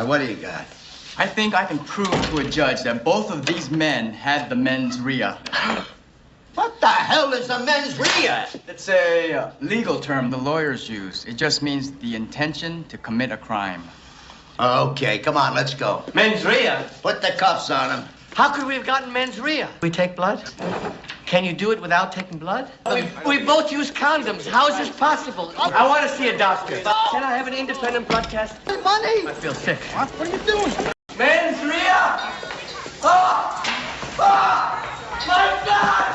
What do you got? I think I can prove to a judge that both of these men had the mens rea. What the hell is a mens rea? It's a legal term the lawyers use. It just means the intention to commit a crime. Okay, come on, let's go. Mens rea? Put the cuffs on him. How could we have gotten mens rea? We take blood? Can you do it without taking blood? We both use condoms. How is this possible? I want to see a doctor. Can I have an independent blood test? Money! I feel sick. What are you doing? Mens rea! Oh! Oh! My God!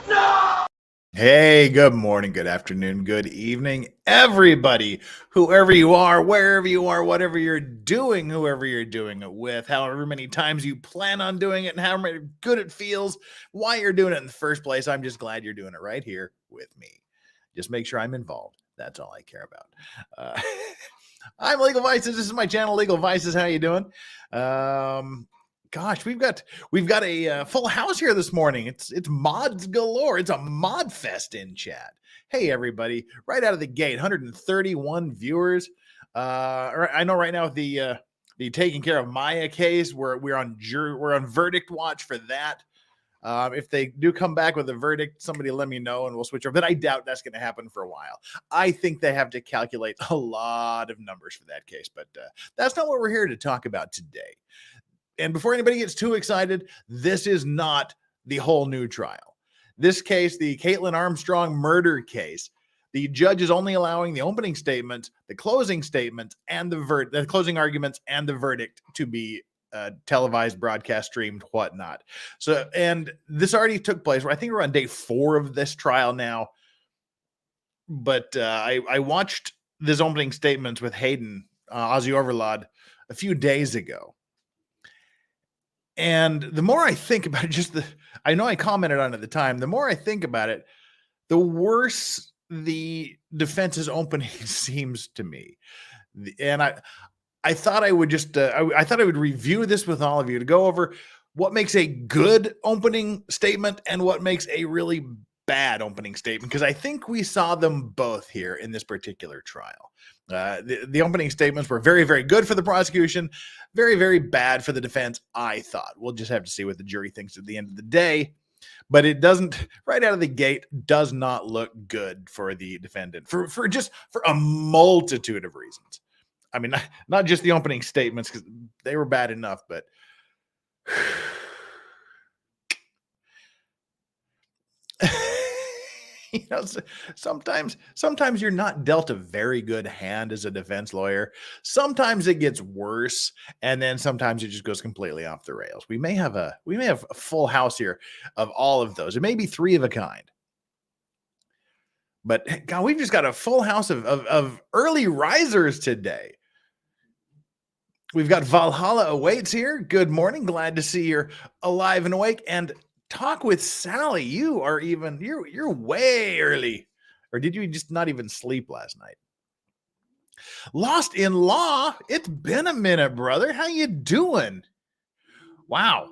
No! Hey, good morning, good afternoon, good evening, everybody, whoever you are, wherever you are, whatever you're doing, whoever you're doing it with, however many times you plan on doing it and how good it feels, why you're doing it in the first place. I'm just glad you're doing it right here with me. Just make sure I'm involved. That's all I care about. I'm Legal Vices. This is my channel, Legal Vices. How you doing? Gosh, we've got a full house here this morning. It's mods galore. It's a mod fest in chat. Hey everybody! Right out of the gate, 131 viewers. I know right now with the taking care of Maya case, we're on verdict watch for that. If they do come back with a verdict, somebody let me know and we'll switch over. But I doubt that's going to happen for a while. I think they have to calculate a lot of numbers for that case. But that's not what we're here to talk about today. And before anybody gets too excited, this is not the whole new trial. This case, the Kaitlin Armstrong murder case, the judge is only allowing the opening statements, the closing statements, and the closing arguments and the verdict to be televised, broadcast, streamed, whatnot. So, and this already took place. I think we're on day 4 of this trial now. But I watched this opening statements with Hayden, Aussie Overlord, a few days ago. And the more I think about it, I know I commented on it at the time. The more I think about it, the worse the defense's opening seems to me. And I thought I would just, I thought I would review this with all of you to go over what makes a good opening statement and what makes a really bad opening statement, because I think we saw them both here in this particular trial. The opening statements were very, very good for the prosecution, very, very bad for the defense, I thought. We'll just have to see what the jury thinks at the end of the day. But it doesn't, right out of the gate, does not look good for the defendant for a multitude of reasons. I mean, not just the opening statements, because they were bad enough, but you know, sometimes you're not dealt a very good hand as a defense lawyer. Sometimes it gets worse, and then sometimes it just goes completely off the rails. We may have a full house here of all of those. It may be 3 of a kind. But God, we've just got a full house of early risers today. We've got Valhalla Awaits here. Good morning. Glad to see you're alive and awake. And Talk with Sally. You're way early. Or did you just not even sleep last night? Lost in Law. It's been a minute, brother. How you doing? Wow.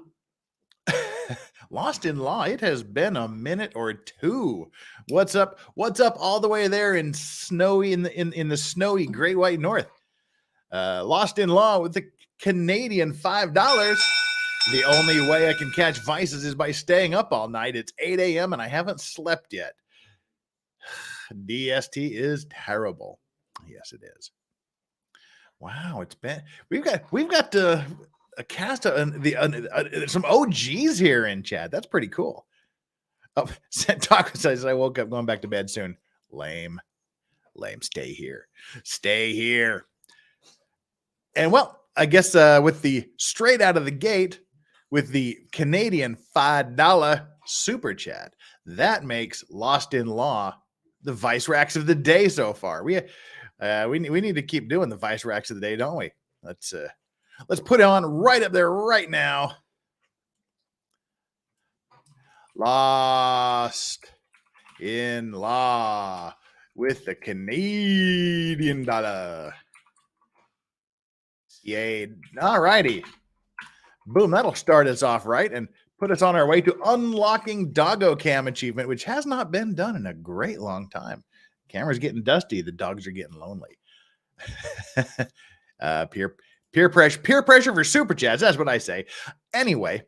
Lost in Law. It has been a minute or 2. What's up? What's up all the way there in snowy in the snowy Great White North? Lost in Law with the Canadian $5. The only way I can catch Vices is by staying up all night. It's 8 a.m. and I haven't slept yet. DST is terrible. Yes, it is. Wow, it's been we've got a cast of some OGs here in chat. That's pretty cool. Oh, Taco says I woke up going back to bed soon. Lame. Stay here. Stay here. And well, I guess with the straight out of the gate, with the Canadian $5 super chat, that makes Lost in Law the Vice Racks of the day so far. We need to keep doing the Vice Racks of the day, don't we? Let's put it on right up there right now. Lost in Law with the Canadian dollar. Yay. All righty. Boom, that'll start us off right and put us on our way to unlocking Doggo Cam achievement, which has not been done in a great long time. Camera's getting dusty. The dogs are getting lonely. Peer pressure for super chats. That's what I say. Anyway,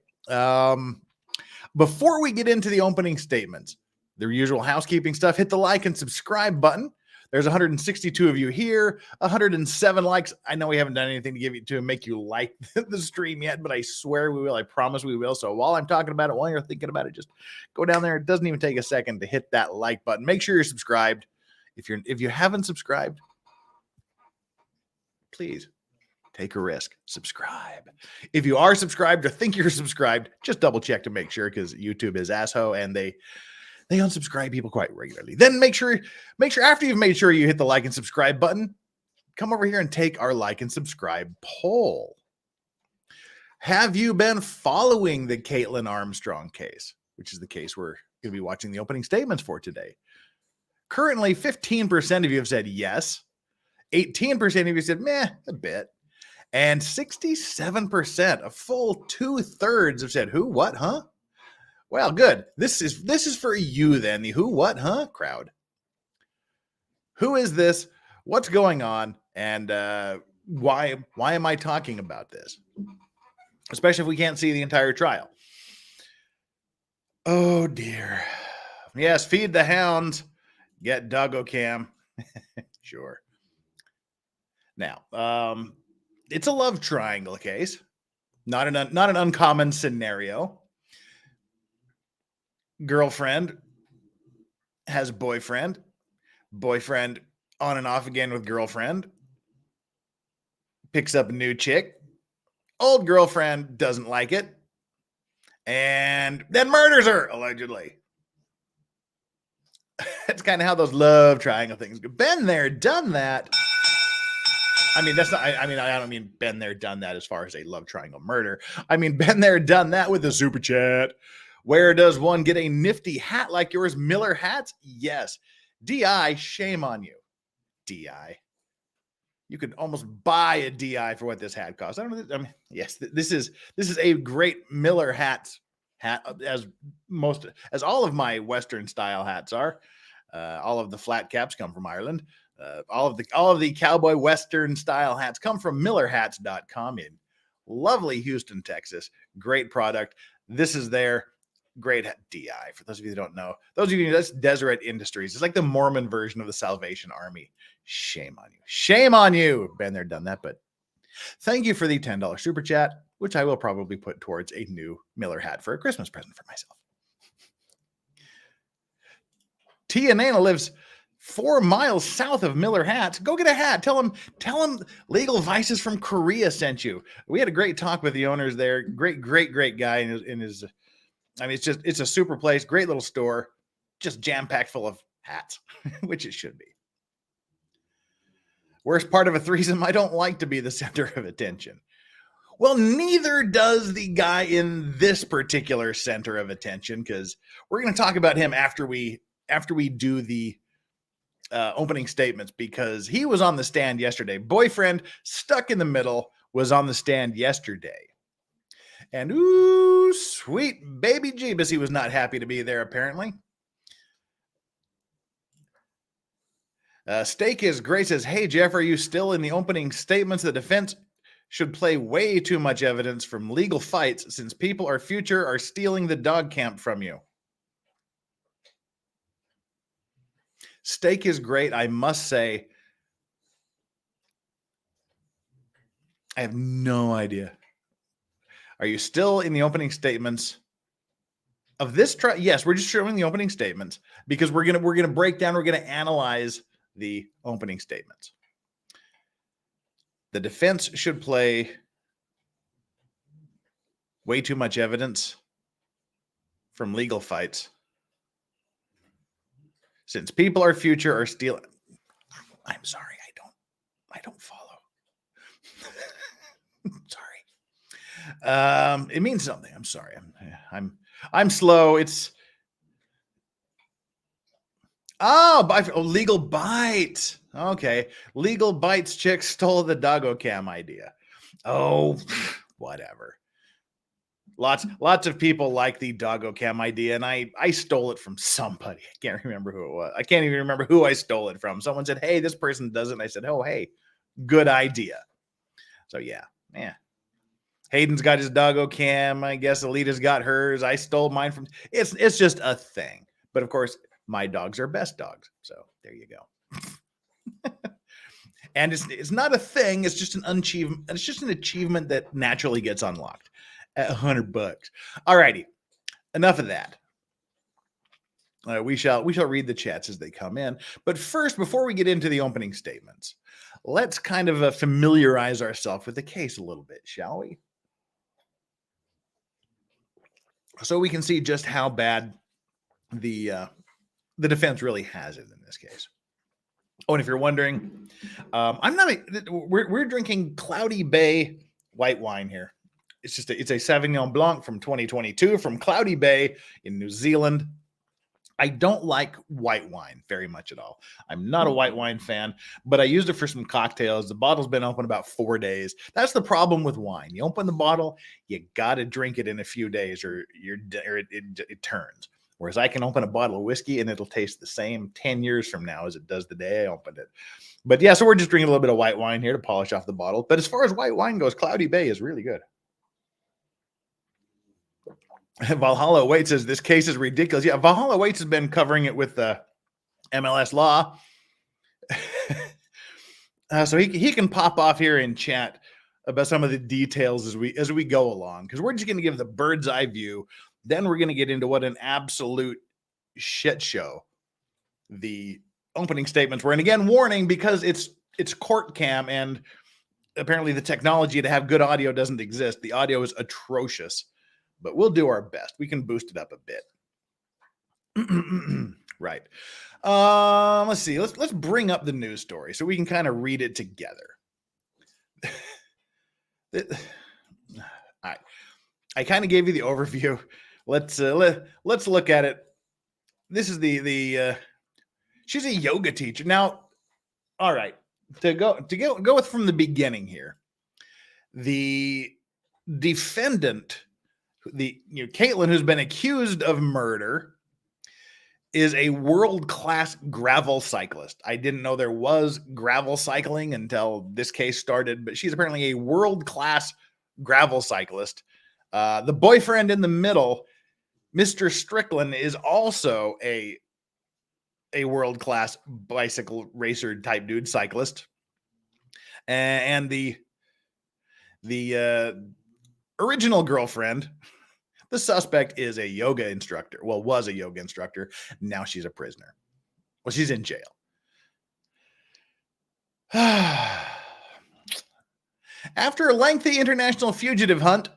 before we get into the opening statements, the usual housekeeping stuff, hit the like and subscribe button. There's 162 of you here, 107 likes. I know we haven't done anything to give you to make you like the stream yet, but I swear we will. I promise we will. So while I'm talking about it, while you're thinking about it, just go down there. It doesn't even take a second to hit that like button. Make sure you're subscribed. If you haven't subscribed, please take a risk. Subscribe. If you are subscribed or think you're subscribed, just double check to make sure, because YouTube is asshole and they unsubscribe people quite regularly. Then make sure after you've made sure you hit the like and subscribe button, come over here and take our like and subscribe poll. Have you been following the Kaitlin Armstrong case, which is the case we're going to be watching the opening statements for today? Currently, 15% of you have said yes. 18% of you said meh, a bit. And 67%, a full 2/3 have said who, what, huh? Well, good. This is for you then, the who, what, huh crowd. Who is this? What's going on? And why am I talking about this? Especially if we can't see the entire trial. Oh dear. Yes, feed the hounds. Get doggo cam. Sure. Now, it's a love triangle case. Not an uncommon scenario. Girlfriend has boyfriend. Boyfriend on and off again with girlfriend. Picks up a new chick. Old girlfriend doesn't like it. And then murders her, allegedly. That's kind of how those love triangle things go. Been there, done that. I mean, that's not, I don't mean been there, done that as far as a love triangle murder. I mean, been there, done that with a super chat. Where does one get a nifty hat like yours? Miller hats? Yes. DI, shame on you. DI. You could almost buy a DI for what this hat costs. I mean, yes, this is a great Miller hat, as all of my Western style hats are. All of the flat caps come from Ireland. All of the cowboy Western style hats come from millerhats.com in lovely Houston, Texas. Great product. This is their great DI. For those of you that don't know, those of you, that's Deseret Industries. It's like the Mormon version of the Salvation Army. Shame on you. Shame on you. Been there, done that. But thank you for the $10 super chat, which I will probably put towards a new Miller hat for a Christmas present for myself. Tia Nana lives 4 miles south of Miller Hats. Go get a hat. Tell them Legal Vices from Korea sent you. We had a great talk with the owners there. Great guy in his I mean, it's a super place, great little store, just jam-packed full of hats, which it should be. Worst part of a threesome, I don't like to be the center of attention. Well, neither does the guy in this particular center of attention, because we're going to talk about him after we do the opening statements, because he was on the stand yesterday. Boyfriend stuck in the middle was on the stand yesterday. And ooh, sweet baby Jeebus, he was not happy to be there, apparently. Steak is great says, hey, Jeff, are you still in the opening statements? The defense should play way too much evidence from legal fights since people are stealing the dog camp from you. Steak is great. I must say, I have no idea. Are you still in the opening statements of this trial? Yes, we're just showing the opening statements because we're gonna break down. We're gonna analyze the opening statements. The defense should play way too much evidence from legal fights since people are stealing. I'm sorry, I don't follow. Sorry. It means something. I'm sorry. I'm slow. It's legal bite. Okay. Legal bites chick stole the doggo cam idea. Oh, whatever. Lots of people like the doggo cam idea, and I stole it from somebody. I can't remember who it was. I can't even remember who I stole it from. Someone said, hey, this person does it. And I said, oh, hey, good idea. So yeah. Yeah. Hayden's got his doggo cam. I guess Alita's got hers. I stole mine from. It's just a thing. But of course, my dogs are best dogs. So there you go. And it's not a thing. It's just an achievement. It's just an achievement that naturally gets unlocked at $100. All righty. Enough of that. We shall read the chats as they come in. But first, before we get into the opening statements, let's kind of familiarize ourselves with the case a little bit, shall we? So we can see just how bad the defense really has it in this case. Oh, and if you're wondering, we're drinking Cloudy Bay white wine here. It's a Sauvignon Blanc from 2022 from Cloudy Bay in New Zealand. I don't like white wine very much at all. I'm not a white wine fan, but I used it for some cocktails. The bottle's been open about 4 days. That's the problem with wine. You open the bottle, you got to drink it in a few days or it turns. Whereas I can open a bottle of whiskey and it'll taste the same 10 years from now as it does the day I opened it. But yeah, so we're just drinking a little bit of white wine here to polish off the bottle. But as far as white wine goes, Cloudy Bay is really good. Valhalla Waits says this case is ridiculous. Yeah, Valhalla Waits has been covering it with MLS Law. So he can pop off here in chat about some of the details as we go along, because we're just going to give the bird's eye view. Then we're going to get into what an absolute shit show the opening statements were. And again, warning, because it's court cam and apparently the technology to have good audio doesn't exist. The audio is atrocious. But we'll do our best. We can boost it up a bit. Right. Let's see. Let's bring up the news story so we can kind of read it together. I kind of gave you the overview. Let's look at it. This is the she's a yoga teacher. Now, all right. To go with from the beginning here. The defendant, Kaitlin, who's been accused of murder, is a world-class gravel cyclist. I didn't know there was gravel cycling until this case started, but she's apparently a world-class gravel cyclist. The boyfriend in the middle, Mr. Strickland, is also a world-class bicycle racer type dude, cyclist. And the original girlfriend, the suspect, is a yoga instructor. Well, was a yoga instructor. Now she's a prisoner. Well, she's in jail. After a lengthy international fugitive hunt,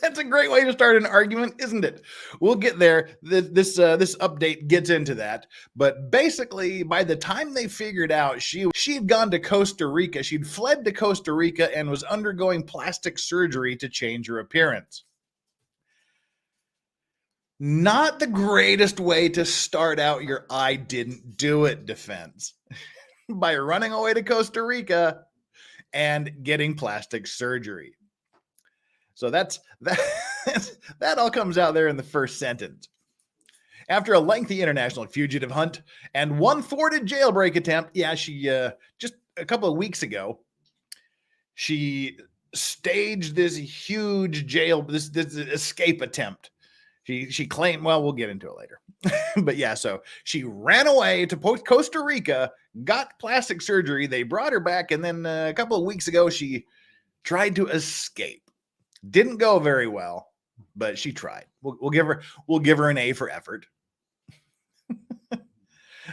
that's a great way to start an argument, isn't it? We'll get there. This update gets into that. But basically, by the time they figured out she'd gone to Costa Rica, she'd fled to Costa Rica and was undergoing plastic surgery to change her appearance. Not the greatest way to start out your "I didn't do it" defense. By running away to Costa Rica and getting plastic surgery. So that all comes out there in the first sentence. After a lengthy international fugitive hunt and one thwarted jailbreak attempt, she just a couple of weeks ago, she staged this huge this escape attempt. She claimed, well, we'll get into it later. But yeah, so she ran away to Costa Rica, got plastic surgery. They brought her back, and then a couple of weeks ago, she tried to escape. Didn't go very well, but she tried. We'll give her an A for effort.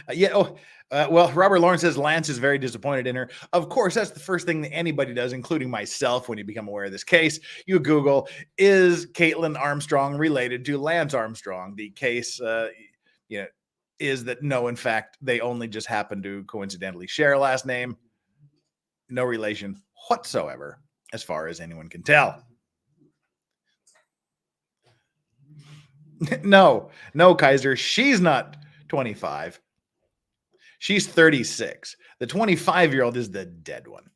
Well, Robert Lawrence says Lance is very disappointed in her. Of course, that's the first thing that anybody does, including myself, when you become aware of this case. You Google, is Kaitlin Armstrong related to Lance Armstrong? The case, is that no, in fact, they only just happen to coincidentally share a last name. No relation whatsoever, as far as anyone can tell. No, Kaiser, she's not 25. She's 36. The 25-year-old is the dead one.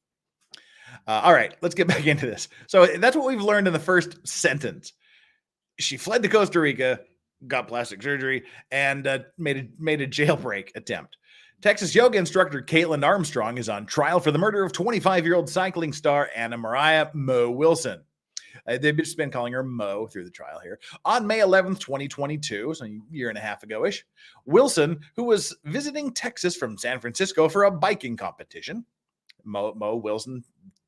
All right, let's get back into this. So that's what we've learned in the first sentence. She fled to Costa Rica, got plastic surgery, and made a jailbreak attempt. Texas yoga instructor Kaitlin Armstrong is on trial for the murder of 25-year-old cycling star Anna Mariah Mo Wilson. They've just been calling her Mo through the trial here. On May 11th, 2022, so a year and a half ago-ish, Wilson, who was visiting Texas from San Francisco for a biking competition, Mo Wilson,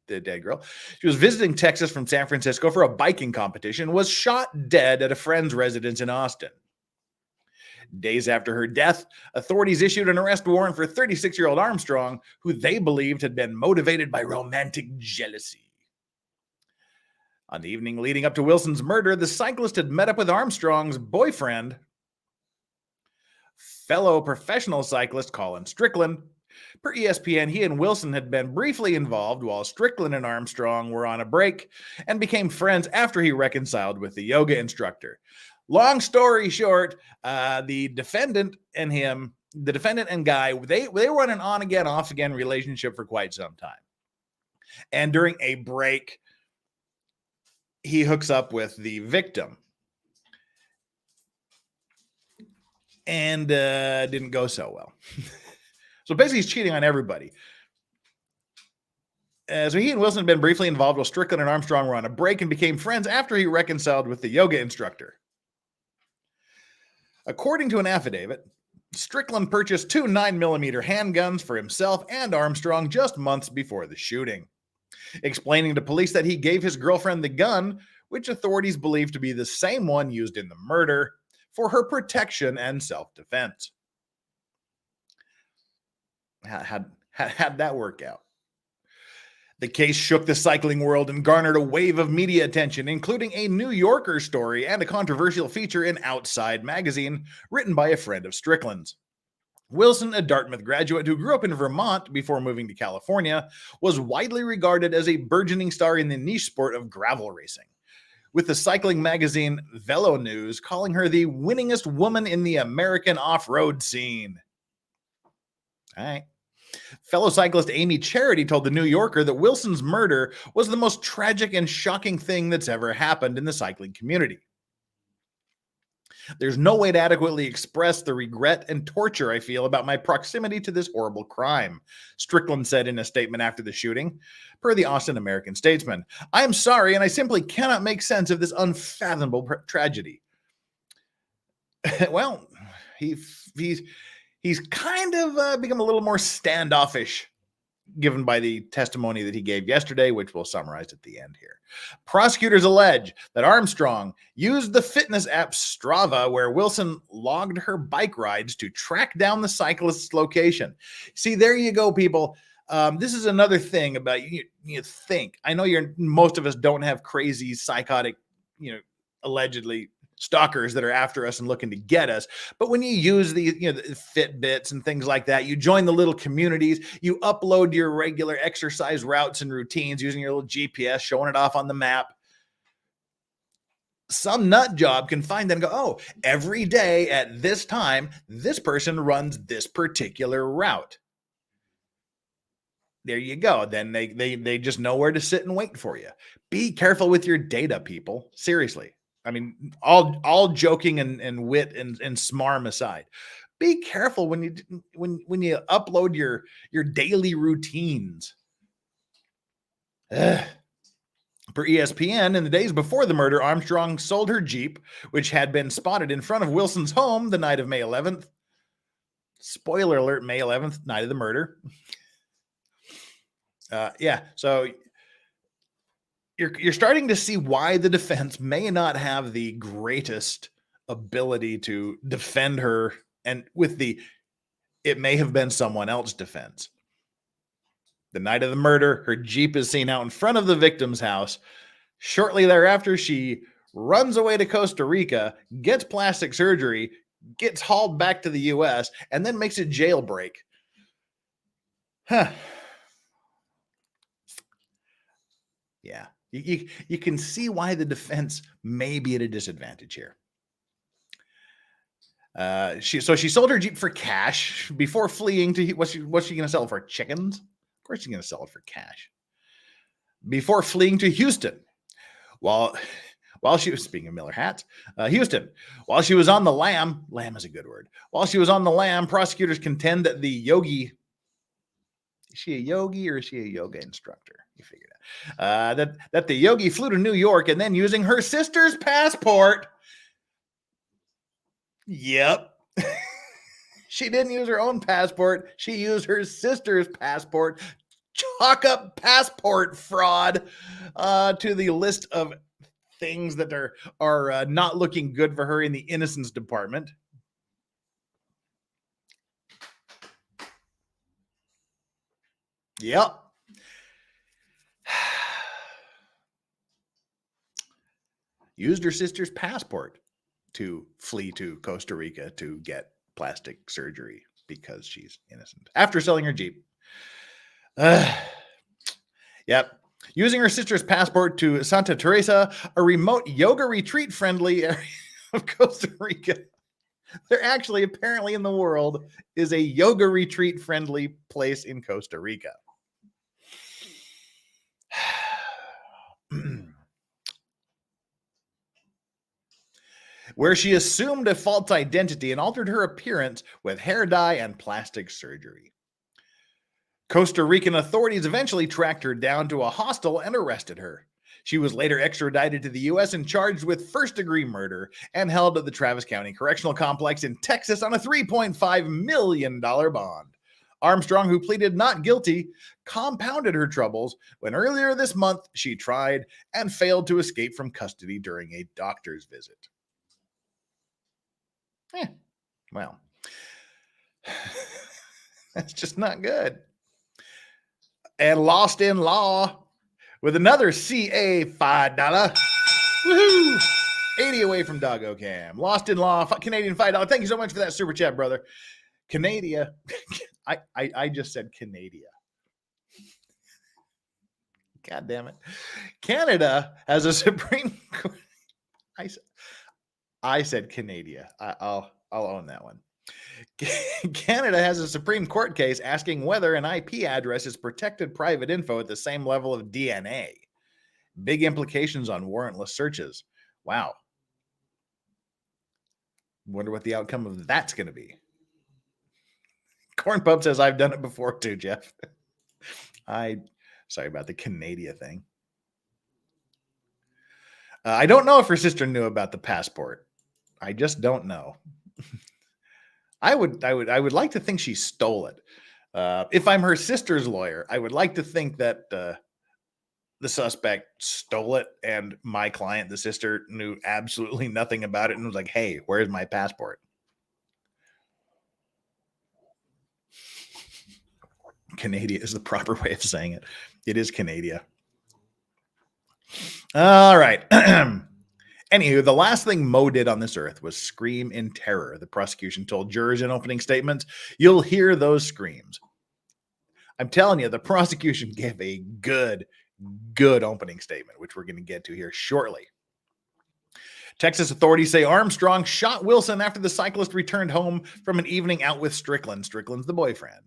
the dead girl, she was visiting Texas from San Francisco for a biking competition, was shot dead at a friend's residence in Austin. Days after her death, authorities issued an arrest warrant for 36-year-old Armstrong, who they believed had been motivated by romantic jealousy. On the evening leading up to Wilson's murder, the cyclist had met up with Armstrong's boyfriend, fellow professional cyclist Colin Strickland. Per ESPN, he and Wilson had been briefly involved while Strickland and Armstrong were on a break and became friends after he reconciled with the yoga instructor. Long story short, the defendant and guy, they were on an on-again, off-again relationship for quite some time. And during a break, he hooks up with the victim. And didn't go so well. So basically, he's cheating on everybody. So he and Wilson had been briefly involved while Strickland and Armstrong were on a break and became friends after he reconciled with the yoga instructor. According to an affidavit, Strickland purchased 2 9mm handguns for himself and Armstrong just months before the shooting, explaining to police that he gave his girlfriend the gun, which authorities believe to be the same one used in the murder, for her protection and self-defense. How'd that work out? The case shook the cycling world and garnered a wave of media attention, including a New Yorker story and a controversial feature in Outside magazine written by a friend of Strickland's. Wilson, a Dartmouth graduate who grew up in Vermont before moving to California, was widely regarded as a burgeoning star in the niche sport of gravel racing, with the cycling magazine Velo News calling her the winningest woman in the American off-road scene. All right. Fellow cyclist Amy Charity told the New Yorker that Wilson's murder was the most tragic and shocking thing that's ever happened in the cycling community. There's no way to adequately express the regret and torture I feel about my proximity to this horrible crime, Strickland said in a statement after the shooting, per the Austin American-Statesman. I am sorry, and I simply cannot make sense of this unfathomable tragedy. Well, he's kind of become a little more standoffish, given by the testimony that he gave yesterday, which we'll summarize at the end here. Prosecutors allege that Armstrong used the fitness app Strava, where Wilson logged her bike rides, to track down the cyclist's location. See, there you go, people. This is another thing about you think. I know most of us don't have crazy, psychotic, allegedly stalkers that are after us and looking to get us. But when you use the Fitbits and things like that, you join the little communities, you upload your regular exercise routes and routines using your little GPS, showing it off on the map. Some nut job can find that and go, oh, every day at this time, this person runs this particular route. There you go. Then they just know where to sit and wait for you. Be careful with your data, people. Seriously. I mean, all joking and wit and smarm aside, be careful when you upload your daily routines. Per ESPN, in the days before the murder, Armstrong sold her Jeep, which had been spotted in front of Wilson's home the night of May 11th. Spoiler alert, May 11th, night of the murder. So you're starting to see why the defense may not have the greatest ability to defend her, and with it may have been someone else's defense. The night of the murder, her Jeep is seen out in front of the victim's house. Shortly thereafter, she runs away to Costa Rica, gets plastic surgery, gets hauled back to the U.S., and then makes a jailbreak. Yeah. You can see why the defense may be at a disadvantage here. She sold her Jeep for cash before fleeing to, what's she going to sell it for? Chickens? Of course she's going to sell it for cash. Before fleeing to Houston. While While she was, speaking of Miller hats, Houston, while she was on the lam is a good word. While she was on the lam, prosecutors contend that the yogi, is she a yogi or is she a yoga instructor? You figure it out. That the yogi flew to New York and then using her sister's passport. Yep. She didn't use her own passport. She used her sister's passport. Chalk up passport fraud to the list of things that are not looking good for her in the innocence department. Yep. Used her sister's passport to flee to Costa Rica to get plastic surgery because she's innocent after selling her Jeep. Yep. Using her sister's passport to Santa Teresa, a remote yoga retreat friendly area of Costa Rica. There actually, apparently in the world, is a yoga retreat friendly place in Costa Rica. Where she assumed a false identity and altered her appearance with hair dye and plastic surgery. Costa Rican authorities eventually tracked her down to a hostel and arrested her. She was later extradited to the U.S. and charged with first-degree murder and held at the Travis County Correctional Complex in Texas on a $3.5 million bond. Armstrong, who pleaded not guilty, compounded her troubles when earlier this month she tried and failed to escape from custody during a doctor's visit. Well, that's just not good. And lost in law with another CA $5. Woohoo! 80 away from Doggo Cam. Lost in law, Canadian $5. Thank you so much for that super chat, brother. Canada. I just said Canada. God damn it. Canada has a Supreme Court. I said Canada. I'll own that one. Canada has a Supreme Court case asking whether an IP address is protected private info at the same level of DNA. Big implications on warrantless searches. Wow. Wonder what the outcome of that's going to be. Corn Pup says, I've done it before too, Jeff. Sorry about the Canada thing. I don't know if her sister knew about the passport. I just don't know. I would like to think she stole it. If I'm her sister's lawyer, I would like to think that the suspect stole it and my client, the sister, knew absolutely nothing about it and was like, hey, where's my passport? Canada is the proper way of saying it. It is Canada. All right. Anywho, the last thing Mo did on this earth was scream in terror. The prosecution told jurors in opening statements, you'll hear those screams. I'm telling you, the prosecution gave a good opening statement, which we're going to get to here shortly. Texas authorities say Armstrong shot Wilson after the cyclist returned home from an evening out with Strickland. Strickland's the boyfriend.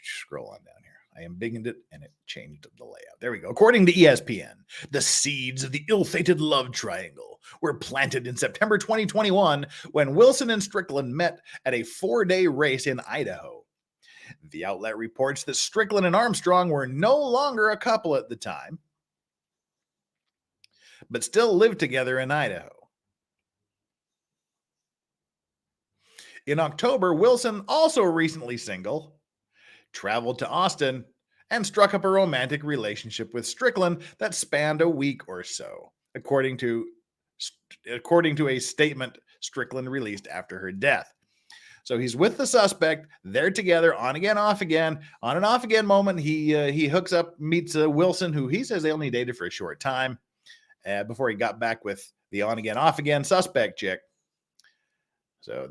Scroll on down here. I embiggened it and it changed the layout. There we go. According to ESPN, the seeds of the ill-fated love triangle were planted in September 2021 when Wilson and Strickland met at a 4-day race in Idaho. The outlet reports that Strickland and Armstrong were no longer a couple at the time, but still lived together in Idaho. In October, Wilson, also recently single, traveled to Austin and struck up a romantic relationship with Strickland that spanned a week or so, according to a statement Strickland released after her death. So he's with the suspect. They're together, on again, off again. On and off again moment, he hooks up, meets Wilson, who he says they only dated for a short time before he got back with the on again, off again suspect chick. So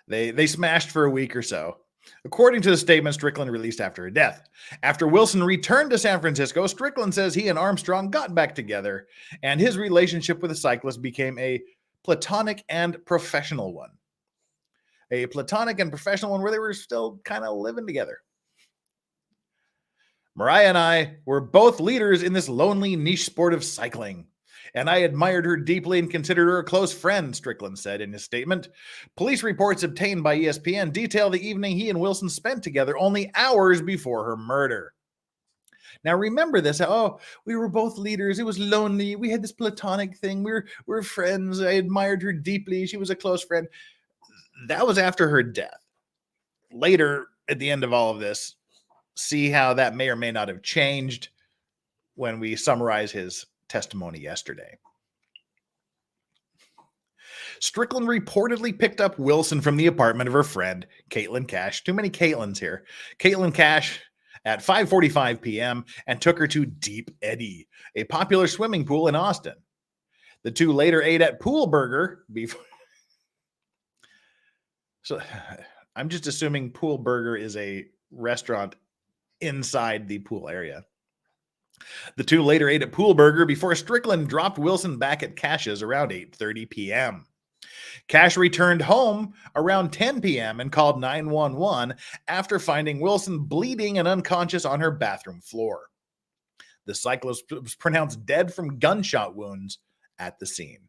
they smashed for a week or so. According to the statement Strickland released after her death. After Wilson returned to San Francisco, Strickland says he and Armstrong got back together, and his relationship with the cyclist became a platonic and professional one. A platonic and professional one where they were still kind of living together. Mariah and I were both leaders in this lonely niche sport of cycling, and I admired her deeply and considered her a close friend, Strickland said in his statement. Police reports obtained by ESPN detail the evening he and Wilson spent together only hours before her murder. Now remember this, we were both leaders, it was lonely, we had this platonic thing, we were friends, I admired her deeply, she was a close friend. That was after her death. Later, at the end of all of this, see how that may or may not have changed when we summarize his testimony yesterday. Strickland reportedly picked up Wilson from the apartment of her friend, Kaitlin Cash. Too many Kaitlins here. Kaitlin Cash at 5:45 p.m. and took her to Deep Eddy, a popular swimming pool in Austin. The two later ate at Pool Burger before. So I'm just assuming Pool Burger is a restaurant inside the pool area. The two later ate at Pool Burger before Strickland dropped Wilson back at Cash's around 8:30 p.m. Cash returned home around 10 p.m. and called 911 after finding Wilson bleeding and unconscious on her bathroom floor. The cyclist was pronounced dead from gunshot wounds at the scene.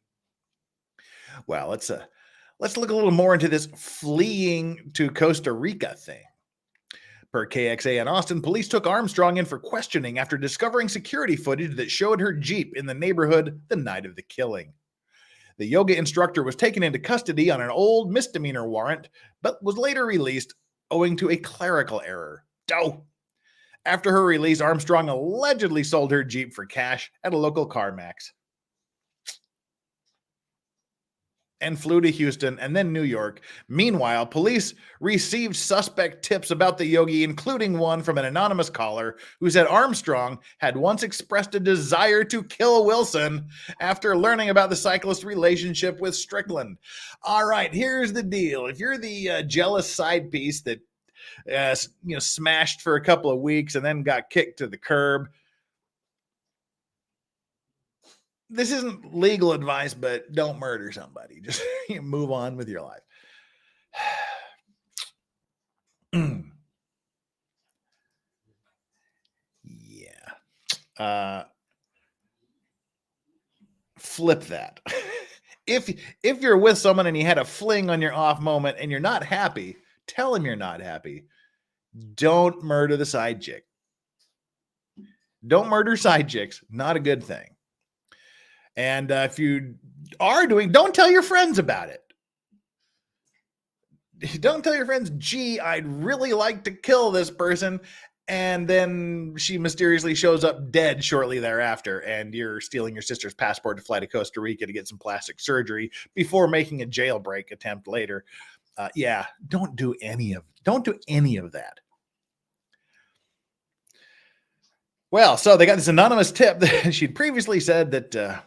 Well, let's look a little more into this fleeing to Costa Rica thing. Per KXA in Austin, police took Armstrong in for questioning after discovering security footage that showed her Jeep in the neighborhood the night of the killing. The yoga instructor was taken into custody on an old misdemeanor warrant, but was later released owing to a clerical error. After her release, Armstrong allegedly sold her Jeep for cash at a local CarMax and flew to Houston and then New York. Meanwhile, police received suspect tips about the yogi, including one from an anonymous caller who said Armstrong had once expressed a desire to kill Wilson after learning about the cyclist's relationship with Strickland. All right, here's the deal. If you're the jealous side piece that smashed for a couple of weeks and then got kicked to the curb, this isn't legal advice, but don't murder somebody. Just move on with your life. Yeah. Flip that. If you're with someone and you had a fling on your off moment and you're not happy, tell him you're not happy. Don't murder the side chick. Don't murder side chicks. Not a good thing. And if you are don't tell your friends about it. Don't tell your friends, gee, I'd really like to kill this person. And then she mysteriously shows up dead shortly thereafter. And you're stealing your sister's passport to fly to Costa Rica to get some plastic surgery before making a jailbreak attempt later. Don't do any of that. Well, so they got this anonymous tip that she'd previously said that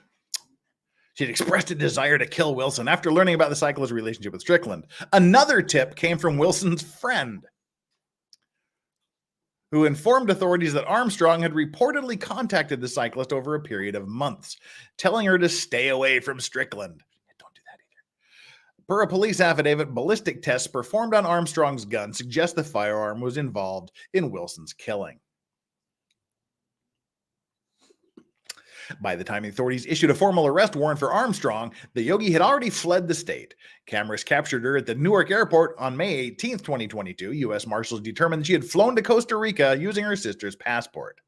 she'd expressed a desire to kill Wilson after learning about the cyclist's relationship with Strickland. Another tip came from Wilson's friend, who informed authorities that Armstrong had reportedly contacted the cyclist over a period of months, telling her to stay away from Strickland. Don't do that either. Per a police affidavit, ballistic tests performed on Armstrong's gun suggest the firearm was involved in Wilson's killing. By the time the authorities issued a formal arrest warrant for Armstrong, the yogi had already fled the state. Cameras captured her at the Newark airport on May 18, 2022. U.S. Marshals determined she had flown to Costa Rica using her sister's passport.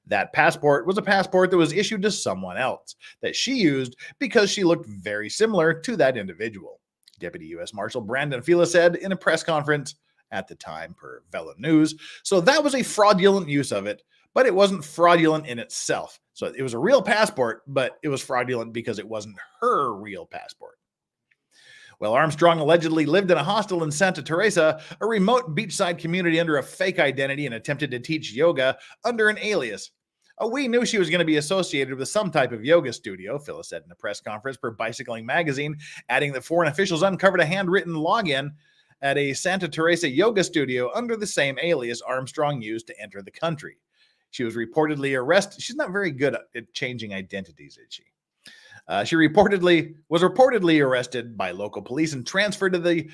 That passport was a passport that was issued to someone else that she used because she looked very similar to that individual. Deputy U.S. Marshal Brandon Fila said in a press conference at the time per Velo News. So that was a fraudulent use of it, but it wasn't fraudulent in itself. So it was a real passport, but it was fraudulent because it wasn't her real passport. Well, Armstrong allegedly lived in a hostel in Santa Teresa, a remote beachside community, under a fake identity and attempted to teach yoga under an alias. We knew she was going to be associated with some type of yoga studio, Phyllis said in a press conference per Bicycling Magazine, adding that foreign officials uncovered a handwritten login at a Santa Teresa yoga studio under the same alias Armstrong used to enter the country. She was reportedly arrested. She's not very good at changing identities, is she? She was reportedly arrested by local police and transferred to the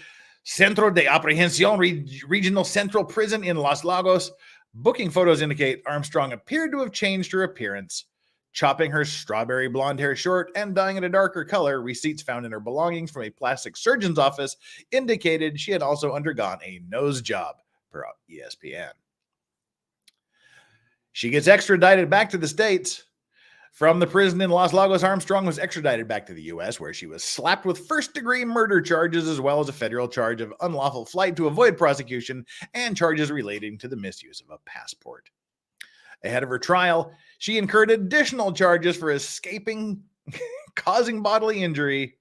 Centro de Apprehension Regional Central Prison in Los Lagos, Booking photos indicate Armstrong appeared to have changed her appearance, chopping her strawberry blonde hair short and dyeing it a darker color. Receipts found in her belongings from a plastic surgeon's office indicated she had also undergone a nose job, per ESPN. She gets extradited back to the States. From the prison in Los Lagos, Armstrong was extradited back to the U.S., where she was slapped with first-degree murder charges, as well as a federal charge of unlawful flight to avoid prosecution and charges relating to the misuse of a passport. Ahead of her trial, she incurred additional charges for causing bodily injury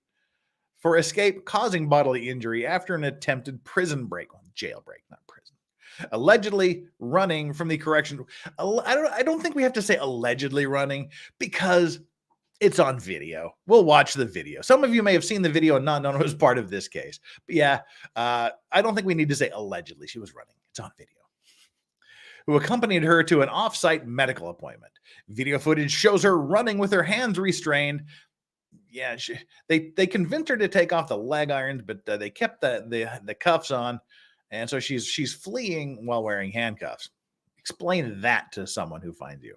after an attempted prison break. Well, jailbreak, not prison. Allegedly running from the correction. I don't think we have to say allegedly running, because it's on video. We'll watch the video. Some of you may have seen the video and not known it was part of this case. But yeah, I don't think we need to say allegedly. She was running. It's on video. Who accompanied her to an off-site medical appointment. Video footage shows her running with her hands restrained. Yeah, they convinced her to take off the leg irons, but they kept the cuffs on. And so she's fleeing while wearing handcuffs. Explain that to someone who finds you.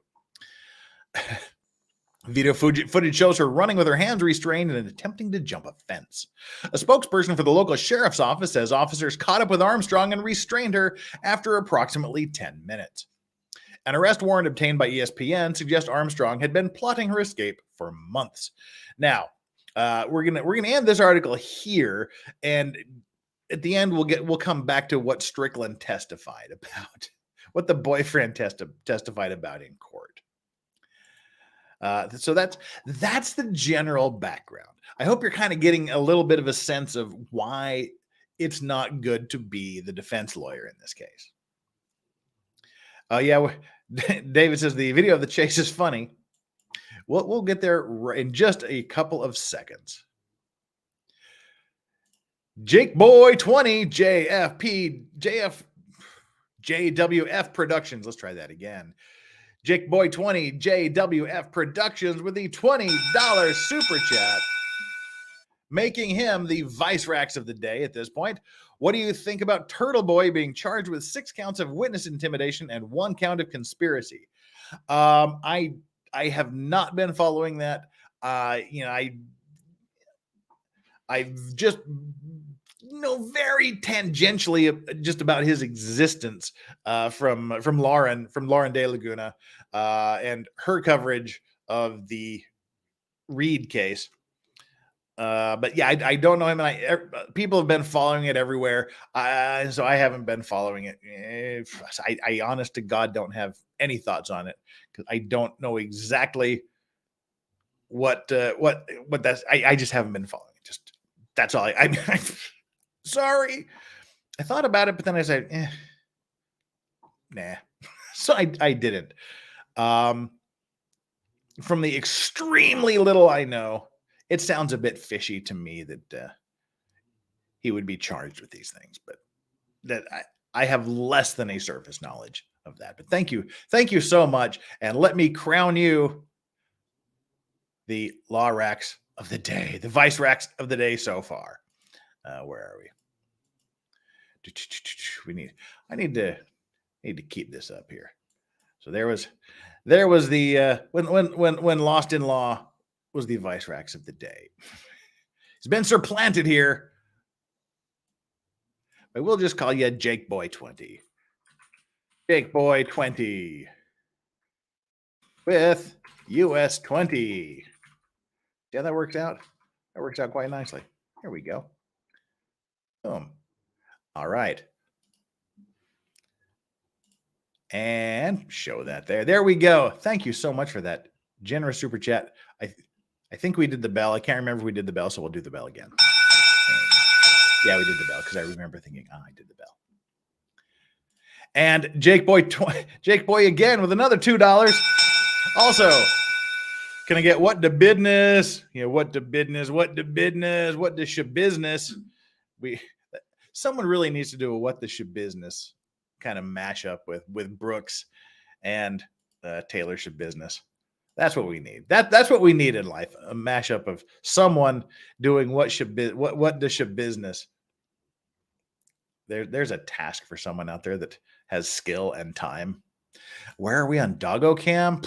Video footage shows her running with her hands restrained and attempting to jump a fence. A spokesperson for the local sheriff's office says officers caught up with Armstrong and restrained her after approximately 10 minutes. An arrest warrant obtained by ESPN suggests Armstrong had been plotting her escape for months. Now, we're gonna end this article here, and at the end we'll come back to what Strickland testified about, what the boyfriend testified about in court. So that's the general background. I hope you're kind of getting a little bit of a sense of why it's not good to be the defense lawyer in this case. Yeah, David says the video of the chase is funny. We'll get there in just a couple of seconds. Jake Boy 20 JWF Productions. Let's try that again. Jake Boy 20 JWF Productions with the $20 super chat, making him the vice racks of the day at this point. What do you think about Turtle Boy being charged with 6 counts of witness intimidation and 1 count of conspiracy? I have not been following that. I've just know very tangentially just about his existence from Lauren De Laguna and her coverage of the Reed case. But yeah, I don't know him, and people have been following it everywhere, so I haven't been following it. I honest to God don't have any thoughts on it, because I don't know exactly what that's. I just haven't been following it. Just that's all. I'm sorry. I thought about it, but then I said, nah. So I didn't. From the extremely little I know, it sounds a bit fishy to me that he would be charged with these things, but that I have less than a surface knowledge of that. But thank you so much, and let me crown you the law racks of the day, the vice racks of the day so far. Where are we? I need to keep this up here. So there was the when Lost in Law was the vice racks of the day. He's been supplanted here. But we'll just call you Jake Boy 20. Jake Boy 20 with US 20. See how that works out? That works out quite nicely. Here we go. Boom. All right. And show that there. There we go. Thank you so much for that generous super chat. I think we did the bell. I can't remember if we did the bell, so we'll do the bell again. Yeah, we did the bell, because I remember thinking, I did the bell. And Jake Boy again with another $2. Also, can I get what the business? Yeah, what the business? What the business? What the shabusiness? Someone really needs to do a what the shabusiness kind of mashup with Brooks and Taylor Shabusiness. That's what we need. That's what we need in life. A mashup of someone doing what the shabusiness. there's a task for someone out there that has skill and time. Where are we on Doggo Cam?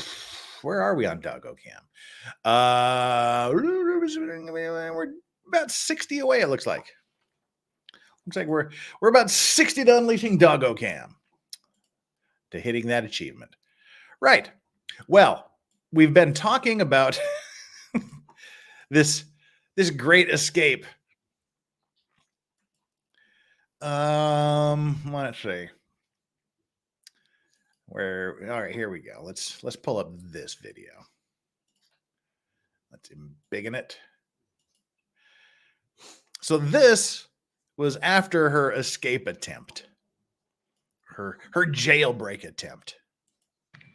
Where are we on Doggo Cam? We're about 60 away, it looks like. Looks like we're about 60 to unleashing Doggo Cam, to hitting that achievement. Right. Well, we've been talking about this great escape. Let's see. All right, here we go. Let's pull up this video. Let's embiggen it. So this was after her escape attempt, her jailbreak attempt.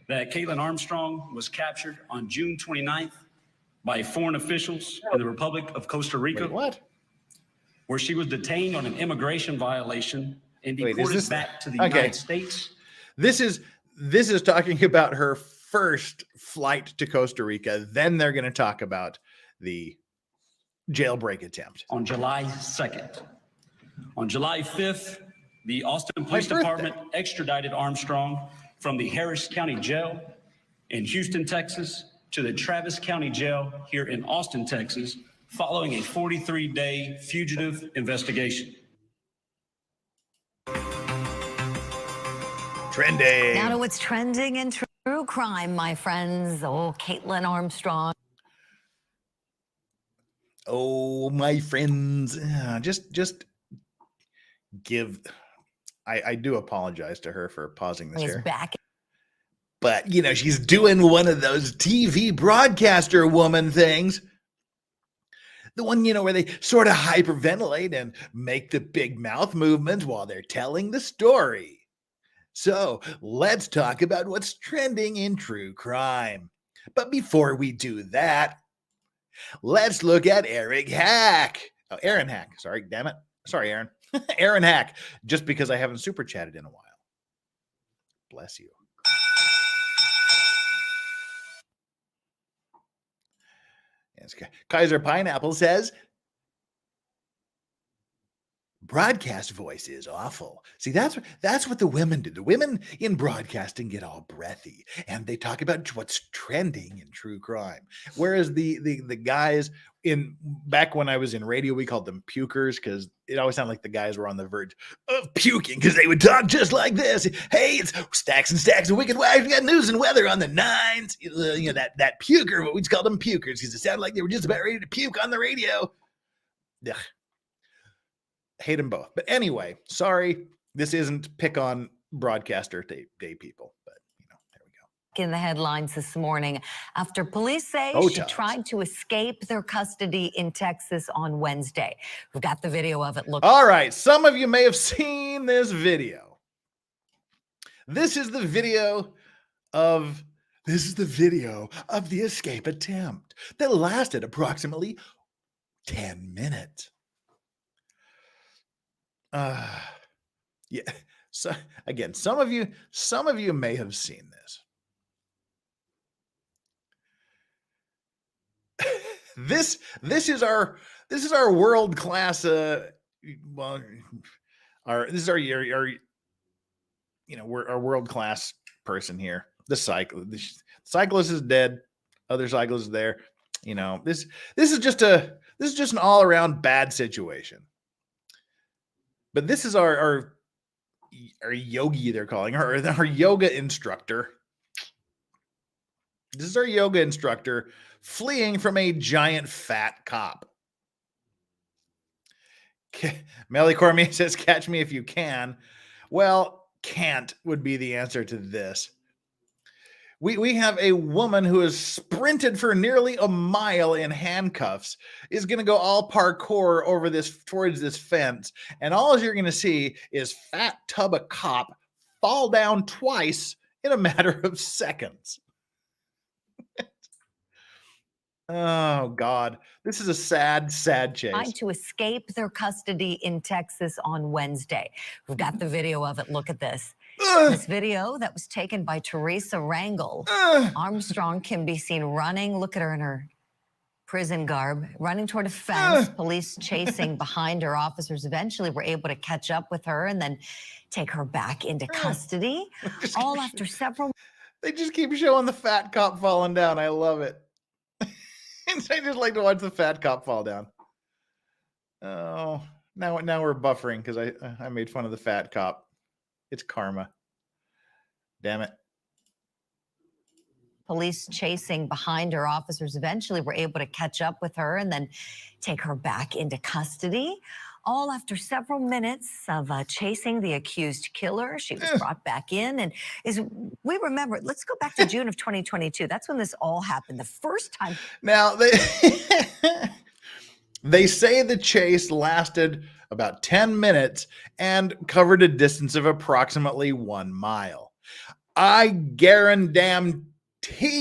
That Kaitlin Armstrong was captured on June 29th by foreign officials in the Republic of Costa Rica. Wait, what? Where she was detained on an immigration violation and deported back to the United States. This is talking about her first flight to Costa Rica. Then they're going to talk about the jailbreak attempt. On July 2nd. On July 5th, the Austin Police Department extradited Armstrong from the Harris County Jail in Houston, Texas, to the Travis County Jail here in Austin, Texas, following a 43-day fugitive investigation. Trending. Now to what's trending in true crime, my friends. Oh, Kaitlin Armstrong. Oh, my friends. Just give. I do apologize to her for pausing this here. Back. But, you know, she's doing one of those TV broadcaster woman things. The one, you know, where they sort of hyperventilate and make the big mouth movements while they're telling the story. So let's talk about what's trending in true crime. But before we do that, let's look at Eric Hack. Oh, Aaron Hack. Sorry, damn it. Sorry, Aaron. Aaron Hack, just because I haven't super chatted in a while. Bless you. Yes, Kaiser Pineapple says, broadcast voice is awful. See, that's what the women do. The women in broadcasting get all breathy and they talk about what's trending in true crime. Whereas the guys back when I was in radio, we called them pukers because it always sounded like the guys were on the verge of puking because they would talk just like this. Hey, it's stacks and stacks of wicked wives. We got news and weather on the nines. You know, that puker, but we just called them pukers because it sounded like they were just about ready to puke on the radio. Ugh. Hate them both. But anyway, sorry, this isn't pick on broadcaster day people, but you know, there we go. In the headlines this morning after police say she tried to escape their custody in Texas on Wednesday. We've got the video of it. Look. All right, some of you may have seen this video. This is the video of the escape attempt that lasted approximately 10 minutes. Yeah. So again, some of you may have seen this. This is our world class. This is our you know, we're our world class person here. The cyclist is dead. Other cyclist is there. You know, this is just an all around bad situation. But this is our yogi, they're calling her, our yoga instructor. This is our yoga instructor fleeing from a giant fat cop. Melly Cormier says, catch me if you can. Well, can't would be the answer to this. We have a woman who has sprinted for nearly a mile in handcuffs, is going to go all parkour over towards this fence, and all you're going to see is fat tubba cop fall down twice in a matter of seconds. Oh God, this is a sad chase. Tried to escape their custody in Texas on Wednesday. We've got the video of it. Look at this. This video that was taken by Teresa Rangel. Armstrong can be seen running. Look at her in her prison garb, running toward a fence, police chasing behind her. Officers eventually were able to catch up with her and then take her back into custody, all after several... They just keep showing the fat cop falling down. I love it. I just like to watch the fat cop fall down. Oh, now we're buffering because I made fun of the fat cop. It's karma. Damn it. Police chasing behind her. Officers eventually were able to catch up with her and then take her back into custody, all after several minutes of chasing the accused killer. She was brought back in, and as we remember, let's go back to June of 2022. That's when this all happened. The first time. Now, they say the chase lasted about 10 minutes and covered a distance of approximately 1 mile. I guarantee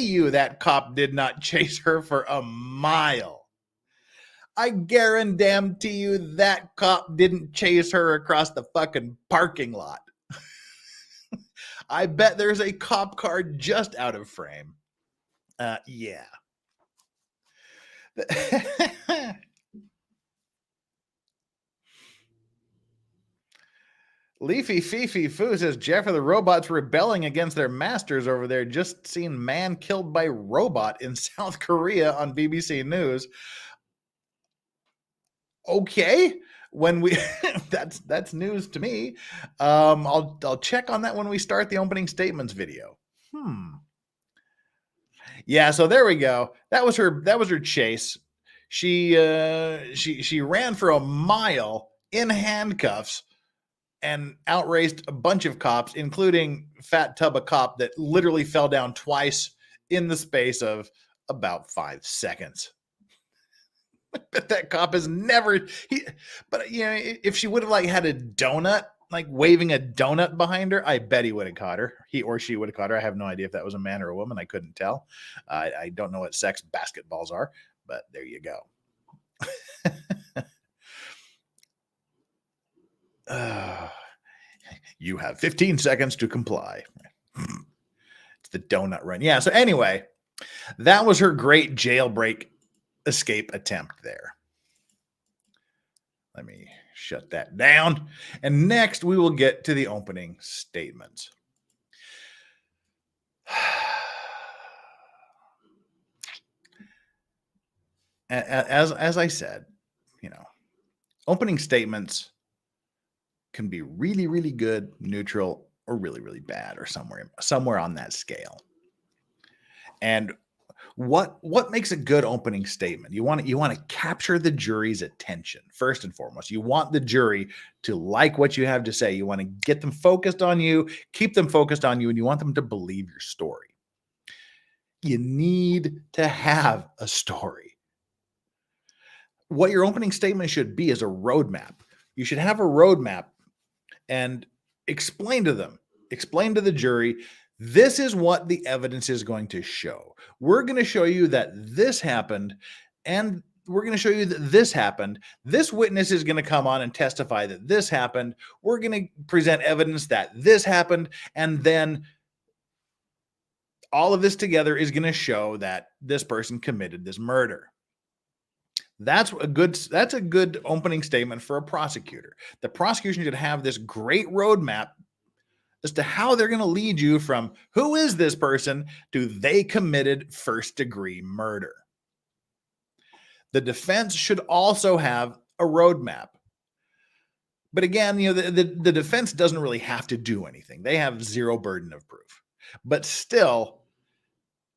you that cop did not chase her for a mile. I guarantee you that cop didn't chase her across the fucking parking lot. I bet there's a cop car just out of frame. Yeah. Leafy Fifi Foo says Jeff are the robots rebelling against their masters over there. Just seen man killed by robot in South Korea on BBC News. Okay, when we that's news to me. I'll check on that when we start the opening statements video. Yeah, so there we go. That was her chase. She ran for a mile in handcuffs and outraced a bunch of cops, including Fat Tubba Cop that literally fell down twice in the space of about 5 seconds. But that cop has never, but you know, if she would have like had a donut, like waving a donut behind her, I bet he would have caught her. He or she would have caught her. I have no idea if that was a man or a woman. I couldn't tell. I don't know what sex basketballs are, but there you go. You have 15 seconds to comply. It's the donut run. Yeah. So anyway, that was her great jailbreak escape attempt there. Let me shut that down. And next we will get to the opening statements. As I said, you know, opening statements can be really, really good, neutral, or really, really bad, or somewhere on that scale. And what makes a good opening statement? You want to capture the jury's attention first and foremost. You want the jury to like what you have to say. You want to get them focused on you, keep them focused on you, and you want them to believe your story. You need to have a story. What your opening statement should be is a roadmap. You should have a roadmap and explain to the jury, this is what the evidence is going to show. We're going to show you that this happened, and we're going to show you that this happened. This witness is going to come on and testify that this happened. We're going to present evidence that this happened, and then all of this together is going to show that this person committed this murder. That's a good opening statement for a prosecutor. The prosecution should have this great roadmap as to how they're going to lead you from who is this person to they committed first-degree murder. The defense should also have a roadmap. But again, you know, the defense doesn't really have to do anything. They have zero burden of proof. But still,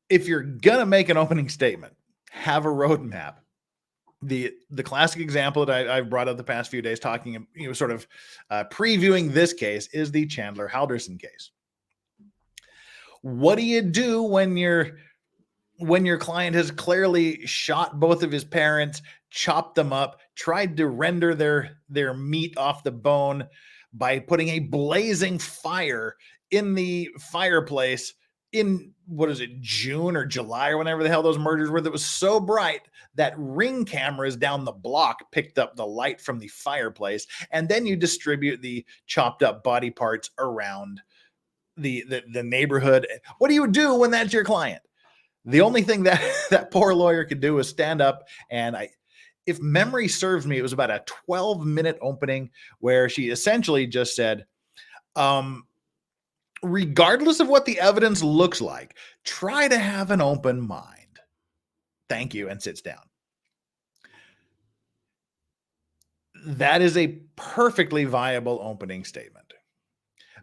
if you're going to make an opening statement, have a roadmap. The classic example that I've brought up the past few days, talking, you know, sort of previewing this case, is the Chandler Halderson case. What do you do when your client has clearly shot both of his parents, chopped them up, tried to render their meat off the bone by putting a blazing fire in the fireplace in, what is it, June or July or whenever the hell those murders were, that was so bright that Ring cameras down the block picked up the light from the fireplace, and then you distribute the chopped up body parts around the neighborhood? What do you do when that's your client? The only thing that that poor lawyer could do was stand up, and if memory serves me, it was about a 12-minute opening where she essentially just said, regardless of what the evidence looks like, try to have an open mind. Thank you, and sits down. That is a perfectly viable opening statement.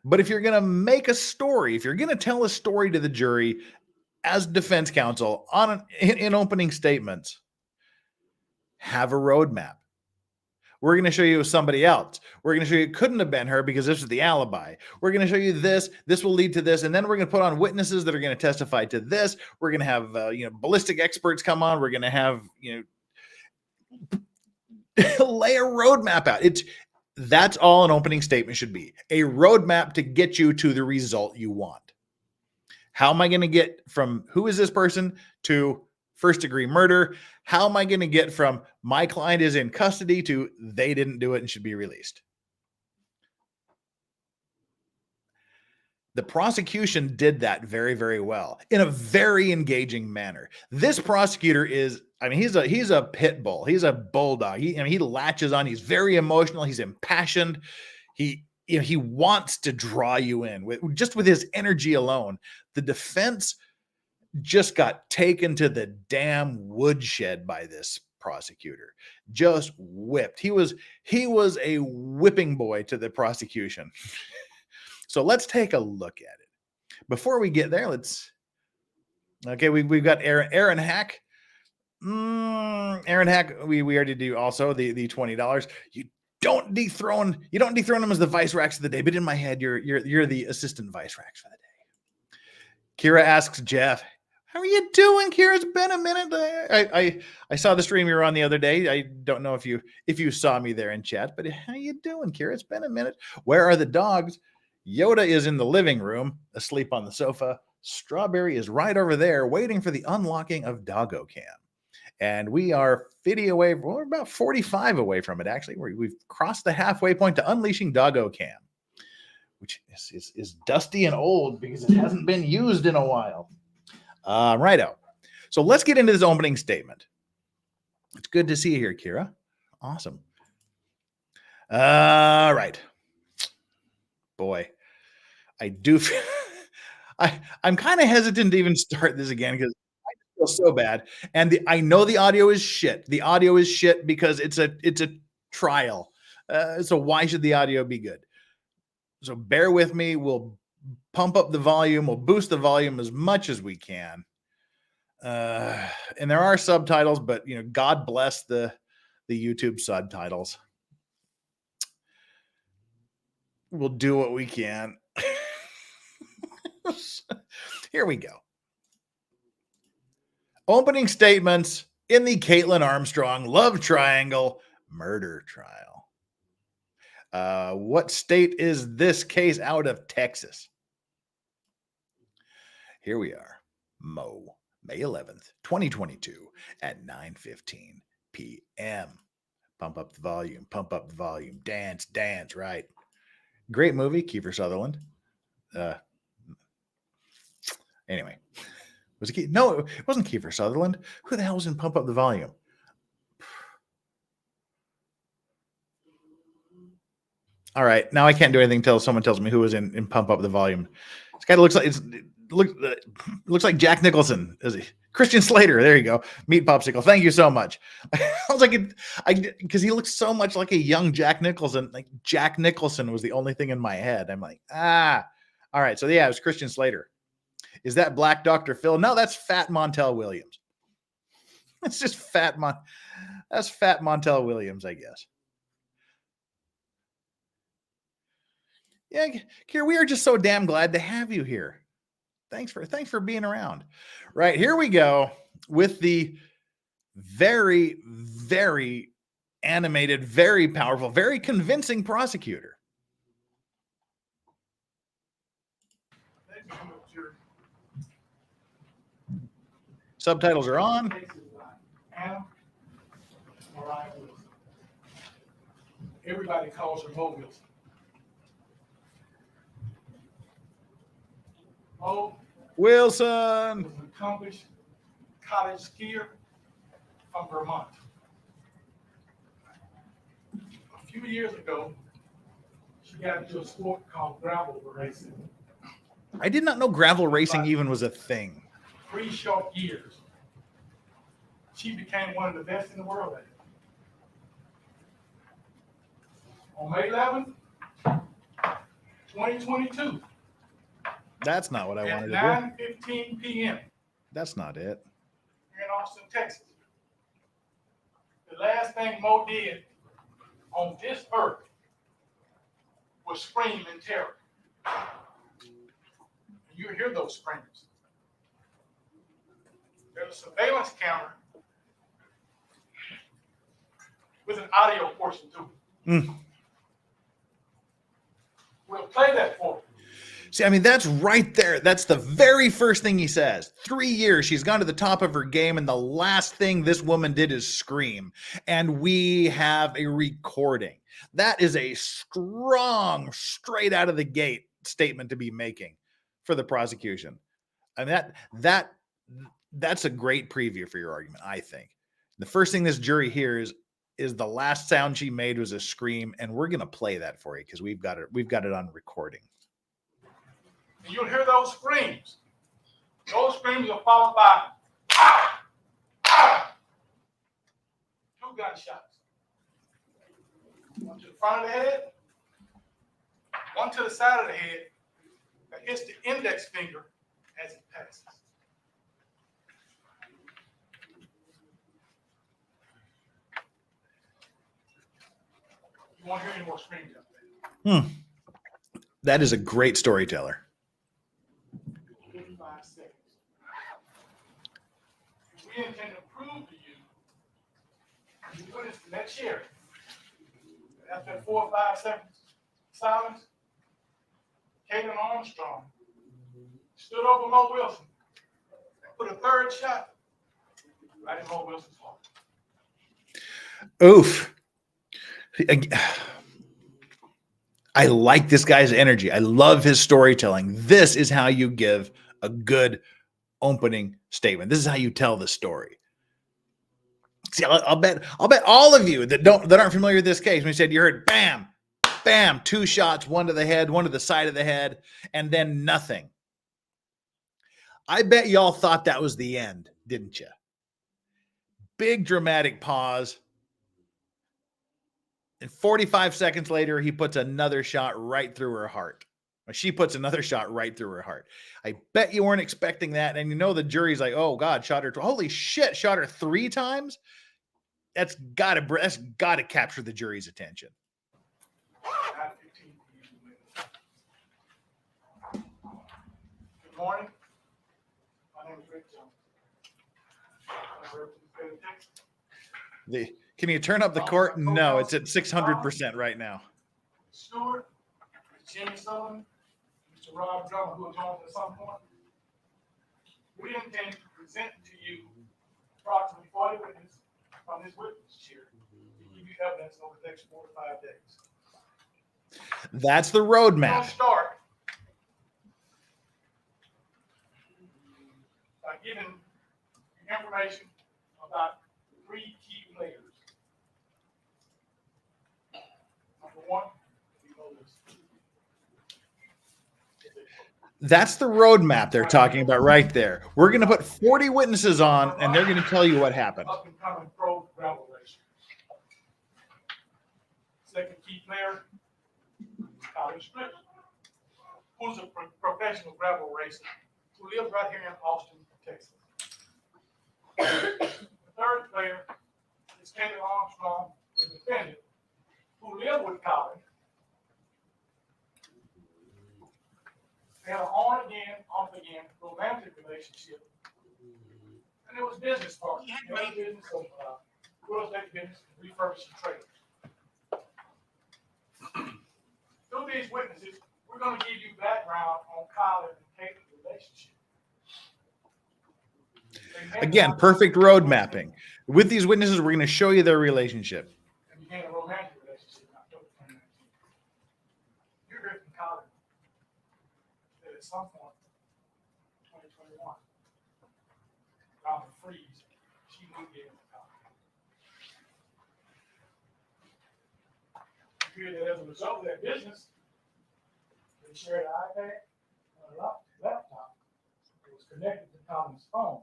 But if you're going to make a story, if you're going to tell a story to the jury as defense counsel in opening statements, have a roadmap. We're going to show you somebody else. We're going to show you it couldn't have been her because this is the alibi. We're going to show you this. This will lead to this. And then we're going to put on witnesses that are going to testify to this. We're going to have, ballistic experts come on. We're going to have, lay a roadmap out. That's all an opening statement should be. A roadmap to get you to the result you want. How am I going to get from who is this person to first-degree murder? How am I going to get from my client is in custody to they didn't do it and should be released? The prosecution did that very, very well in a very engaging manner. This prosecutor is, he's a pit bull. He's a bulldog. He latches on. He's very emotional. He's impassioned. He wants to draw you in with his energy alone. The defense just got taken to the damn woodshed by this prosecutor. Just whipped. He was a whipping boy to the prosecution. So let's take a look at it. Before we get there, we've got Aaron Hack. Aaron Hack, we already do also the $20. You don't dethrone him as the vice racks of the day, but in my head, you're the assistant vice racks for the day. Kira asks Jeff, how are you doing, Kira? It's been a minute. I saw the stream you were on the other day. I don't know if you saw me there in chat, but how you doing, Kira? It's been a minute. Where are the dogs? Yoda is in the living room, asleep on the sofa. Strawberry is right over there, waiting for the unlocking of Doggo Cam. And we are 50 away. We're about 45 away from it, actually. We've crossed the halfway point to unleashing Doggo Cam, which is dusty and old because it hasn't been used in a while. Righto. So let's get into this opening statement. It's good to see you here, Kira. Awesome. All right. Boy, I do. I'm kind of hesitant to even start this again because I feel so bad. And I know the audio is shit. The audio is shit because it's a trial. So why should the audio be good? So bear with me. We'll pump up the volume. We'll boost the volume as much as we can. And there are subtitles, but God bless the YouTube subtitles. We'll do what we can. Here we go. Opening statements in the Kaitlin Armstrong love triangle murder trial. What state is this case out of? Texas. Here we are. May 11th, 2022 at 9:15 p.m. Pump up the volume. Pump up the volume. Dance, right? Great movie, Kiefer Sutherland. Anyway, was it? No, it wasn't Kiefer Sutherland. Who the hell was in Pump Up the Volume? All right, now I can't do anything until someone tells me who was in Pump Up the Volume. This guy looks like Jack Nicholson. Is he? Christian Slater. There you go. Meat Popsicle. Thank you so much. I was like, because he looks so much like a young Jack Nicholson. Like Jack Nicholson was the only thing in my head. I'm like, all right. So yeah, it was Christian Slater. Is that Black Dr. Phil? No, that's Fat Montel Williams. It's just that's Fat Montel Williams, I guess. Yeah, Kier, we are just so damn glad to have you here. Thanks for being around. Right, here we go with the very, very animated, very powerful, very convincing prosecutor. Subtitles are on. Everybody calls her Mo Wilson. Wilson was an accomplished college skier from Vermont. A few years ago, she got into a sport called gravel racing. I did not know gravel racing even was a thing. 3 short years. She became one of the best in the world at it. On May 11th, 2022. That's not what I wanted to at 9:15 p.m. That's not it. here in Austin, Texas. The last thing Mo did on this earth was scream in terror. You hear those screams. There's a surveillance camera with an audio portion to it. We'll play that for you. See, I mean, that's right there. That's the very first thing he says. 3 years, she's gone to the top of her game, and the last thing this woman did is scream. And we have a recording. That is a strong, straight out of the gate statement to be making for the prosecution. I mean, that's a great preview for your argument, I think. The first thing this jury hears is the last sound she made was a scream, and we're going to play that for you because we've got it on recording. And you'll hear those screams. Those screams are followed by ah, ah, 2 gunshots. One to the front of the head, one to the side of the head that hits the index finger as it passes. You won't hear any more screams up there. That is a great storyteller. 55 seconds. We intend to prove to you put it in that chair. After 4 or 5 seconds silence, Kaitlin Armstrong stood over Mo Wilson and put a 3rd shot right in Mo Wilson's heart. Oof. I like this guy's energy. I love his storytelling. This is how you give a good opening statement. This is how you tell the story. See, I'll bet all of you that aren't familiar with this case, when he said you heard bam, bam, 2 shots, one to the head, one to the side of the head, and then nothing. I bet y'all thought that was the end, didn't you? Big dramatic pause. And 45 seconds later, he puts another shot right through her heart. Or she puts another shot right through her heart. I bet you weren't expecting that. And you know the jury's like, oh, God, shot her. Holy shit, shot her 3 times? That's got to capture the jury's attention. Good morning. My name is Drayton. I'm representing Texas. Can you turn up the court? No, it's at 600% right now. Stewart, Jimmy Sullivan, Mr. Rob Drummond, who will join us at some point. We intend to present to you approximately 40 witnesses from this witness chair to give you evidence over the next 4 to 5 days. That's the We're going roadmap. to start by giving you information about 3 key players. Number 1, we know this. That's the roadmap they're talking about right there. We're going to put 40 witnesses on, and they're going to tell you what happened. Up and coming pro gravel racer. Second key player, Kaitlin Armstrong, who's a professional gravel racer who lives right here in Austin, Texas. The third player is Kaitlin Armstrong, the defendant, who lived with Kaitlin. They had an on-again, off-again romantic relationship. And it was business partners. They had a business of real estate business, refurbishing trailers. Through these witnesses, we're going to give you background on Kaitlin and Kaitlin's relationship. Again, perfect road mapping. With these witnesses, we're going to show you their relationship. And began a romantic relationship in October 2019. You heard from Kaitlin that at some point, 2021, around the freeze, she wouldn't get in the car. You hear that as a result of that business, they shared an iPad and a laptop that was connected to Colin's phone.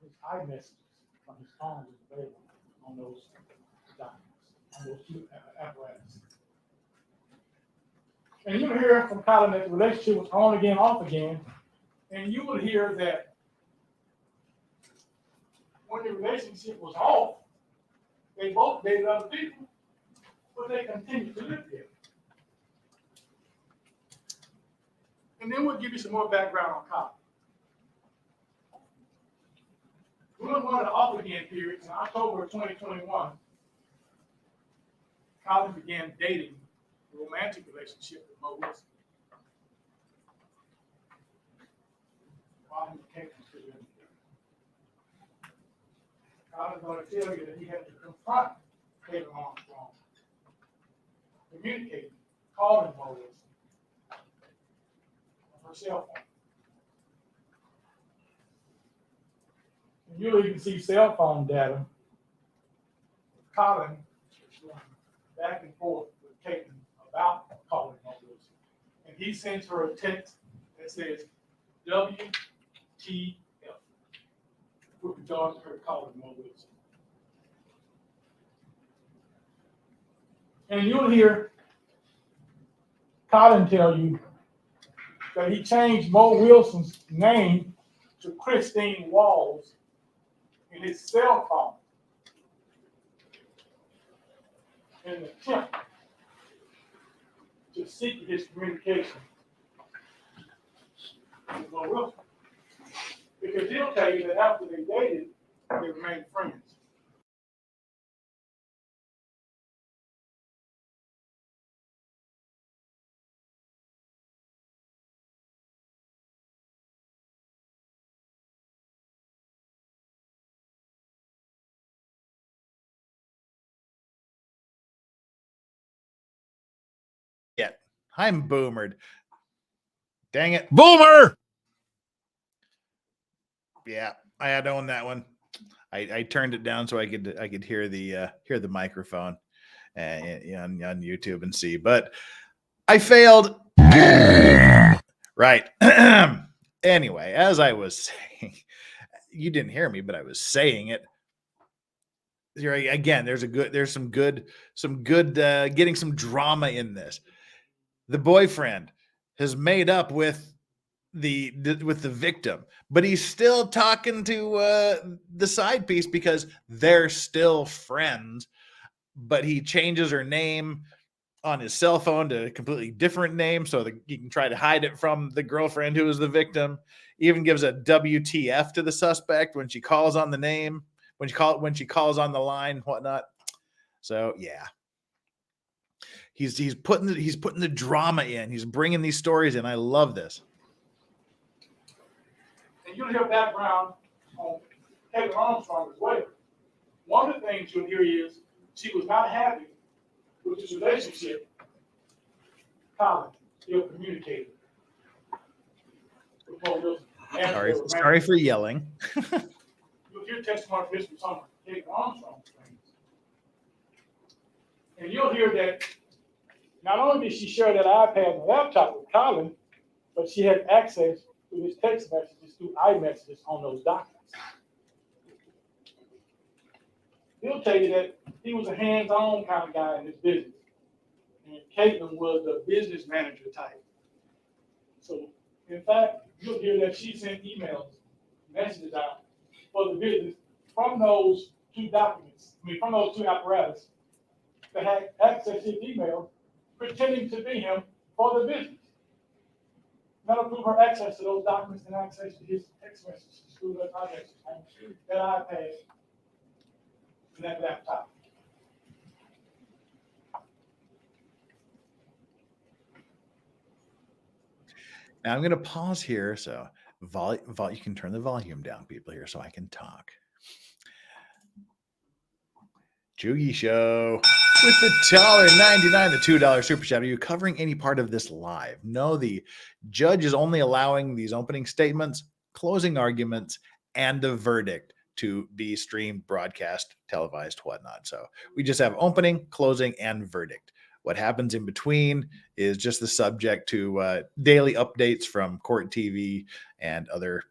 His iMessages from his phone was available on those documents, on those two apparatus. And you'll hear from Colin that the relationship was on again, off again, and you will hear that when the relationship was off, they both dated other people, but they continued to live there. And then we'll give you some more background on Colin. During one of the off again periods in October of 2021, Colin began dating a romantic relationship with Mo Wilson. Colin became considered. Colin's going to tell you that he had to confront Kaitlin Armstrong, communicate, calling Mo Wilson on her cell phone. And you'll even see cell phone data. Colin back and forth with Kaitlin about calling Mo Wilson. And he sends her a text that says, WTF, with regard to her calling Mo Wilson. And you'll hear Colin tell you that he changed Mo Wilson's name to Christine Walls in his cell phone in an attempt to seek his communication with Mo Wilson. Because he'll tell you that after they dated, they remained friends. Yeah, I'm boomered. Dang it. Boomer! Yeah, I had to own that one. I turned it down so I could hear the microphone on YouTube and see, but I failed. Right. Anyway, as I was saying, you didn't hear me, but I was saying it. Again, there's some good getting some drama in this. The boyfriend has made up with the victim, but he's still talking to the side piece because they're still friends, but he changes her name on his cell phone to a completely different name so that he can try to hide it from the girlfriend who is the victim. Even gives a WTF to the suspect when she calls on the name, when she calls on the line, whatnot. So yeah, he's putting the drama in. He's bringing these stories in. I love this. And you'll hear background on Kaitlin Armstrong as well. One of the things you'll hear is she was not happy with this relationship. Colin still communicated with Mo Wilson. Sorry for yelling. You'll hear testimony from some of Kaitlin Armstrong's friends. And you'll hear that not only did she share that iPad and laptop with Colin, but she had access to his text messages through iMessages on those documents. He'll tell you that he was a hands-on kind of guy in this business. And Kaitlin was the business manager type. So, in fact, you'll hear that she sent emails, messages out for the business from those two documents, from those two apparatus that had access to his email, pretending to be him for the business. That'll prove her access to those documents and access to his text messages through that iPad and that laptop. Now I'm going to pause here. So you can turn the volume down, people, here, so I can talk. Jugi Show with the $1.99, the $2 super chat. Are you covering any part of this live? No, the judge is only allowing these opening statements, closing arguments, and the verdict to be streamed, broadcast, televised, whatnot. So we just have opening, closing, and verdict. What happens in between is just the subject to daily updates from court TV and other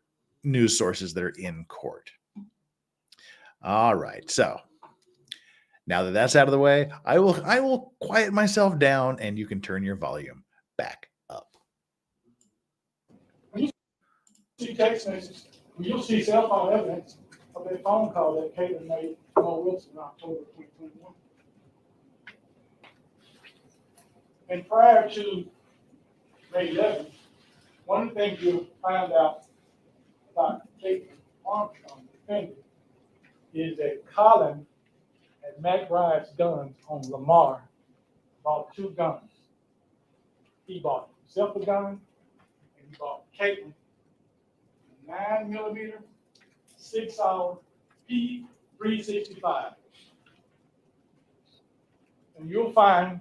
news sources that are in court. All right. So now that that's out of the way, I will quiet myself down and you can turn your volume back up. See text messages. You'll see cell phone evidence of that phone call that Kaitlin made to Mo Wilson in October 2021. And prior to May 11th, one of the things you'll find out about Kaitlin Armstrong, the defendant, is that Colin at McBride's Guns on Lamar bought 2 guns. He bought himself a gun, and he bought Kaitlin a 9mm 6-hour P365. And you'll find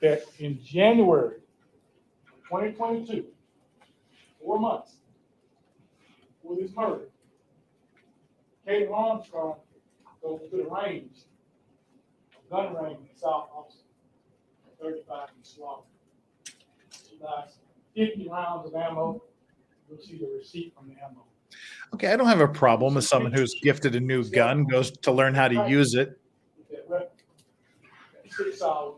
that in January 2022, 4 months before this murder, Kaitlin Armstrong goes to the range, a gun range in South Austin, 35 in Slaughter. She buys 50 rounds of ammo. You'll see the receipt from the ammo. Okay, I don't have a problem with someone who's gifted a new gun goes to learn how to use it. 6-hour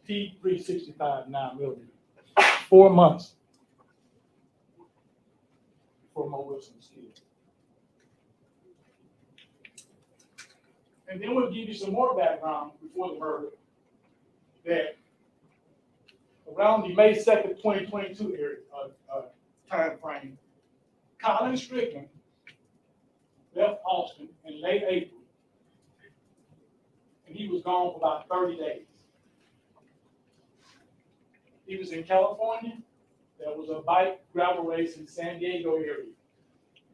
P365 9mm. 4 months before Mo Wilson was killed. And then we'll give you some more background before the murder that around the May 2nd, 2022 area, time frame, Colin Strickland left Austin in late April, and he was gone for about 30 days. He was in California. There was a bike gravel race in San Diego area.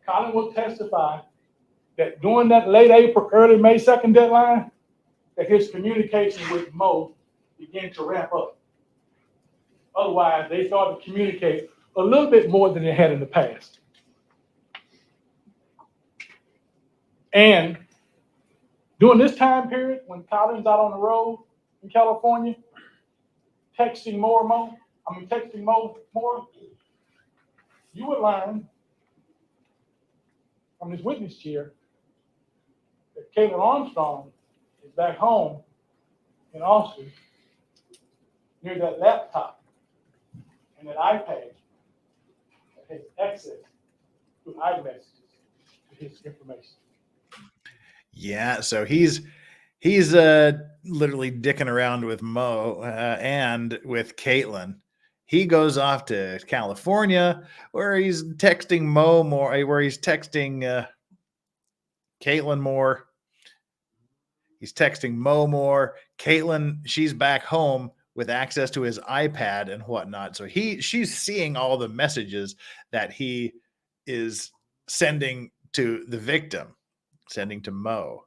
Colin will testify that during that late April, early May 2nd deadline, that his communication with Mo began to ramp up. Otherwise, they started to communicate a little bit more than they had in the past. And during this time period, when Colin's out on the road in California, texting Mo more, you would learn from his witness chair that Kaitlin Armstrong is back home in Austin near that laptop and that iPad that has access to iMessages to his information. Yeah, so he's literally dicking around with Mo and with Kaitlin. He goes off to California where he's texting Mo more, where he's texting Kaitlin more. He's texting Mo more. Kaitlin, she's back home with access to his iPad and whatnot. So she's seeing all the messages that he is sending to the victim, sending to Mo.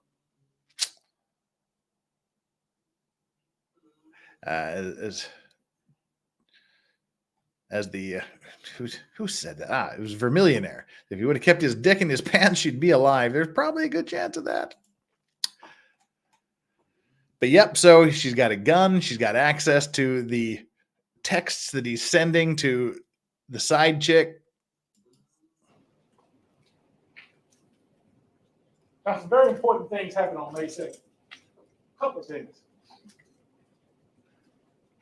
As the who said that? It was Vermillionaire. If he would have kept his dick in his pants, she'd be alive. There's probably a good chance of that. But yep, so she's got a gun. She's got access to the texts that he's sending to the side chick. Now, some very important things happened on May 2nd. A couple of things.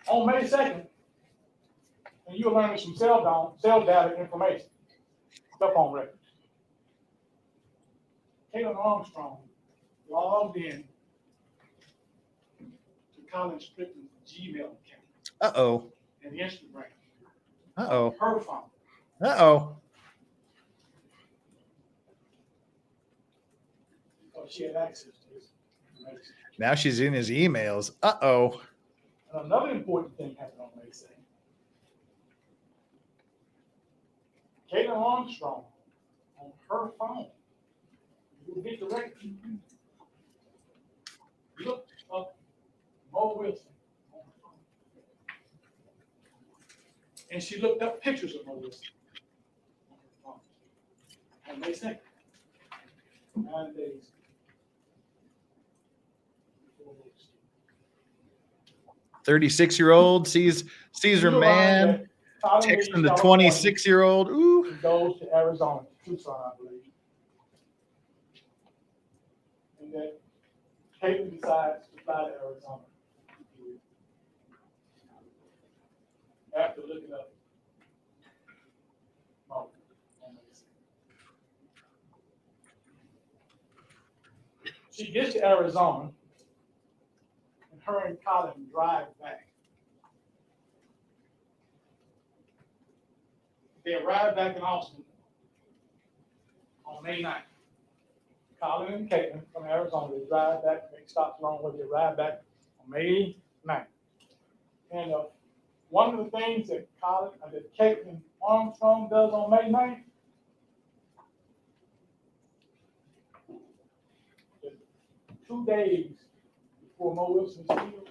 On May 2nd, and you're learning some cell data information, cell phone records. Kaitlin Armstrong logged in to Colin Strickland's Gmail account. Uh-oh. And Instagram. Uh-oh. Her phone. Uh-oh. Because she had access to his information. Now she's in his emails. Uh-oh. And another important thing happened on May 2nd. Kaitlin Armstrong, on her phone, you will get the record. Looked up Mo Wilson on her phone. And she looked up pictures of Mo Wilson on May 2nd. 9 days. before next year. 36-year-old sees her You learn man that Kaitlin texting leaves the California 26-year-old. Ooh. and goes to Arizona, Tucson, I believe. And then Kaitlin decides to fly to Arizona. After looking up Mo on May 2nd. She gets to Arizona, and her and Kaitlin drive back. They arrive back in Austin on May 9th. Kaitlin and Kaitlin from Arizona, they drive back, make stops along the way, they arrive back on May 9th. And one of the things that Kaitlin Armstrong does on May 9th, 2 days before Mo Wilson is killed,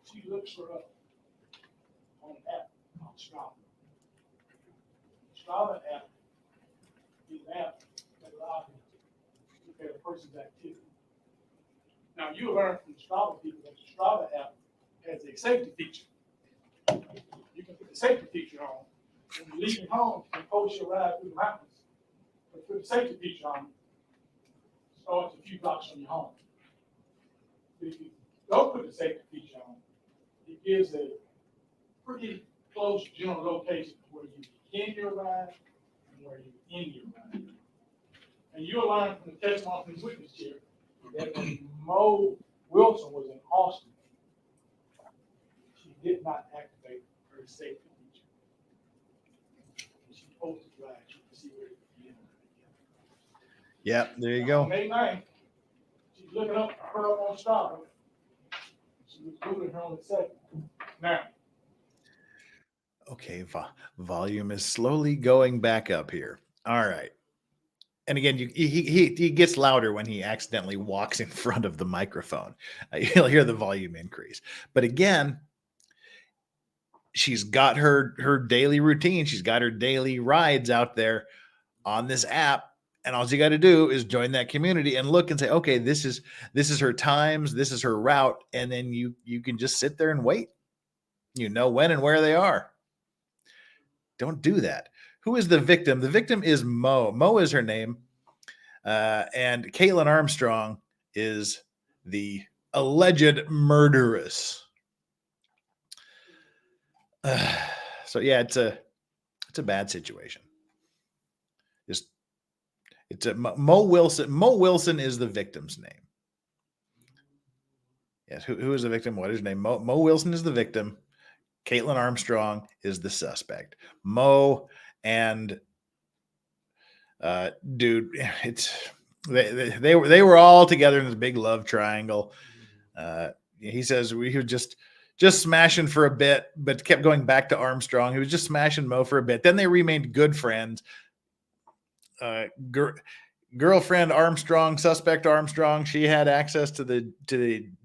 she looks her up on an app called Strava. Strava app is an app that allows you to compare a person's activity. Now, you learn from the Strava people that the Strava app has a safety feature. You can put the safety feature on. When you're leaving home, you can post your ride through the mountains. But put the safety feature on, it starts a few blocks from your home. But if you don't put the safety feature on, it gives a pretty close general location where you begin your ride and where you end your ride. And you'll learn from the testimony from the witness chair that when Mo Wilson was in Austin, she did not activate her safety feature. She posted ride, you can see where it began. Yep, there you On go. May 9th, she's looking up her on Strava. She was moving her on the second. Now, Okay, volume is slowly going back up here. All right. And again, he gets louder when he accidentally walks in front of the microphone. You'll hear the volume increase. But again, she's got her daily routine. She's got her daily rides out there on this app. And all you got to do is join that community and look and say, okay, this is her times, this is her route. And then you can just sit there and wait. You know when and where they are. Don't do that. Who is the victim? The victim is Mo. Mo is her name. And Kaitlin Armstrong is the alleged murderess. So yeah, it's a bad situation. It's a Mo Wilson. Mo Wilson is the victim's name. Yes, who is the victim? What is his name? Mo Wilson is the victim. Kaitlin Armstrong is the suspect. Mo and dude, they were all together in this big love triangle. He says he was just smashing for a bit, but kept going back to Armstrong. He was just smashing Mo for a bit. Then they remained good friends. Girlfriend Armstrong, suspect Armstrong, she had access to the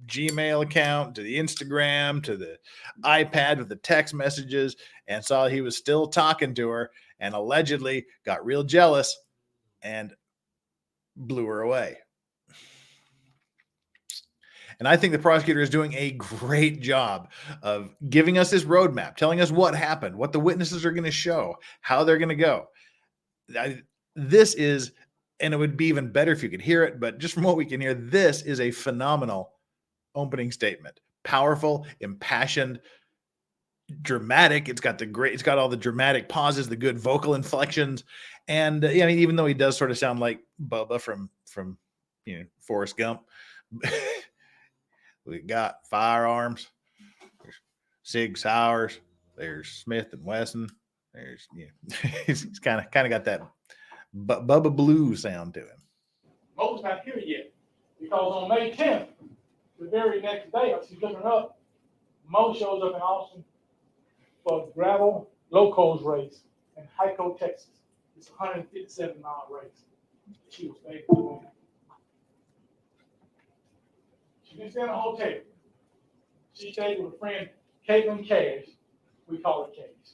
Gmail account, to the Instagram, to the iPad with the text messages, and saw he was still talking to her, and allegedly got real jealous and blew her away. And I think the prosecutor is doing a great job of giving us this roadmap, telling us what happened, what the witnesses are going to show, how they're going to go. This is, and it would be even better if you could hear it, but just from what we can hear, this is a phenomenal opening statement. Powerful, impassioned, dramatic. It's got all the dramatic pauses, the good vocal inflections. And I mean, even though he does sort of sound like Bubba from Forrest Gump, we got firearms. There's Sig Sauers. There's Smith and Wesson. There's he's kind of got that Bubba Blue sound to him. Mo's not here yet because on May 10th, the very next day, she's looking up. Mo shows up in Austin for a gravel locals race in Hyco, Texas. It's a 157-mile race. She was paid for it. She didn't stay in a hotel. She stayed with a friend, Kaitlin Cash. We call her Cash.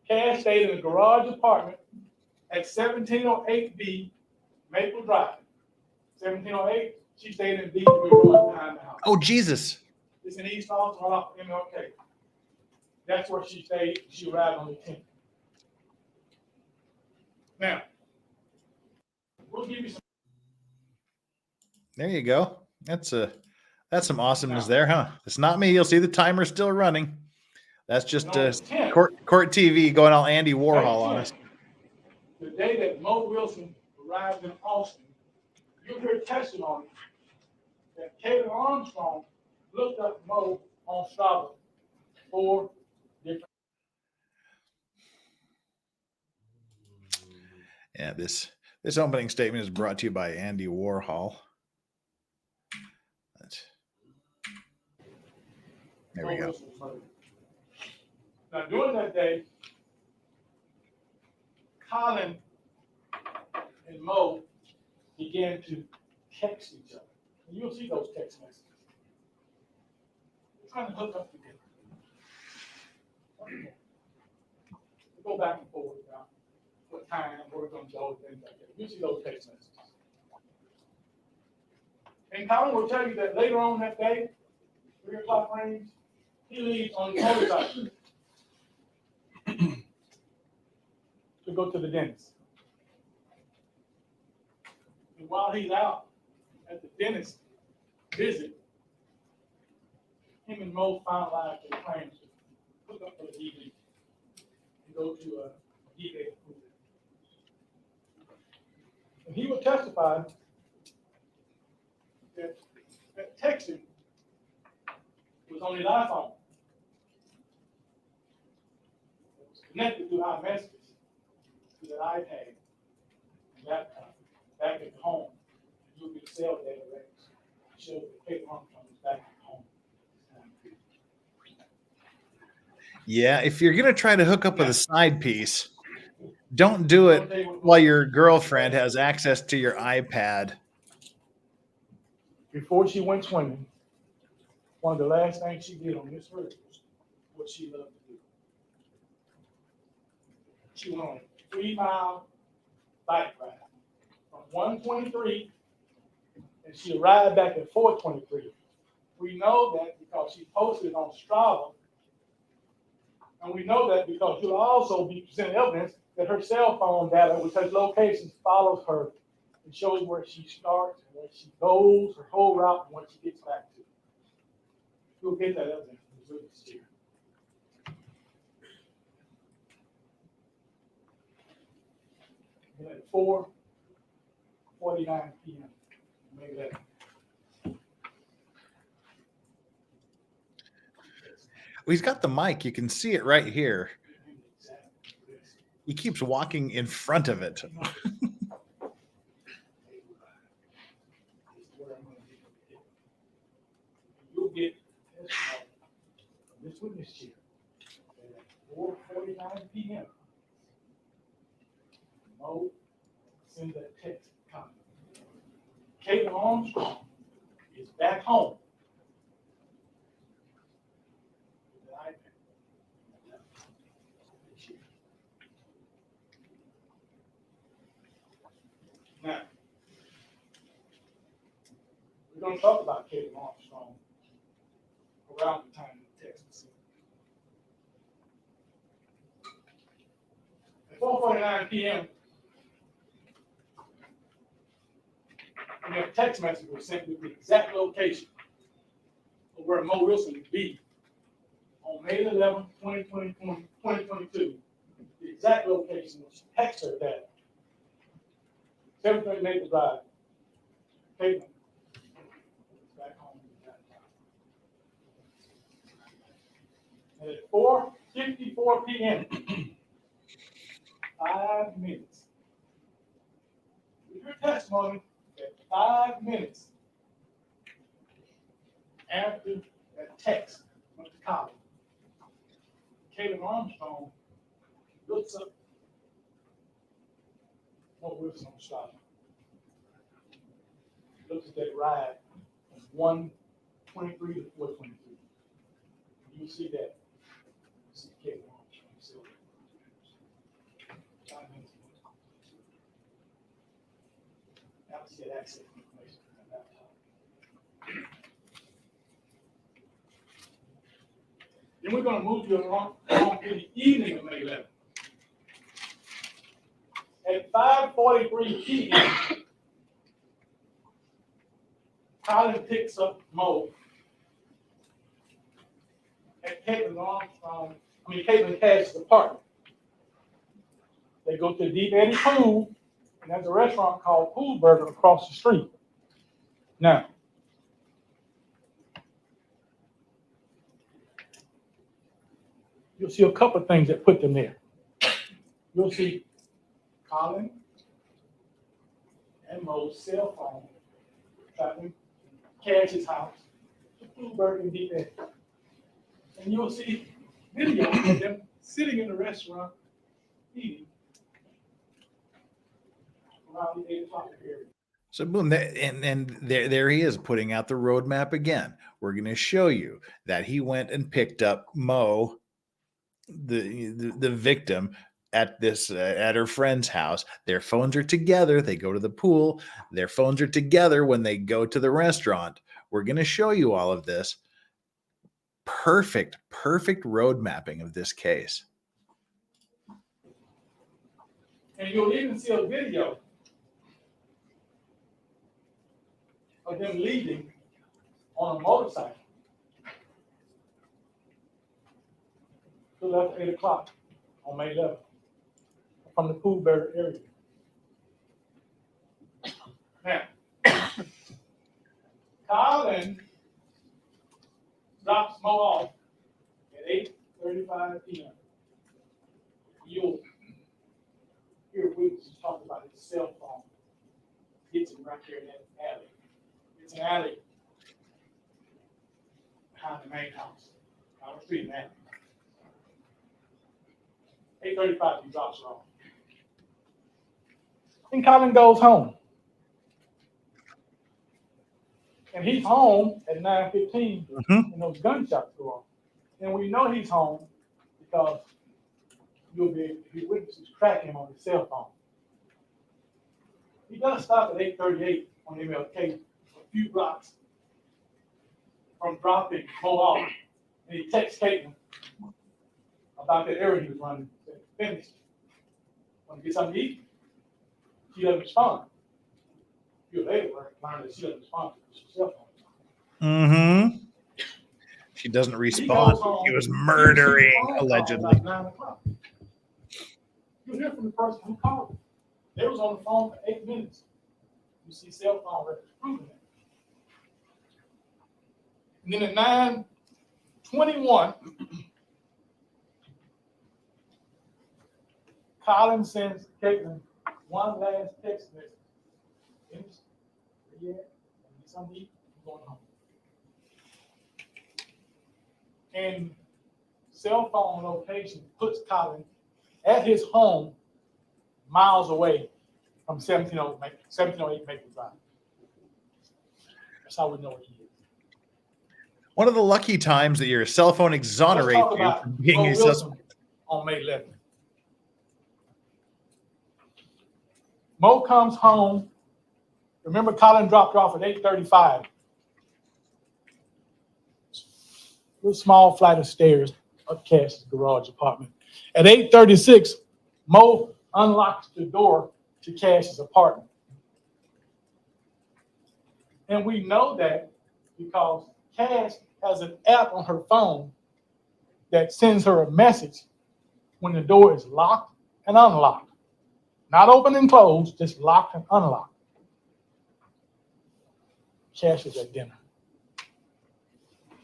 Cash stayed in a garage apartment at 1708B Maple Drive. 1708, she stayed in B behind the house. Oh, Jesus. It's in East Austin, right off MLK. That's where she stayed. She arrived on the 10th. Now, we'll give you some. There you go. That's some awesomeness there, huh? It's not me. You'll see the timer still running. That's just court TV going all Andy Warhol on us. The day that Mo Wilson arrived in Austin, you hear testimony that Kaitlin Armstrong looked up Mo on Strava 4 different. Yeah, this opening statement is brought to you by Andy Warhol. There we go. Now, during that day, Colin and Mo began to text each other. And you'll see those text messages. They're trying to hook up together. They go back and forth about what time, where we're going to go, things like that. You'll see those text messages. And Colin will tell you that later on that day, 3 o'clock range, he leaves on his motorcycle to go to the dentist. And while he's out at the dentist visit, him and Mo finalized their plans to hook up for the evening and go to a DA. And he will testify that texting was on his iPhone. It was connected through our messages to that iPad and laptop back at home. You'll get cell data records. Show that Kaitlin Armstrong is back at home. Yeah, if you're gonna try to hook up with a side piece, don't do it while your girlfriend has access to your iPad. Before she went swimming, one of the last things she did on this earth was what she loved to do. She went on a 3-mile bike ride from 123, and she arrived back at 423. We know that because she posted on Strava, and we know that because she'll also be presenting evidence that her cell phone data, which has locations, follows her and shows where she starts and where she goes, her whole route, and what she gets back to. You'll get that evidence from the witness chair. And at 4:49 p.m. Maybe that. Well, he's got the mic. You can see it right here. He keeps walking in front of it. You'll get testimony from this witness chair at 4:49 p.m. Mo sends that text comment. Kaitlin Armstrong is back home. With the iPad. Now, we're going to talk about Kaitlin Armstrong around the time of the text was sent. At 4:49 p.m., we have a text message was sent with the exact location of where Mo Wilson would be on May 11, 2022. The exact location was texted that 730 Maple Drive. Kaitlin is back home at that time. And at 4:54 p.m., 5 minutes. With your testimony, at 5 minutes after that text went to college, Kaitlin Armstrong looks up Mo Wilson on Strava. Looks at that ride from 123 to 423. You see that. You see Kaitlin Armstrong. had access to information on that laptop. Then we're going to move you along to the evening of May 11th. At 5:43 p.m., Colin picks up Mo at Kaitlin Cash's apartment. They go to the Deep Eddy Pool, and there's a restaurant called Pool Burger across the street. Now, you'll see a couple of things that put them there. You'll see Colin and Mo's cell phone traveling Cash's house to Pool Burger and Deep Eddy. And you'll see video of them sitting in the restaurant eating around the 8 o'clock area. So boom, and there he is putting out the roadmap again. We're going to show you that he went and picked up Mo, the victim, at her friend's house. Their phones are together. They go to the pool. Their phones are together when they go to the restaurant. We're going to show you all of this. Perfect road mapping of this case. And you'll even see a video of them leaving on a motorcycle to left 8 o'clock on May 11th from the Pool Burger area. Now, Colin drops Mo off at 8:35 p.m. You'll hear witnesses talk about his cell phone. It's right there in that alley. It's an alley behind the main house. Down the street, man. 8:35, he drops her off. And Colin goes home. And he's home at 9:15, and those gunshots go off. And we know he's home because you'll be witnesses track him on his cell phone. He does stop at 8:38 on MLK, a few blocks from dropping Mo off, and he texts Kaitlin about that area he was running. Finished. Want to get something to eat? She doesn't respond. You later learn that she doesn't respond to her cell phone. She doesn't respond. He was murdering, allegedly. 9 o'clock. You hear from the person who called. They was on the phone for 8 minutes. You see cell phone records proving that. And then at 9:21, Colin sends Kaitlin one last text message. Yeah, something to eat, I'm going home. And cell phone location puts Colin at his home miles away from 1708 Maple Drive. That's how we know he is. One of the lucky times that your cell phone exonerates you from being a suspect. On May 11th. Mo comes home. Remember, Colin dropped her off at 8:35. A small flight of stairs up Cash's garage apartment. At 8:36, Mo unlocks the door to Cash's apartment. And we know that because Cash has an app on her phone that sends her a message when the door is locked and unlocked. Not open and closed, just locked and unlocked. Cash was at dinner.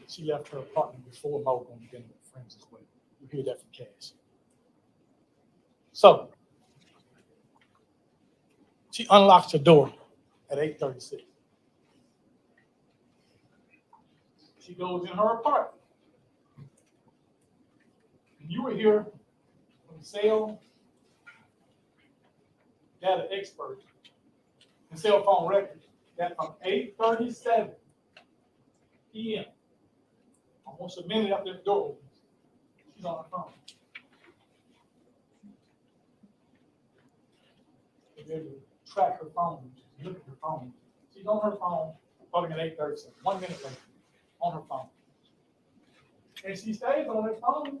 She left her apartment before Mo going to dinner with friends as well. You hear that from Cash. So, she unlocks the door at 8:36. She goes in her apartment. And you were here from cell data expert and cell phone records that from 8:37 p.m., almost a minute after the door opens, she's on her phone. They're able to track her phone Look at her phone. She's on her phone, calling at 8:37. 1 minute later, on her phone. And she stays on her phone.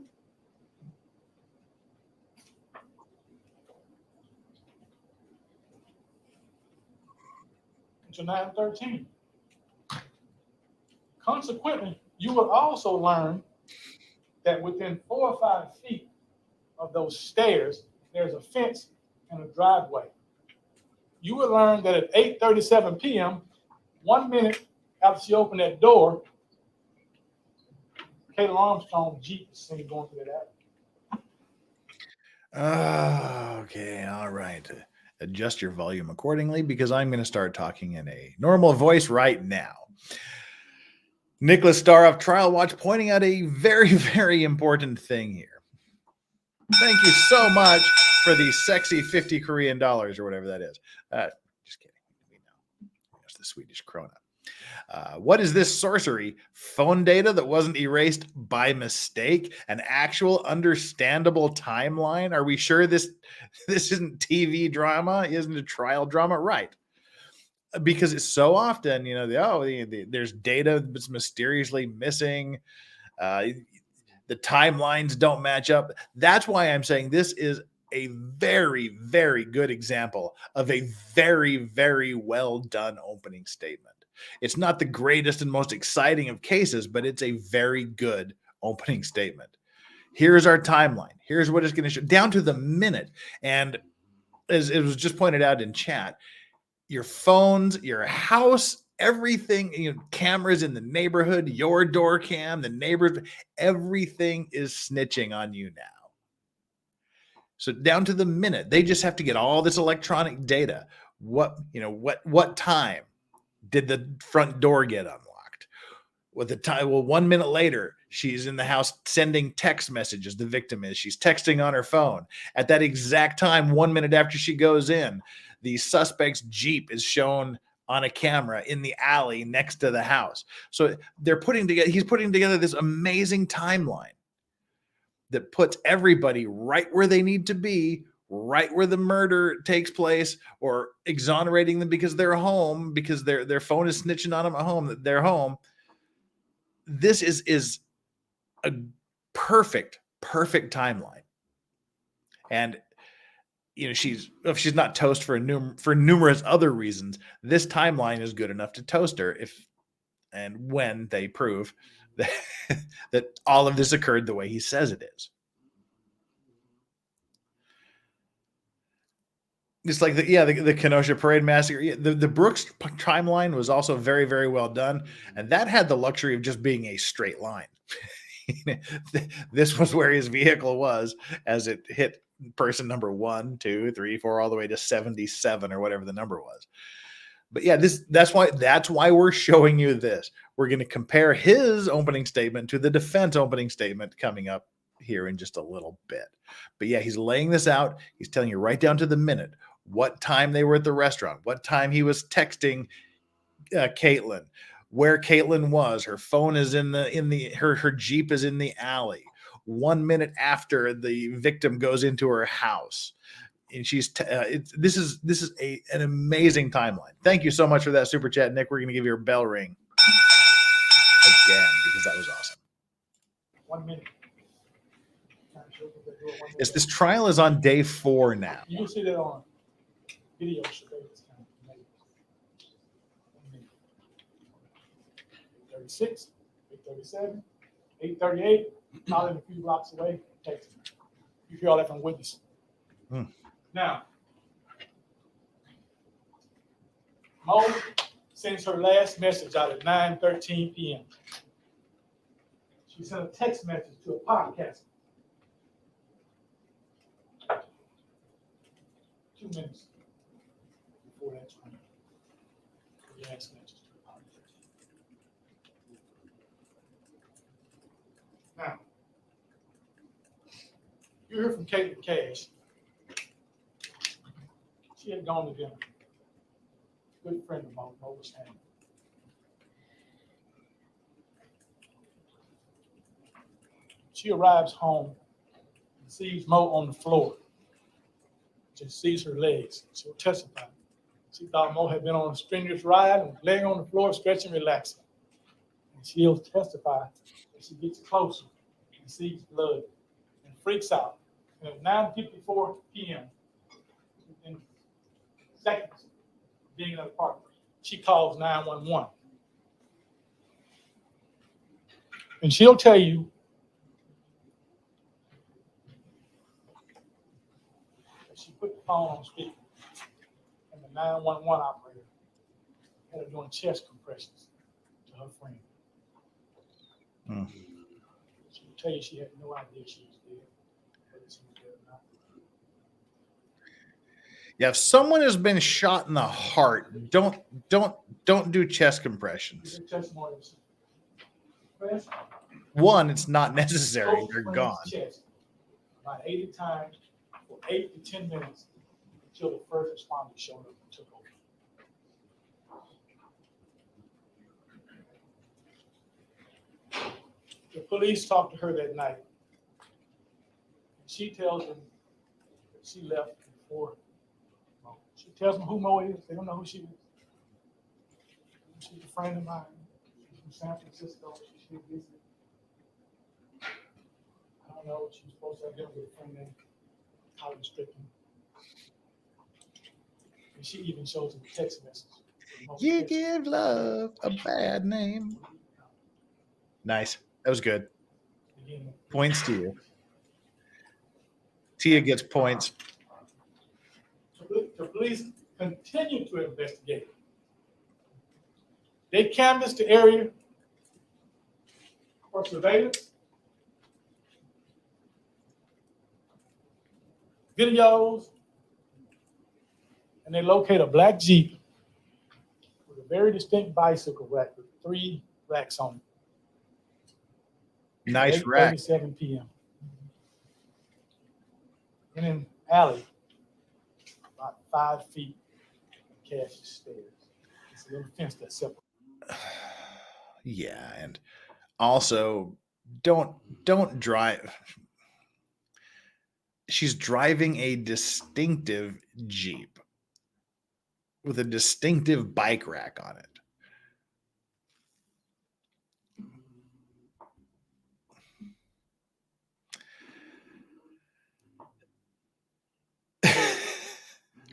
Until 9:13. Consequently, you will also learn that within 4 or 5 feet of those stairs, there's a fence and a driveway. You will learn that at 8:37 p.m., 1 minute after she opened that door, Kaitlin Armstrong's Jeep is seen going through that alley. Okay, all right. Adjust your volume accordingly because I'm going to start talking in a normal voice right now. Nicholas Starr of Trial Watch pointing out a very, very important thing here. Thank you so much for the sexy 50 Korean dollars or whatever that is. Just kidding. We know. It's the Swedish krona. What is this sorcery? Phone data that wasn't erased by mistake? An actual understandable timeline? Are we sure this isn't TV drama? Isn't a trial drama? Right. Because it's so often, there's data that's mysteriously missing. The timelines don't match up. That's why I'm saying this is a very, very good example of a very, very well done opening statement. It's not the greatest and most exciting of cases, but it's a very good opening statement. Here's our timeline. Here's what it's going to show down to the minute. And as it was just pointed out in chat, your phones, your house, everything, cameras in the neighborhood, your door cam, the neighbors, everything is snitching on you now. So down to the minute, they just have to get all this electronic data. What time did the front door get unlocked? What the time? Well, 1 minute later, she's in the house sending text messages. The victim is. She's texting on her phone. At that exact time, 1 minute after she goes in, the suspect's Jeep is shown on a camera in the alley next to the house. So he's putting together this amazing timeline that puts everybody right where they need to be, right where the murder takes place, or exonerating them because they're home, because their phone is snitching on them at home that they're home. This is a perfect timeline. And if she's not toast for numerous other reasons, this timeline is good enough to toast her when they prove that all of this occurred the way he says it is. It's like the Kenosha Parade Massacre. The Brooks timeline was also very, very well done. And that had the luxury of just being a straight line. This was where his vehicle was as it hit person number 1, 2, 3, 4, all the way to 77 or whatever the number was. But yeah, that's why we're showing you this. We're going to compare his opening statement to the defense opening statement coming up here in just a little bit. But yeah, he's laying this out. He's telling you right down to the minute what time they were at the restaurant, what time he was texting Kaitlin, where Kaitlin was. Her phone is her Jeep is in the alley. 1 minute after the victim goes into her house, and she's this is an amazing timeline. Thank you so much for that super chat, Nick. We're going to give you a bell ring again because that was awesome. 1 minute. Yes, this trial is on day 4 now. You can see that on video. 8:36, 8:37, 8:38. Probably a few blocks away. Text. You hear all that from witness. Now, Mo sends her last message out at 9:13 p.m. She sent a text message to a podcast. 2 minutes before that time. Last message to a podcast. Now, you heard from Kaitlin Cash. She had gone to dinner. Good friend of mine, Mo was hanging. She arrives home and sees Mo on the floor. Just sees her legs. She'll testify. She thought Mo had been on a strenuous ride and was laying on the floor, stretching, relaxing. And she'll testify that she gets closer and sees blood and freaks out. And at 9:54 p.m., in seconds of being in the apartment, she calls 911. And she'll tell you that she put the phone on speaker, and the 911 operator had her doing chest compressions to her friend. She'll tell you she had no idea she was dead, whether she was dead or not. Yeah, if someone has been shot in the heart, don't do chest compressions. This is testimonials. Press One, it's not necessary. They're friend's gone. chest about 80 times for 8 to 10 minutes until the first responder showed up and took over. The police talked to her that night. She tells them that she left before Mo. She tells them who Mo is. They don't know who she is. She's a friend of mine. She's from San Francisco. She's here visiting. I don't know. She was supposed to have dinner with a friend named Kaitlin Armstrong. And she even shows him a text message. You give love a bad name. Nice. That was good. Again, Points to you. Tia gets points. the police continue to investigate. They canvassed the area for surveillance, videos, and they locate a black Jeep with a very distinct bicycle rack with 3 racks on it. Nice rack. 8:37 p.m. In an alley, about 5 feet of Cash's stairs. It's a little fence that separates. Yeah, and also don't drive. She's driving a distinctive Jeep with a distinctive bike rack on it.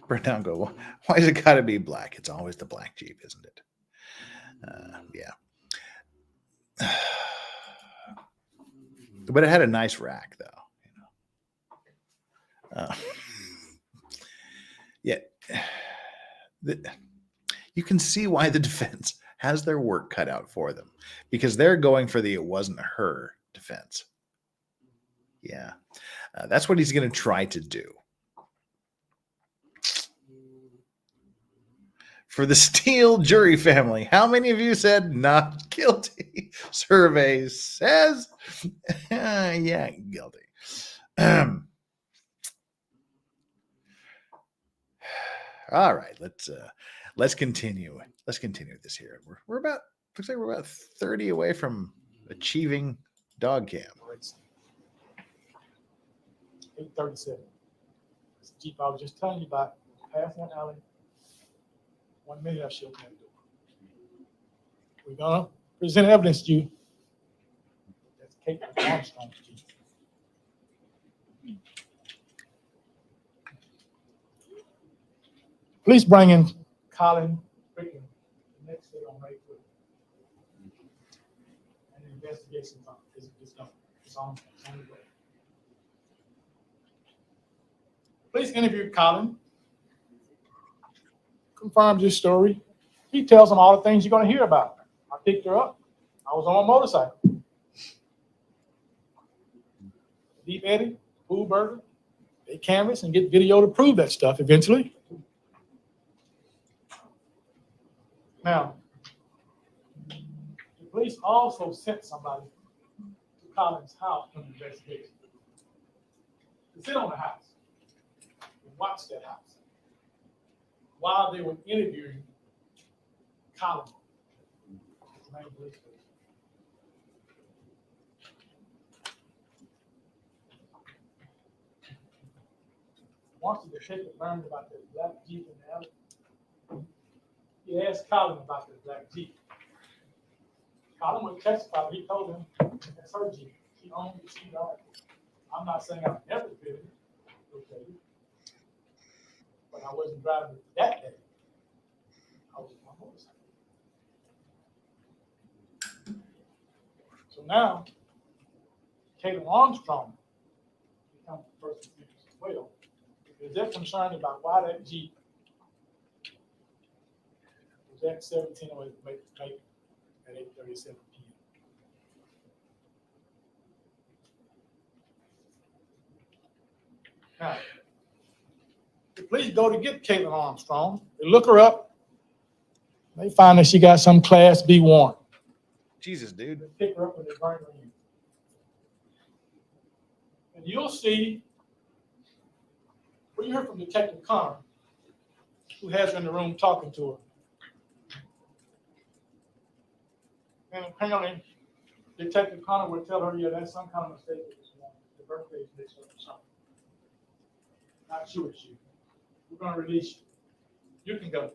Burn go, why is it got to be black? It's always the black Jeep, isn't it? Yeah. But it had a nice rack, though. Yeah. You can see why the defense has their work cut out for them, because they're going for the it wasn't her defense. Yeah. That's what he's going to try to do. For the Steele jury family, how many of you said not guilty? Survey says, yeah, guilty. All right, let's continue. Let's continue this here. We're about, looks like we're about 30 away from achieving dog cam. 8:37. This Jeep I was just telling you about, passing that alley. 1 minute I showed that door. We're gonna present evidence to you. That's Kaitlin Armstrong. Police bring in Colin Drayton the next day on May 5th. And the investigation is on the way. Police interviewed Colin. Confirms his story. He tells them all the things you're going to hear about. I picked her up. I was on a motorcycle. Deep Eddie, Pool Burger, they canvass and get video to prove that stuff eventually. Now, the police also sent somebody to Colin's house for an investigation. To sit on the house and watch that house while they were interviewing Colin. His name was once the detective learned about the black Jeep in the alley, you ask Colin about the black Jeep. Colin would testify. He told him that's her Jeep. She owned it. She drives it. I'm not saying I've never driven it, okay, but I wasn't driving it that day. I was on my motorcycle. So now, Kaitlin Armstrong becomes the person as well, because they're concerned about why that Jeep was at 1708 at 8:37 p.m. Now, the police go to get Kaitlin Armstrong. They look her up. They find that she got some Class B warrant. Jesus, dude. They pick her up and they bring her in. And you'll see, when you heard from Detective Connor, who has her in the room talking to her. And apparently, Detective Connor would tell her, yeah, that's some kind of mistake with this woman. The birthday is mixed up or something. Not sure it's you. We're going to release you. You can go.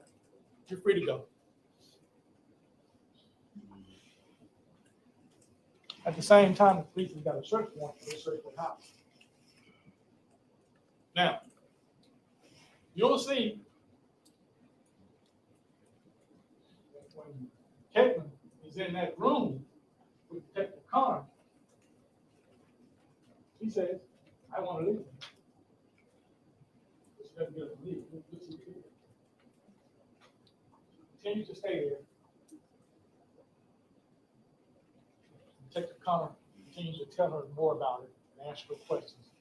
You're free to go. At the same time, the police have got a search warrant for this search the house. Now, you'll see that when Kaitlin is in that room with Detective Connor, he says, I want to leave. She doesn't get to leave. Continue to stay there. Detective Connor continues to tell her more about it and answer her questions.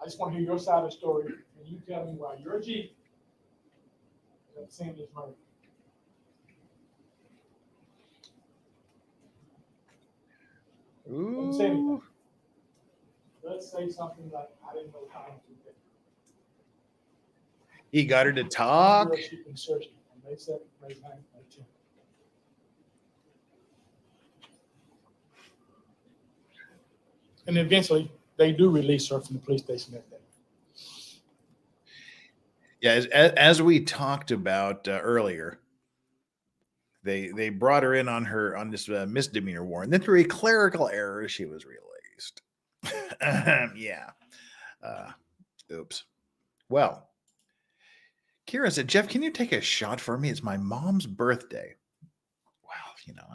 I just want to hear your side of the story, and you tell me why your Jeep is at the scene of this murder. Don't say anything. Let's say something like, I didn't know how to do that. He got her to talk. She can search it. And they said, raise hand, right here. And eventually, they do release her from the police station that day. Yeah, as we talked about earlier, they brought her in on this misdemeanor warrant. Then through a clerical error, she was released. Yeah. Oops. Well, Kira said, Jeff, can you take a shot for me? It's my mom's birthday. Well, you know,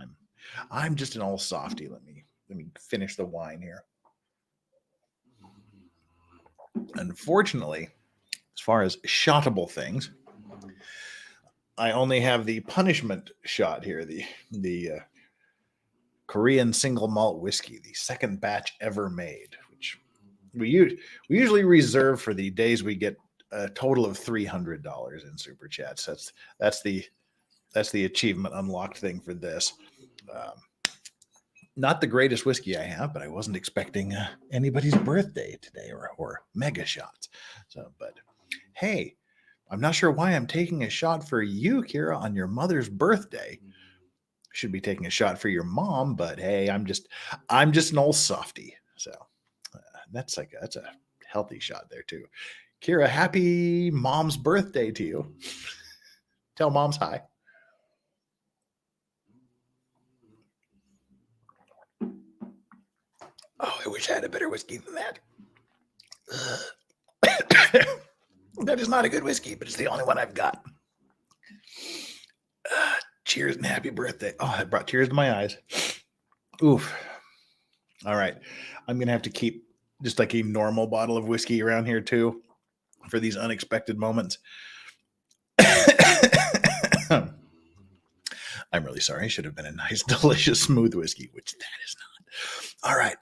I'm just an old softy. Let me finish the wine here. Unfortunately, as far as shotable things, I only have the punishment shot here, the Korean single malt whiskey, the second batch ever made, which we usually reserve for the days we get a total of $300 in super chats. That's the achievement unlocked thing for this. Not the greatest whiskey I have, but I wasn't expecting anybody's birthday today or mega shots. So, but hey, I'm not sure why I'm taking a shot for you, Kira, on your mother's birthday. Should be taking a shot for your mom, but hey, I'm just an old softy. So that's a healthy shot there too. Kira, happy mom's birthday to you. Tell moms hi. Oh, I wish I had a better whiskey than that. That is not a good whiskey, but it's the only one I've got. Cheers and happy birthday. Oh, that brought tears to my eyes. Oof. All right. I'm going to have to keep just like a normal bottle of whiskey around here too for these unexpected moments. I'm really sorry. It should have been a nice, delicious, smooth whiskey, which that is not. All right.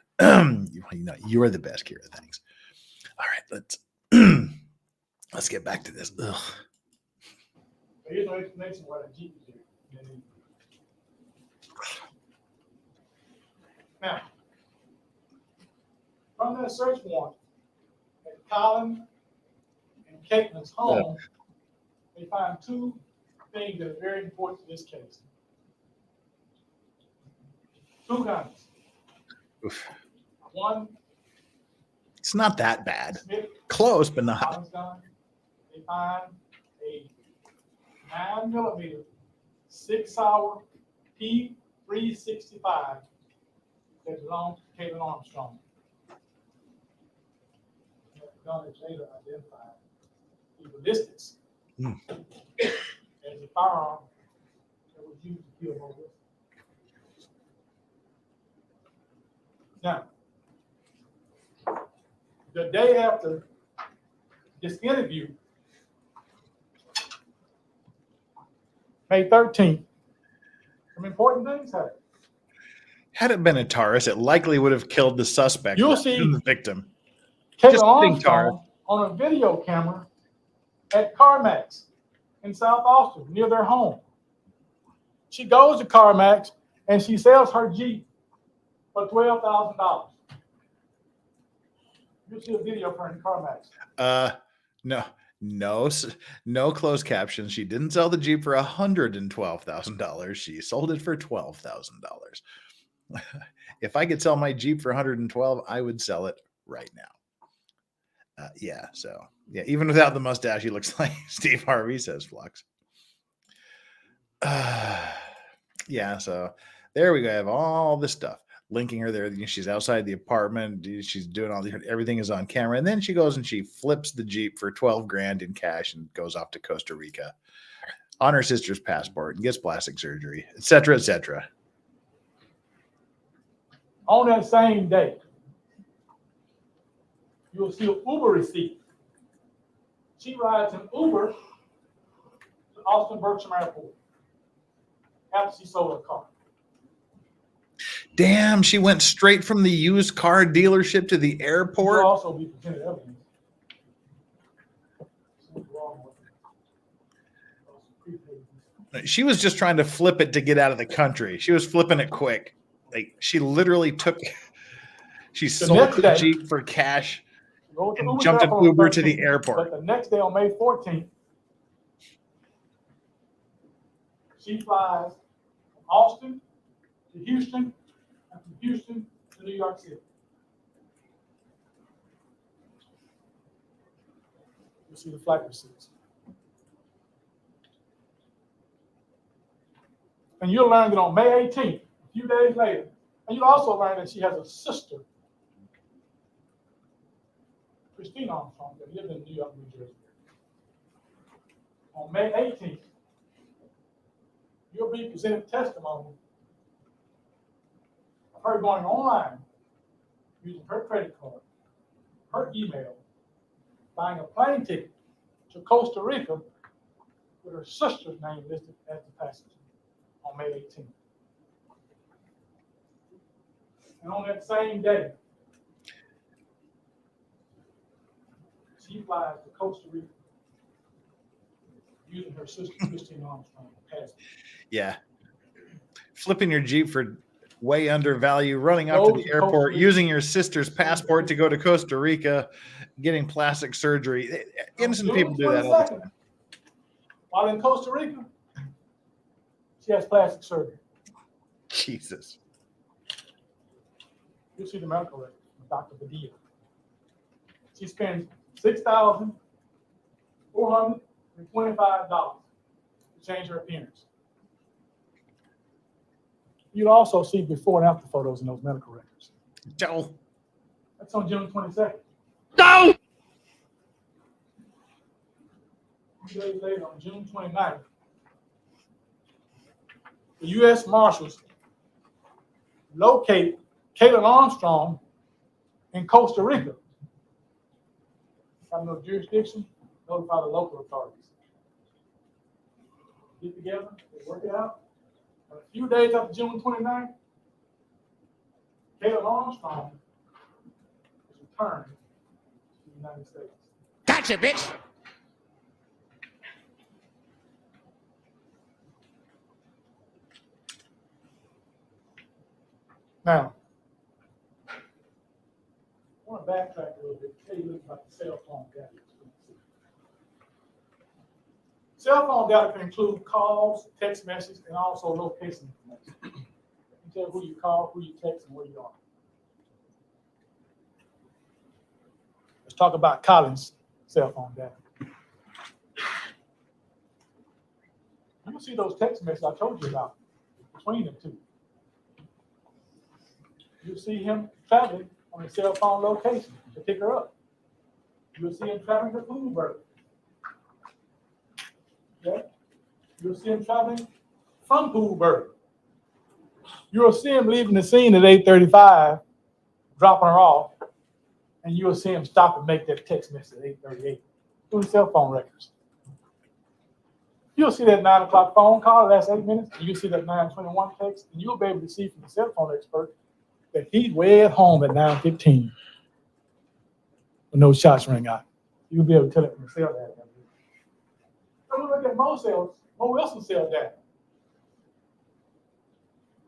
You are the best, Kira. Thanks. All right. Let's get back to this. Ugh. Here's no explanation why the Jeep is here. Now, from that search warrant at Colin and Caitlin's home, they find two things that are very important to this case. Two guns. Oof. One. It's not that bad. Smith, Close, but not. Colin's gun. They find a 9mm 6-hour P365 that belonged to Kaitlin Armstrong. Done it later identified the ballistics as a firearm that was used to kill Moses. Now, the day after this interview, May 13th, some important things happened. Had it been a Taurus, it likely would have killed the suspect. You'll rather see than the victim. Kaitlin Armstrong on a video camera at CarMax in South Austin, near their home. She goes to CarMax and she sells her Jeep for $12,000. You'll see a video of her in CarMax. No closed captions. She didn't sell the Jeep for $112,000. She sold it for $12,000. If I could sell my Jeep for $112,000, I would sell it right now. Yeah. So yeah, even without the mustache, he looks like Steve Harvey, says Flux. Yeah. So there we go. I have all this stuff linking her there. She's outside the apartment. She's doing all the, everything is on camera. And then she goes and she flips the Jeep for $12,000 in cash and goes off to Costa Rica on her sister's passport and gets plastic surgery, et cetera, et cetera. On that same day, you'll see an Uber receipt. She rides an Uber to Austin Bergstrom Airport after she sold her car. Damn, she went straight from the used car dealership to the airport. She'll also be presented evidence. She was just trying to flip it to get out of the country. She was flipping it quick. Like she literally she sold the Jeep for cash and jumped an Uber to the airport. But the next day on May 14th, she flies from Austin to Houston and from Houston to New York City. You'll see the flight receipts. And you'll learn that on May 18th, a few days later, and you'll also learn that she has a sister, Christine Armstrong, that lived in New York, New Jersey. On May 18th, you'll be presented testimony of her going online, using her credit card, her email, buying a plane ticket to Costa Rica with her sister's name listed as the passenger on May 18th. And on that same day, she flies to Costa Rica using her sister, Christine Armstrong, passport. Yeah. Flipping your Jeep for way under value, running up to the airport, using your sister's passport to go to Costa Rica, getting plastic surgery. Innocent people do that all the time. While in Costa Rica, she has plastic surgery. Jesus. You'll see the medical record from Dr. Padilla. She spends $6,425 to change her appearance. You'll also see before and after photos in those medical records. Joe. That's on June 22nd. No! 2 days later, on June 29th, the U.S. Marshals locate Kaitlin Armstrong in Costa Rica. Have no jurisdiction, notify the local authorities. Get together, they work it out. And a few days after June 29th, Kaitlin Armstrong is returned to the United States. Gotcha, bitch. Now, I want to backtrack a little bit, tell you a little about the cell phone data. Cell phone data can include calls, text messages, and also location information. You can tell who you call, who you text, and where you are. Let's talk about Colin's cell phone data. see those text messages I told you about between them two. You'll see him traveling on a cell phone location to pick her up. You'll see him traveling to Bloomberg. Okay? You'll see him traveling from Bloomberg. You'll see him leaving the scene at 8:35, dropping her off, and you'll see him stop and make that text message at 8:38 through the cell phone records. You'll see that 9 o'clock phone call, the last 8 minutes, and you'll see that 9:21 text, and you'll be able to see from the cell phone expert that he's way at home at 9:15 when those shots ring out. You'll be able to tell it from the cell data. So look at Mo Wilson's cell data.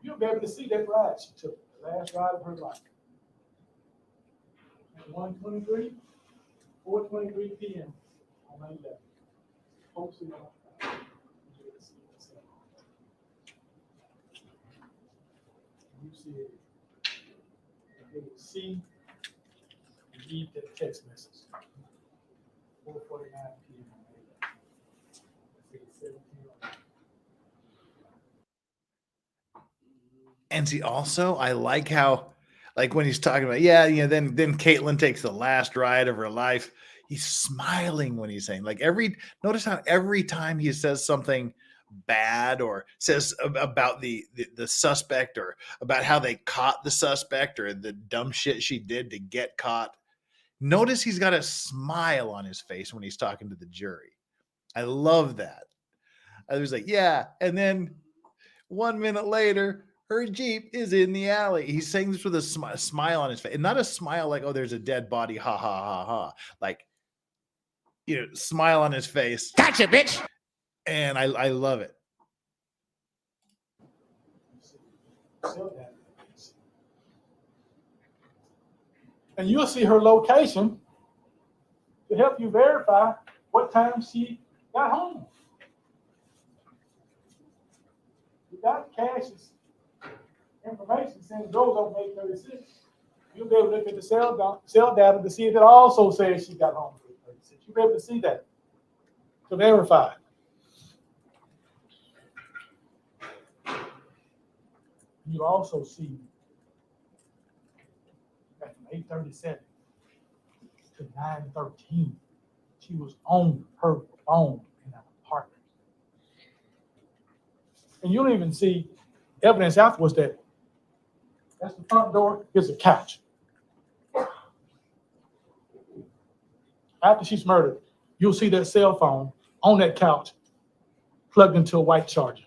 You'll be able to see that ride she took, the last ride of her life. At 1:23, 4:23 p.m. on May 11th. Hopefully, you see it. You will see and read that text message. 4:49 p.m. on May 11th. And see, also, I like how, like when he's talking about, yeah, you know, then Kaitlin takes the last ride of her life. He's smiling when he's saying, like, notice how every time he says something bad or says about the suspect or about how they caught the suspect or the dumb shit she did to get caught, notice he's got a smile on his face when he's talking to the jury. I love that. I was like, yeah. And then 1 minute later, her Jeep is in the alley. He's saying this with a smile on his face, and not a smile like, oh, there's a dead body, ha, ha, ha, ha. Like, you know, smile on his face. Gotcha, bitch. And I love it. And you'll see her location to help you verify what time she got home. You got Cash's information saying it goes over 8:36. You'll be able to look at the cell data to see if it also says she got home at 8:36. You'll be able to see that to verify. You also see that from 8:37 to 9:13, she was on her phone in an apartment. And you'll even see evidence afterwards that that's the front door, here's a couch. After she's murdered, you'll see that cell phone on that couch plugged into a white charger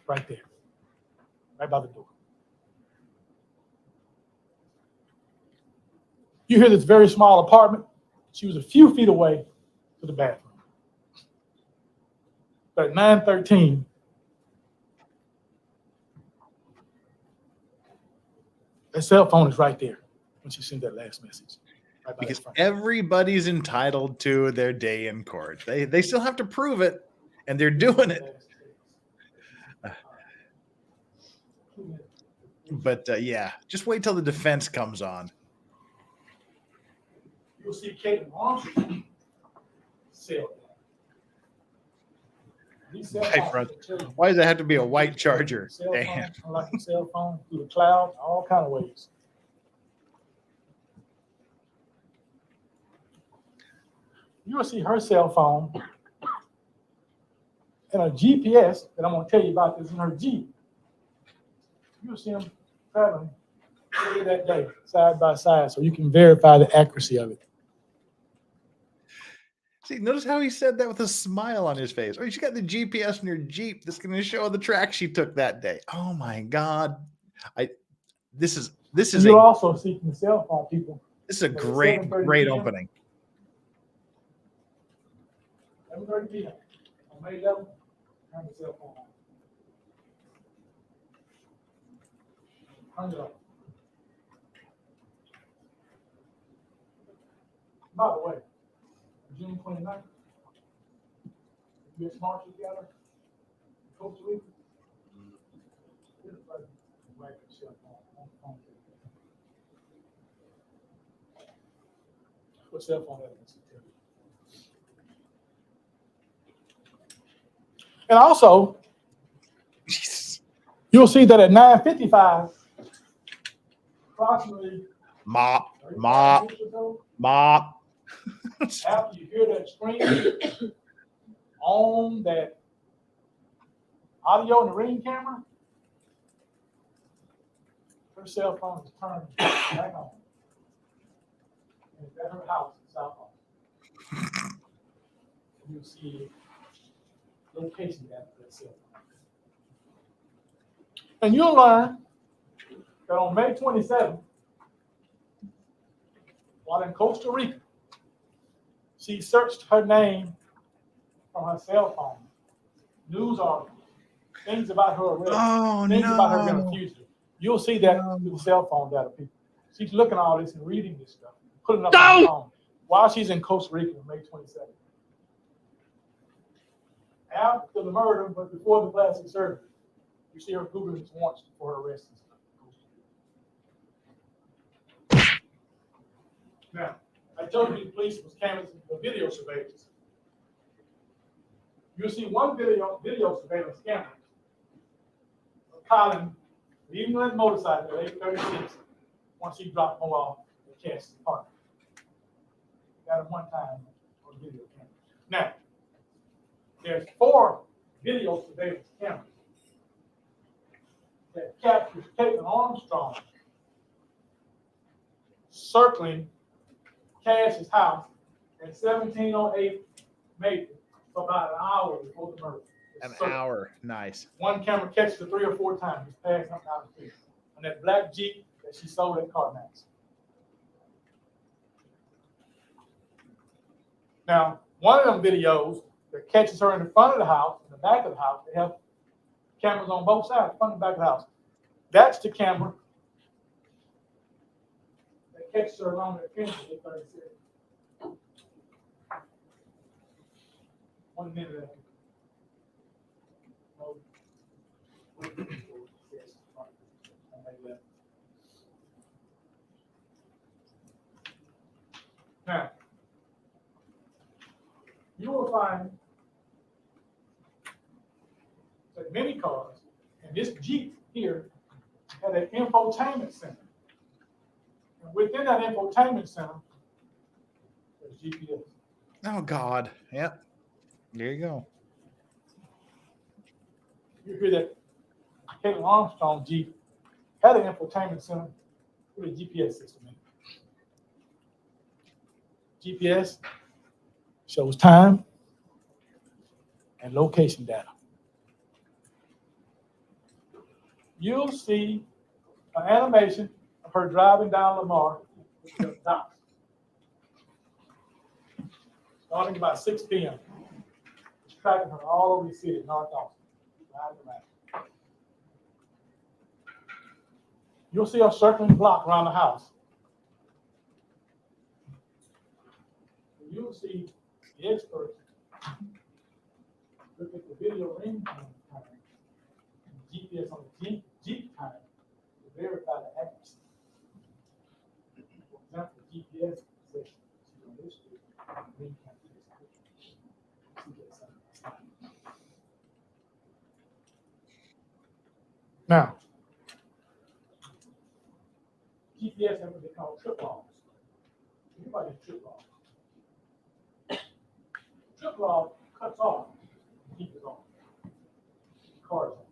right there, right by the door. You hear this very small apartment. She was a few feet away to the bathroom. But at 9:13, that cell phone is right there when she sent that last message. Right Because everybody's entitled to their day in court. They still have to prove it, and they're doing it. But yeah, just wait till the defense comes on. You'll see Kaitlin Armstrong cell phone. Why does it have to be a white charger? Damn. Like a cell phone through the cloud, all kind of ways. You will see her cell phone and a GPS that I'm going to tell you about is in her Jeep. You'll see them traveling that day, side by side, so you can verify the accuracy of it. See, notice how he said that with a smile on his face. Oh, she got the GPS in her Jeep that's going to show the track she took that day. Oh my God. This is You'll also see from the cell phone people. This is a great opening. 7:30 p.m. on May 11th, turn the cell phone on. Turn it off. By the way, June 29th, U.S. Marshals together, Coach Week. What cell phone evidence? And also, You'll see that at 9:55, approximately Mop. 35 minutes or so, Mop. after you hear that scream on that audio in the Ring camera, her cell phone is turned back on. And it's at her house in South Austin. You'll see location data for that cell phone. And you'll learn that on May 27th, while in Costa Rica, she searched her name from her cell phone. News articles, things about her arrest, things about her being a fugitive. You'll see that through the cell phone data, people. She's looking at all this and reading this stuff, putting it up on her phone while she's in Costa Rica on May 27th. After the murder, but before the plastic surgery, you see her Googling warrants for her arrest and stuff. Now, I told you the police was canvassing for video surveillance. You'll see one video surveillance camera of Colin leaving that motorcycle at 8:36 once he dropped him off at Cass's park. Got him one time on video camera. Now, there's 4 video surveillance cameras that captures Kaitlin Armstrong circling Cash's house at 1708 Maple for about an hour before the murder. An hour. Nice. One camera catches her 3 or 4 times. He's passing up down the street. And that black Jeep that she sold at CarMax. Now, one of them videos that catches her in the front of the house, in the back of the house, they have cameras on both sides, front and back of the house. That's the camera that catches her along that fence at 36. 1 minute after. Now, you will find that many cars, and this Jeep here had an infotainment center. And within that infotainment center, there's GPS. Oh, God. Yep. There you go. You hear that Kaitlin Armstrong Jeep had an infotainment center with a GPS system in it. GPS shows time and location data. You'll see an animation of her driving down Lamar with the dots. Starting about 6 p.m. It's tracking her all over the city, North Austin. Right. You'll see a circling the block around the house. You'll see the experts look at the video Ring time and GPS on the Jeep time to verify the accuracy. For example, the GPS says she's on this street, Ring time says now, GPS have what they call trip logs. Everybody trip logs. Trip log cuts off, keep it on. Cars on.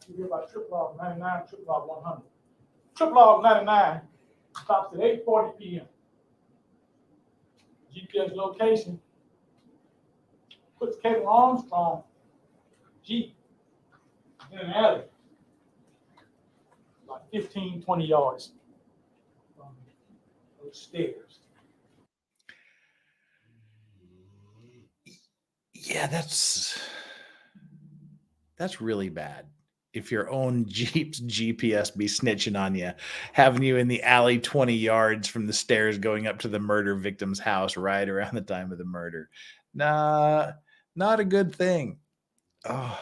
You hear about trip log 99, trip log 100. Trip log 99 stops at 8:40 p.m. GPS location puts Kaitlin Armstrong Jeep in an alley, like 15, 20 yards from those stairs. Yeah, that's really bad. If your own Jeep's GPS be snitching on you, having you in the alley 20 yards from the stairs going up to the murder victim's house right around the time of the murder. Nah, not a good thing. Oh.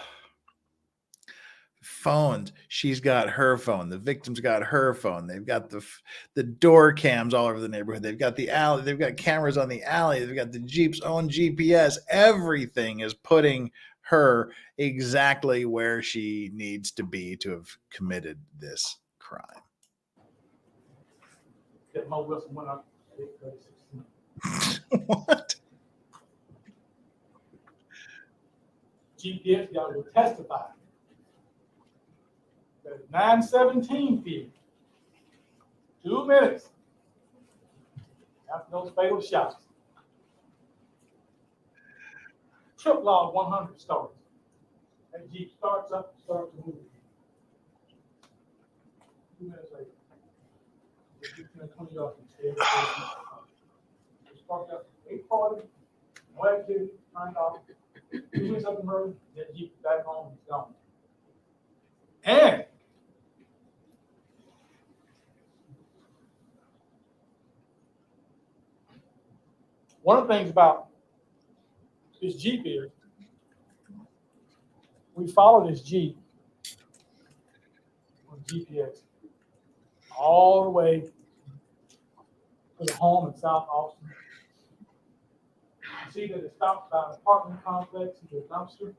Phones. She's got her phone. The victim's got her phone. They've got the door cams all over the neighborhood. They've got the alley. They've got cameras on the alley. They've got the Jeep's own GPS. Everything is putting her exactly where she needs to be to have committed this crime. That Mo Wilson went up 8:36. What? GPS guy will testify that at 9:17 p.m., 2 minutes after those fatal shots, trip log 100 starts. That Jeep starts up and starts to move. 2 minutes later, the 20 yards from the stage. It's parked up 8:40, no activity, turned off. 2 minutes after the murder, that Jeep is back home, he's gone. And one of the things about this Jeep here, we follow this Jeep on GPS all the way to the home in South Austin. You see that it stops by an apartment complex to a dumpster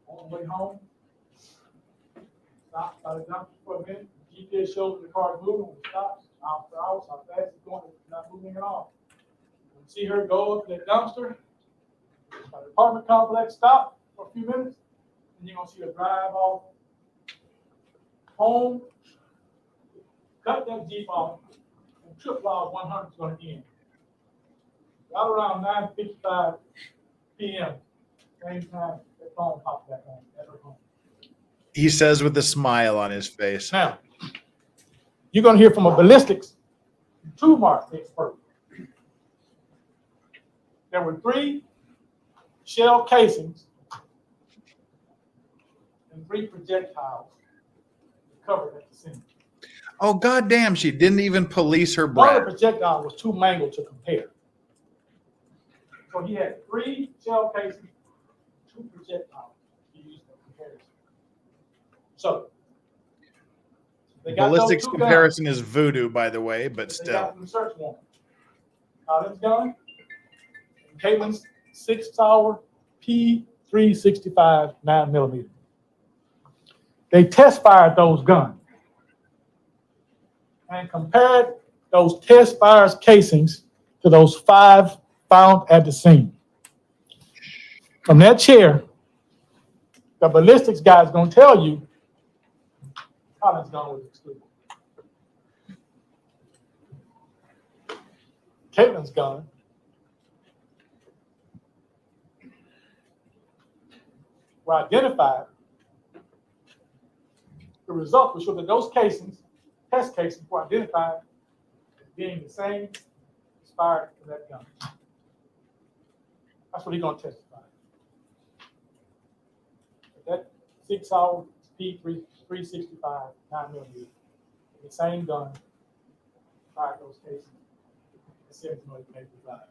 on the way home. Stops by the dumpster for a minute. GPS shows the car is moving when it stops. Miles per hour, how fast it's going, it's not moving at all. You see her go up to that dumpster, by the apartment complex, stop for a few minutes, and you're going to see her drive off home, cut that Jeep off, and trip log 100 is going to end. Right around 9:55 p.m., same time, that phone popped back on at her home. He says with a smile on his face. Now, you're going to hear from a ballistics two-mark expert. There were 3 shell casings and 3 projectiles recovered at the scene. Oh, goddamn, she didn't even police her One of the brat. projectiles was too mangled to compare. So he had 3 shell casings, 2 projectiles to use for comparison. So they got Ballistics those 2 comparison is voodoo, by the way, but guns. They got still. from the search warrant. Kaitlin gun, and Caitlin's 6-hour P365 9mm. They test fired those guns and compared those test fires casings to those 5 found at the scene. From that chair, the ballistics guy is going to tell you Kaitlin's gun was excluded. Caitlin's gun were identified. The result will show that those casings, test casings, were identified as being the same as fired from that gun. That's what he's going to testify. That 6-hour P365 9mm, the same gun fired those casings. The 7-millimeter fire.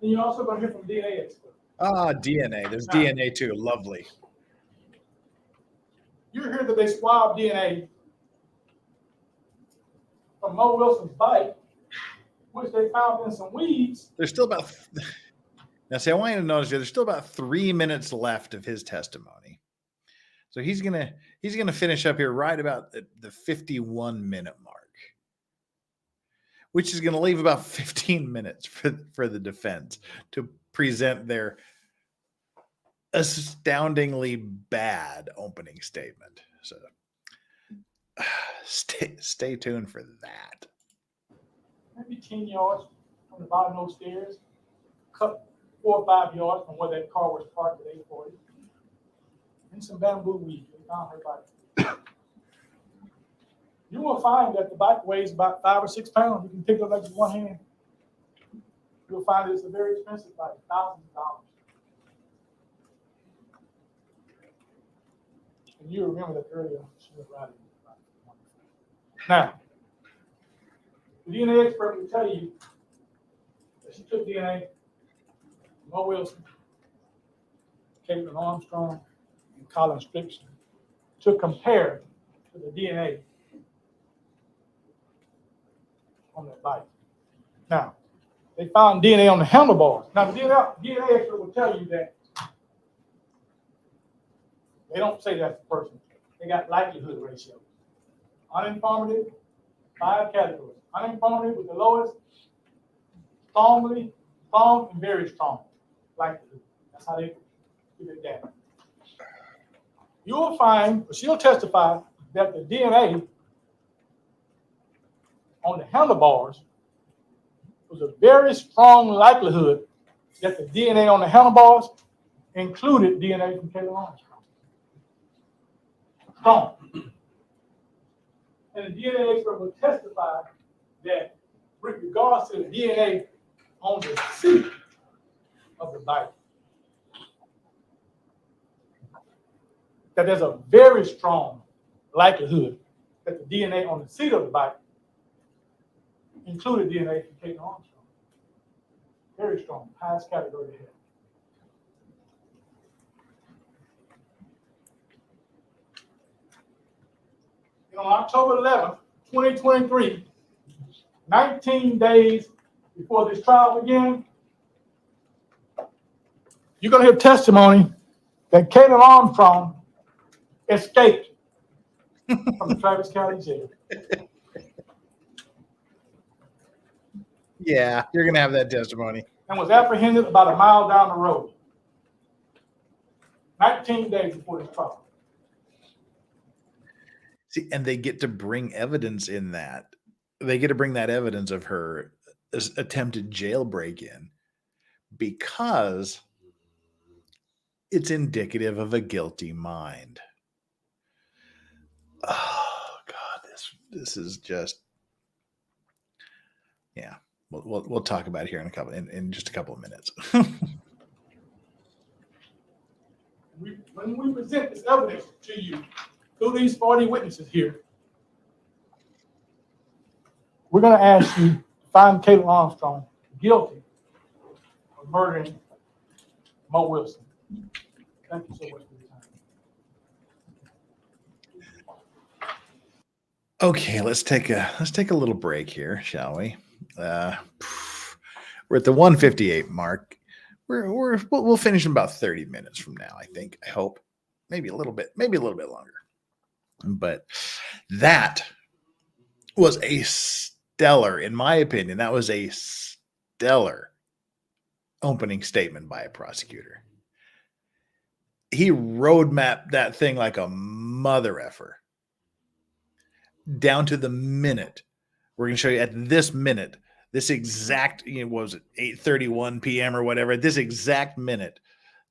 And you're also going to hear from DNA experts. Ah, DNA. There's DNA too. Lovely. You hear that they swabbed DNA from Mo Wilson's bike, which they found in some weeds. There's still about. Now, see, I want you to notice there's still about 3 minutes left of his testimony. So he's gonna finish up here right about the 51-minute mark, which is gonna leave about 15 minutes for the defense to present their astoundingly bad opening statement. So stay tuned for that. Maybe 10 yards from the bottom of those stairs, cut 4 or 5 yards from where that car was parked at 840. And some bamboo weed. They found her bike. You will find that the bike weighs about 5 or 6 pounds. You can pick it up like with one hand. You'll find that it's a very expensive bike, thousands of dollars. And you remember that earlier she was riding the bike. Now, the DNA expert will tell you that she took DNA from Mo Wilson, Kaitlin Armstrong, and Colin Strickson to compare to the DNA on that bike. Now, they found DNA on the handlebars. Now, the DNA expert will tell you that they don't say that's the person. They got likelihood ratios. Uninformative, 5 categories. Uninformative with the lowest, strongly, strong, and very strong likelihood. That's how they give it down. You will find, or she'll testify, that the DNA on the handlebars was a very strong likelihood that the DNA on the handlebars included DNA from Kaitlin Armstrong. Strong. And the DNA expert will testify that with regards to the DNA on the seat of the bike, that there's a very strong likelihood that the DNA on the seat of the bike included DNA from Kaitlin Armstrong. Very strong, highest category to have. And on October 11th, 2023, 19 days before this trial began, you're going to hear testimony that Kaitlin Armstrong escaped from the Travis County Jail. Yeah, you're going to have that testimony. And was apprehended about a mile down the road. 19 days before this trial. See, and they get to bring evidence in that. They get to bring that evidence of her attempted jailbreak in because it's indicative of a guilty mind. Oh God, this is just, yeah. We'll talk about it here in just a couple of minutes. When we present this evidence to you through these 40 witnesses here, we're going to ask you to find Kaitlin Armstrong guilty of murdering Mo Wilson. Thank you so much for your time. Okay, let's take a little break here, shall we? We're at the 158 mark. We'll finish in about 30 minutes from now, I think. I hope. Maybe a little bit longer. But that was a stellar, in my opinion, that was a stellar opening statement by a prosecutor. He roadmapped that thing like a mother effer. Down to the minute. We're going to show you at this minute, this exact, what was it, 8:31 p.m. or whatever, at this exact minute,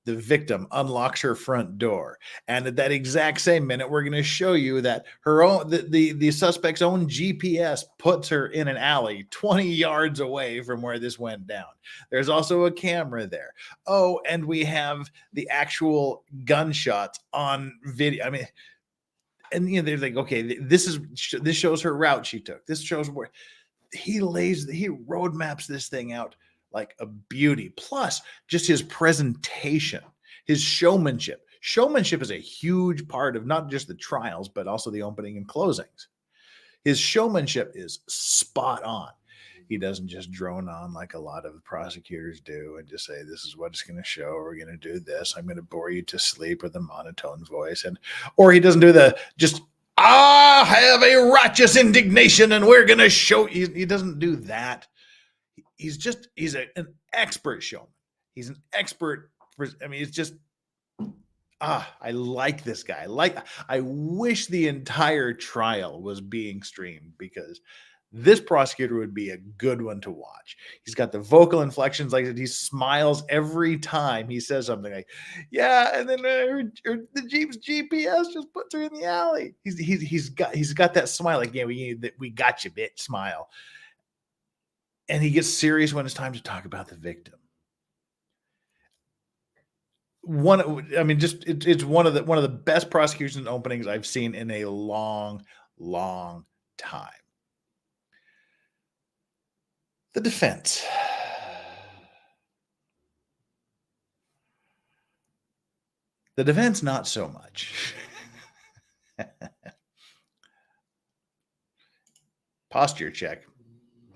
the victim unlocks her front door. And at that exact same minute, we're going to show you that the suspect's own GPS puts her in an alley 20 yards away from where this went down. There's also a camera there. Oh, and we have the actual gunshots on video. I mean, and they're like, okay, this shows her route she took. This shows where he roadmaps this thing out like a beauty. Plus, just his presentation, his showmanship. Showmanship is a huge part of not just the trials, but also the opening and closings. His showmanship is spot on. He doesn't just drone on like a lot of prosecutors do and just say, this is what it's going to show. We're going to do this. I'm going to bore you to sleep with a monotone voice. Or he doesn't do the just, I have a righteous indignation and we're going to show you. He doesn't do that. He's an expert showman. He's an expert. It's just, I like this guy. I wish the entire trial was being streamed because this prosecutor would be a good one to watch. He's got the vocal inflections like that. He smiles every time he says something like, yeah, and then the Jeep's GPS just puts her in the alley. He's got that smile like, yeah, we got you, bitch smile. And he gets serious when it's time to talk about the victim. It's one of the best prosecution openings I've seen in a long, long time. The defense. The defense, not so much. Posture check.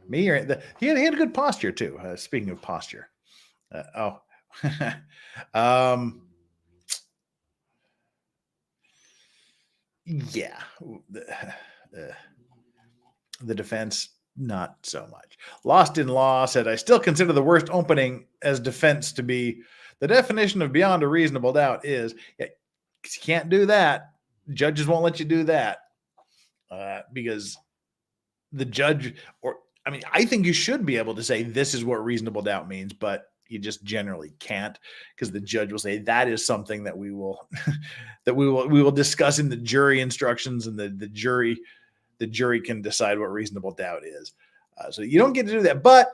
Me or he had good posture too. Speaking of posture, yeah, the defense not so much. Lost in Law said, I still consider the worst opening as defense to be the definition of beyond a reasonable doubt is you can't do that. Judges won't let you do that because the judge I think you should be able to say this is what reasonable doubt means, but you just generally can't because the judge will say that is something that we will we will discuss in the jury instructions, and the jury can decide what reasonable doubt is. So you don't get to do that. But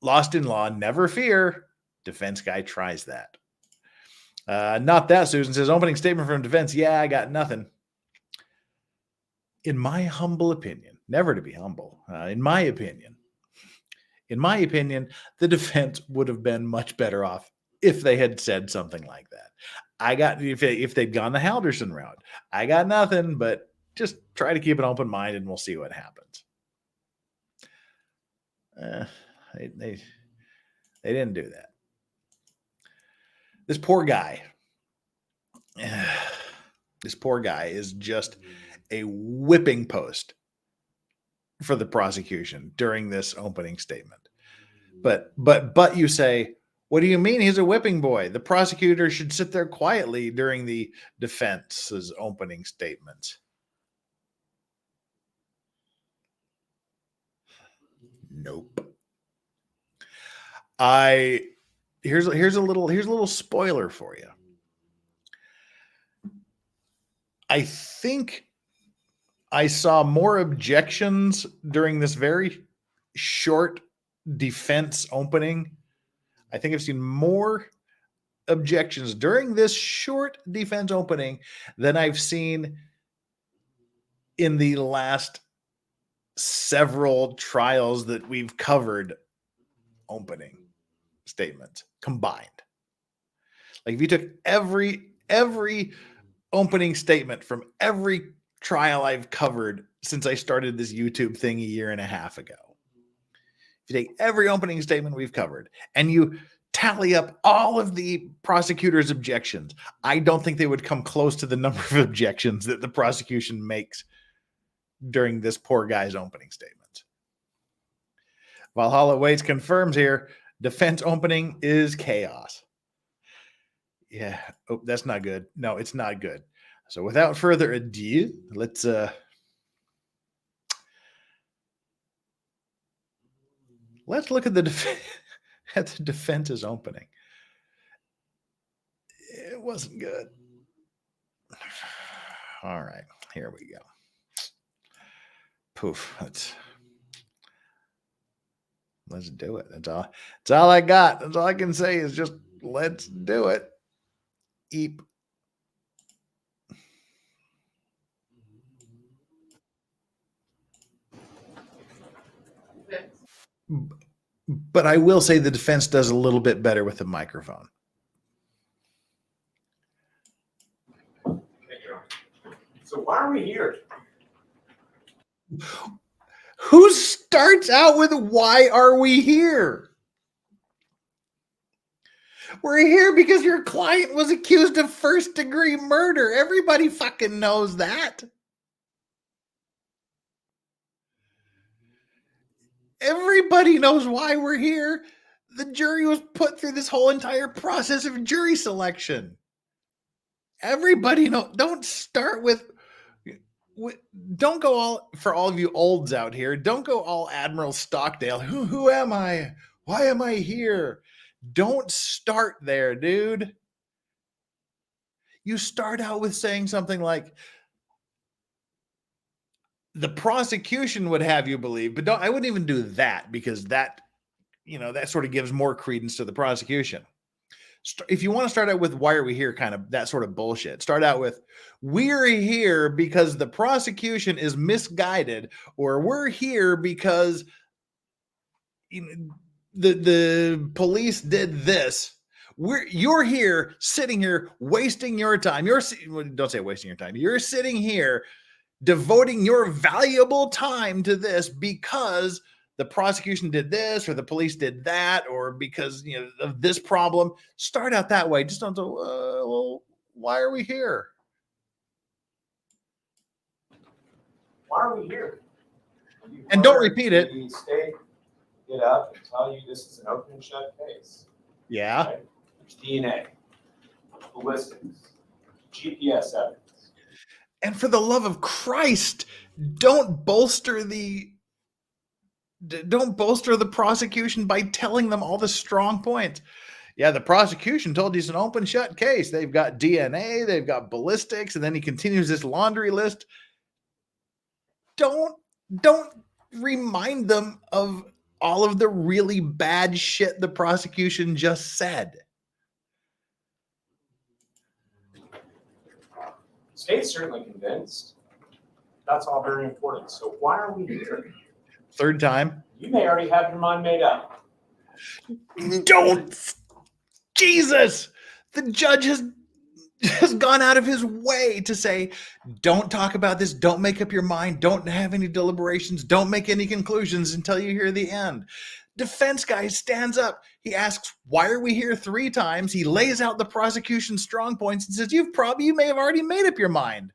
Lost in Law, never fear. Defense guy tries that. Not that, Susan says, opening statement from defense. Yeah, I got nothing. In my humble opinion, never to be humble, in my opinion, the defense would have been much better off if they had said something like that. If they'd gone the Halderson route, I got nothing, but just try to keep an open mind and we'll see what happens. They didn't do that. This poor guy is just a whipping post for the prosecution during this opening statement. But you say, what do you mean he's a whipping boy? The prosecutor should sit there quietly during the defense's opening statements. Nope. Here's a little spoiler for you. I think I saw more objections during this very short defense opening. I think I've seen more objections during this short defense opening than I've seen in the last several trials that we've covered opening statements combined. Like if you took every opening statement from every trial I've covered since I started this YouTube thing a year and a half ago, if you take every opening statement we've covered and you tally up all of the prosecutor's objections, I don't think they would come close to the number of objections that the prosecution makes during this poor guy's opening statements. Valhalla Waits confirms here, defense opening is chaos. Yeah. Oh, that's not good. No, it's not good. So without further ado, let's look at the defense's opening. It wasn't good. All right, here we go. Poof. Let's do it. That's all I got. That's all I can say is just let's do it. Eep. But I will say the defense does a little bit better with the microphone. So why are we here? Who starts out with why are we here? We're here because your client was accused of first-degree murder. Everybody fucking knows that. Everybody knows why we're here. The jury was put through this whole entire process of jury selection. Everybody knows. Don't start with don't go all, for all of you olds out here, don't go all Admiral Stockdale. Who am I? Why am I here? Don't start there, dude. You start out with saying something like, the prosecution would have you believe, but I wouldn't even do that because that sort of gives more credence to the prosecution. If you want to start out with why are we here, kind of that sort of bullshit, start out with we're here because the prosecution is misguided, or we're here because the police did this. You're here, sitting here, wasting your time. Don't say wasting your time. You're sitting here devoting your valuable time to this because the prosecution did this or the police did that or because of this problem. Start out that way. Just don't go, well, why are we here? Why are we here? And don't repeat it. The state get up and tell you this is an open and shut case. Yeah. Right? There's DNA, ballistics, GPS evidence. And for the love of Christ, don't bolster the prosecution by telling them all the strong points. Yeah, the prosecution told you it's an open shut case. They've got DNA, they've got ballistics, and then he continues this laundry list. Don't remind them of all of the really bad shit the prosecution just said. State's certainly convinced. That's all very important. So why are we here? Third time. You may already have your mind made up. Don't. Jesus. The judge has gone out of his way to say, don't talk about this. Don't make up your mind. Don't have any deliberations. Don't make any conclusions until you hear the end. Defense guy stands up. He asks, why are we here 3 times? He lays out the prosecution's strong points and says, you may have already made up your mind.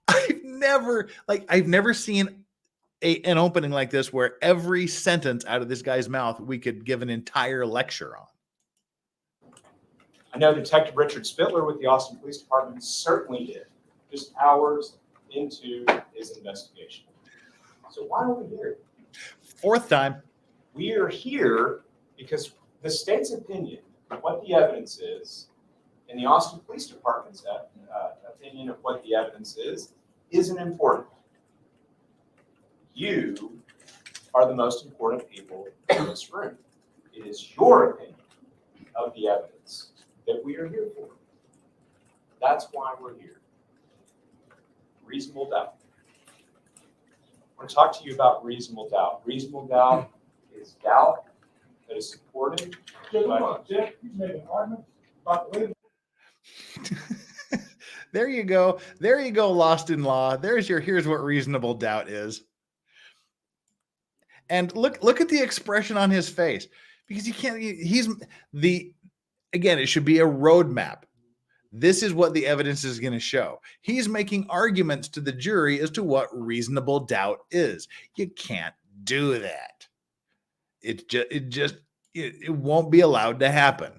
I've never seen an opening like this where every sentence out of this guy's mouth we could give an entire lecture on. I know Detective Richard Spittler with the Austin Police Department certainly did, just hours into his investigation. So why are we here? 4th time. We are here because the state's opinion of what the evidence is, and the Austin Police Department's opinion of what the evidence isn't important. You are the most important people in this room. It is your opinion of the evidence that we are here for. That's why we're here. Reasonable doubt. I want to talk to you about reasonable doubt. Reasonable doubt is doubt that is supported. Jeff, you made an argument about the way. There you go. There you go, Lost in Law. Here's what reasonable doubt is. And look at the expression on his face, because again, it should be a roadmap. This is what the evidence is going to show. He's making arguments to the jury as to what reasonable doubt is. You can't do that. It won't be allowed to happen.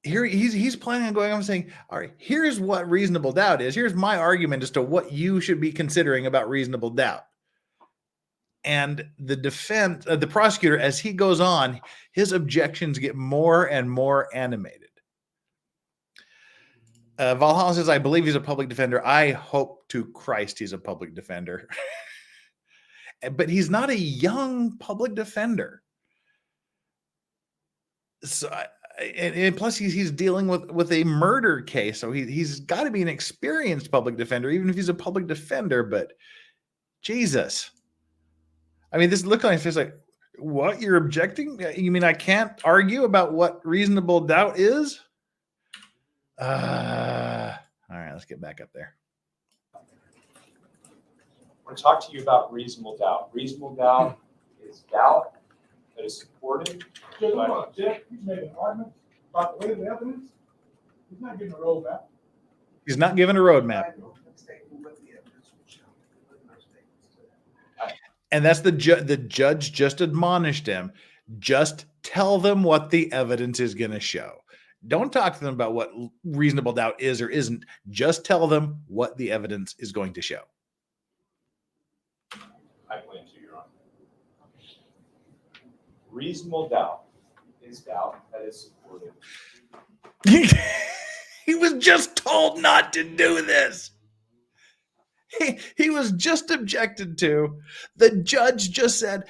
Here he's planning on going on and saying, all right, here's what reasonable doubt is. Here's my argument as to what you should be considering about reasonable doubt. And the prosecutor, as he goes on, his objections get more and more animated. Valhalla says, I believe he's a public defender. I hope to Christ he's a public defender. But he's not a young public defender. So, and plus he's dealing with a murder case. So he's got to be an experienced public defender, even if he's a public defender. But Jesus. I mean, this look on his face like, what? You're objecting? You mean I can't argue about what reasonable doubt is? All right, let's get back up there. I want to talk to you about reasonable doubt. Reasonable doubt is doubt that is supported. Jeff, you made an argument about the way the evidence. He's not giving a roadmap. He's not given a roadmap. And that's the judge just admonished him. Just tell them what the evidence is going to show. Don't talk to them about what reasonable doubt is or isn't. Just tell them what the evidence is going to show. I plan to, Your Honor. Reasonable doubt is doubt that is supported. He was just told not to do this. He was just objected to. The judge just said,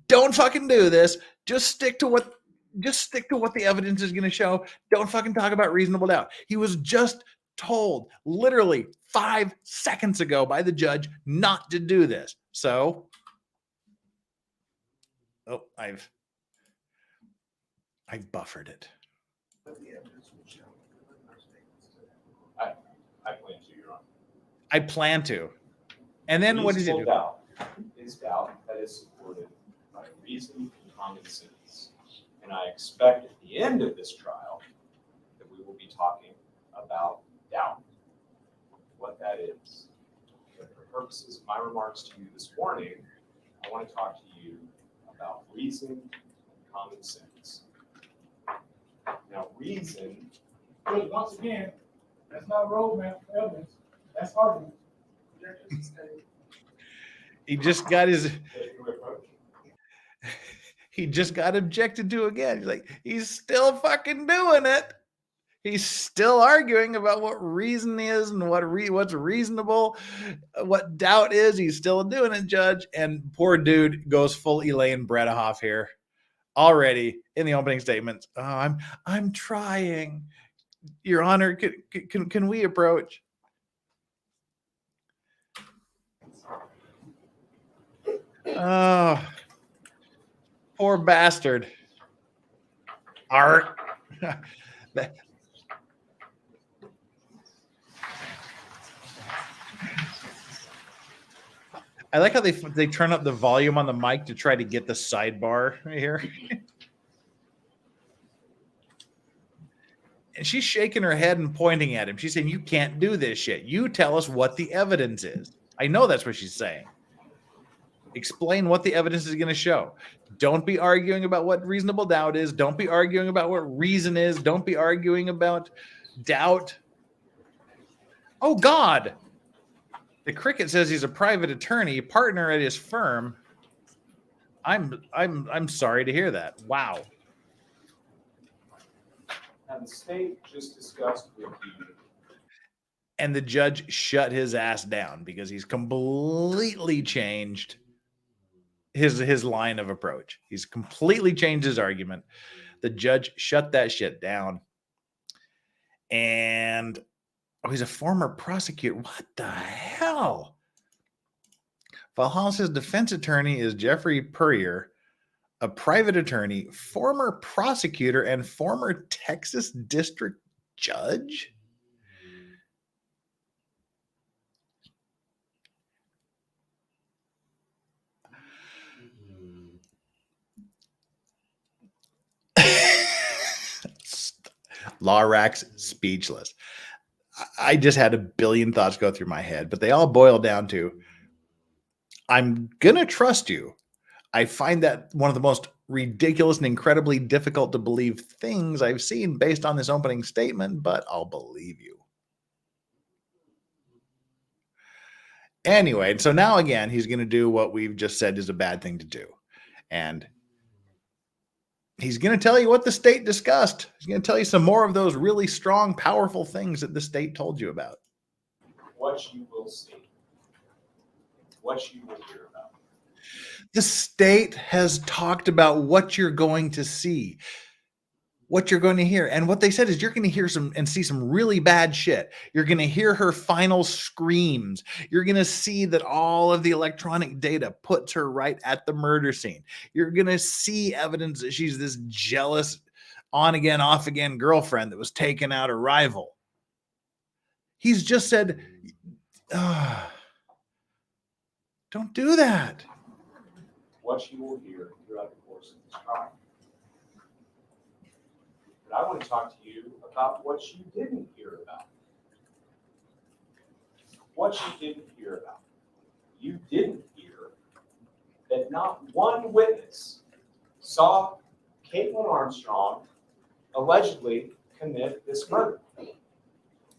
don't fucking do this. Just stick to what the evidence is going to show. Don't fucking talk about reasonable doubt. He was just told literally 5 seconds ago by the judge not to do this. So, I've buffered it. I plan to, Your Honor. I plan to. And then what does he do? Doubt is doubt that is supported by reason and common sense. And I expect at the end of this trial that we will be talking about doubt, what that is. But for purposes of my remarks to you this morning, I want to talk to you about reason and common sense. Now, reason. But once again, that's not a roadmap for evidence. That's argument. He just got his. He just got objected to again. He's like, he's still fucking doing it. He's still arguing about what reason is and what's reasonable, what doubt is. He's still doing it, Judge. And poor dude goes full Elaine Bredehoff here already in the opening statements. Oh, I'm trying, Your Honor. Can we approach? Oh, poor bastard. Art. I like how they turn up the volume on the mic to try to get the sidebar right here. And she's shaking her head and pointing at him. She's saying, you can't do this shit. You tell us what the evidence is. I know that's what she's saying. Explain what the evidence is going to show. Don't be arguing about what reasonable doubt is. Don't be arguing about what reason is. Don't be arguing about doubt. Oh, God. The Cricket says he's a private attorney, partner at his firm. I'm sorry to hear that. Wow. And the state just discussed with you. And the judge shut his ass down because he's completely changed his line of approach. He's completely changed his argument. The judge shut that shit down. And he's a former prosecutor. What the hell? Valhalla's defense attorney is Jeffrey Purrier, a private attorney, former prosecutor, and former Texas district judge. Lawrax speechless. I just had a billion thoughts go through my head, but they all boil down to, I'm going to trust you. I find that one of the most ridiculous and incredibly difficult to believe things I've seen based on this opening statement, but I'll believe you. Anyway, so now again, he's going to do what we've just said is a bad thing to do. And he's going to tell you what the state discussed. He's going to tell you some more of those really strong, powerful things that the state told you about. What you will see. What you will hear about. The state has talked about what you're going to see, what you're going to hear. And what they said is you're going to hear some and see some really bad shit. You're going to hear her final screams. You're going to see that all of the electronic data puts her right at the murder scene. You're going to see evidence that she's this jealous, on again, off again girlfriend that was taking out a rival. He's just said, don't do that. What you will hear throughout the course of this trial. But I want to talk to you about what you didn't hear about. What you didn't hear about. You didn't hear that not one witness saw Kaitlin Armstrong allegedly commit this murder.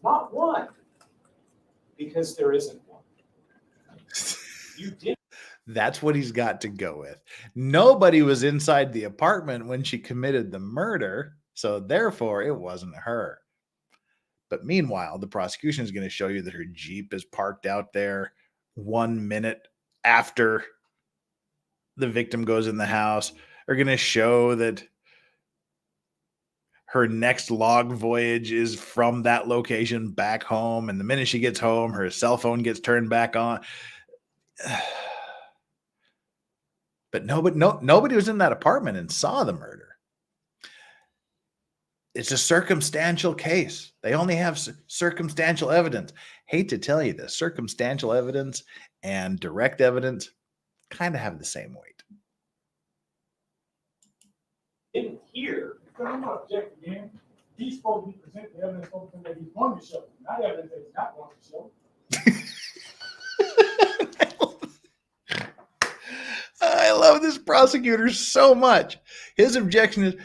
Not one. Because there isn't one. You did. That's what he's got to go with. Nobody was inside the apartment when she committed the murder, so therefore it wasn't her. But meanwhile, the prosecution is going to show you that her Jeep is parked out there 1 minute after the victim goes in the house. They're going to show that her next log voyage is from that location back home, and the minute she gets home, her cell phone gets turned back on. But nobody was in that apartment and saw the murder. It's a circumstantial case. They only have circumstantial evidence. Hate to tell you this, circumstantial evidence and direct evidence kind of have the same weight. Didn't hear. Because I'm not objecting, man. He's supposed to be presenting the evidence something that he's going to show, not evidence that he's not going to show. I love this prosecutor so much. His objection is,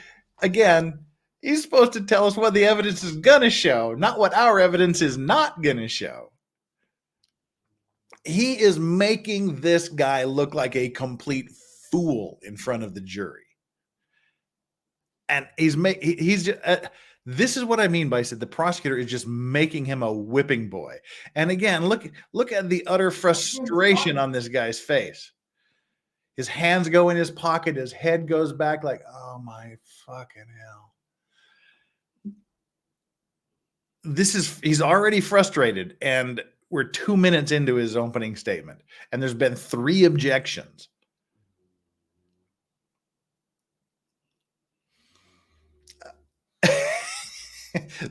again, he's supposed to tell us what the evidence is going to show, not what our evidence is not going to show. He is making this guy look like a complete fool in front of the jury. And he's just, this is what I mean by said the prosecutor is just making him a whipping boy. And again, look at the utter frustration on this guy's face. His hands go in his pocket, his head goes back like, oh my fucking hell. He's already frustrated, and we're 2 minutes into his opening statement, and there's been 3 objections.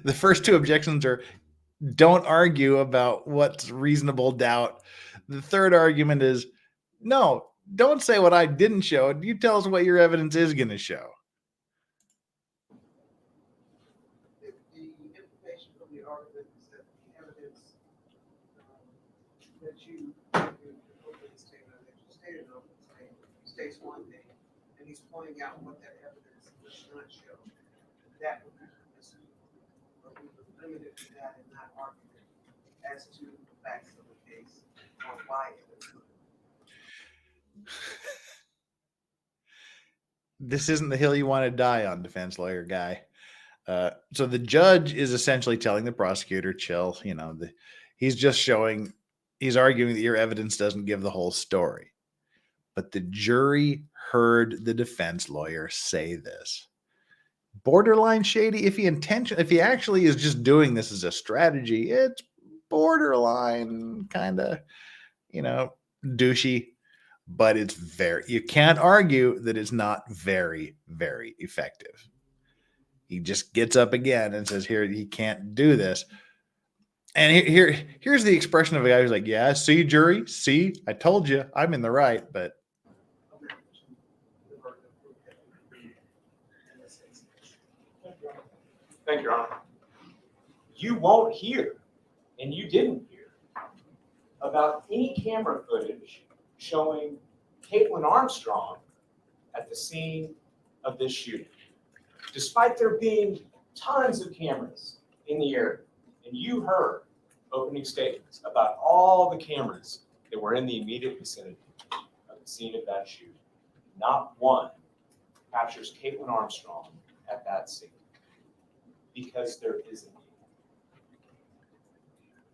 The first 2 objections are, don't argue about what's reasonable doubt. The third argument is, no, don't say what I didn't show. You tell us what your evidence is going to show. If the implication from the argument is that the evidence that you open statement that you stated in open statement states one thing, and he's pointing out what that evidence does not show, that would be permissible. But we were limited to that in that argument as to the facts of the case or why it was good. This isn't the hill you want to die on, defense lawyer guy. So the judge is essentially telling the prosecutor, chill, he's arguing that your evidence doesn't give the whole story. But the jury heard the defense lawyer say this. Borderline shady. If he actually is just doing this as a strategy, it's borderline kind of, douchey. But you can't argue that it's not very, very effective. He just gets up again and says, here, he can't do this. And here's the expression of a guy who's like, yeah, see, jury, see, I told you, I'm in the right, but. Thank you, Your Honor. You won't hear, and you didn't hear, about any camera footage showing Kaitlin Armstrong at the scene of this shooting. Despite there being tons of cameras in the area, and you heard opening statements about all the cameras that were in the immediate vicinity of the scene of that shooting, not one captures Kaitlin Armstrong at that scene, because there isn't.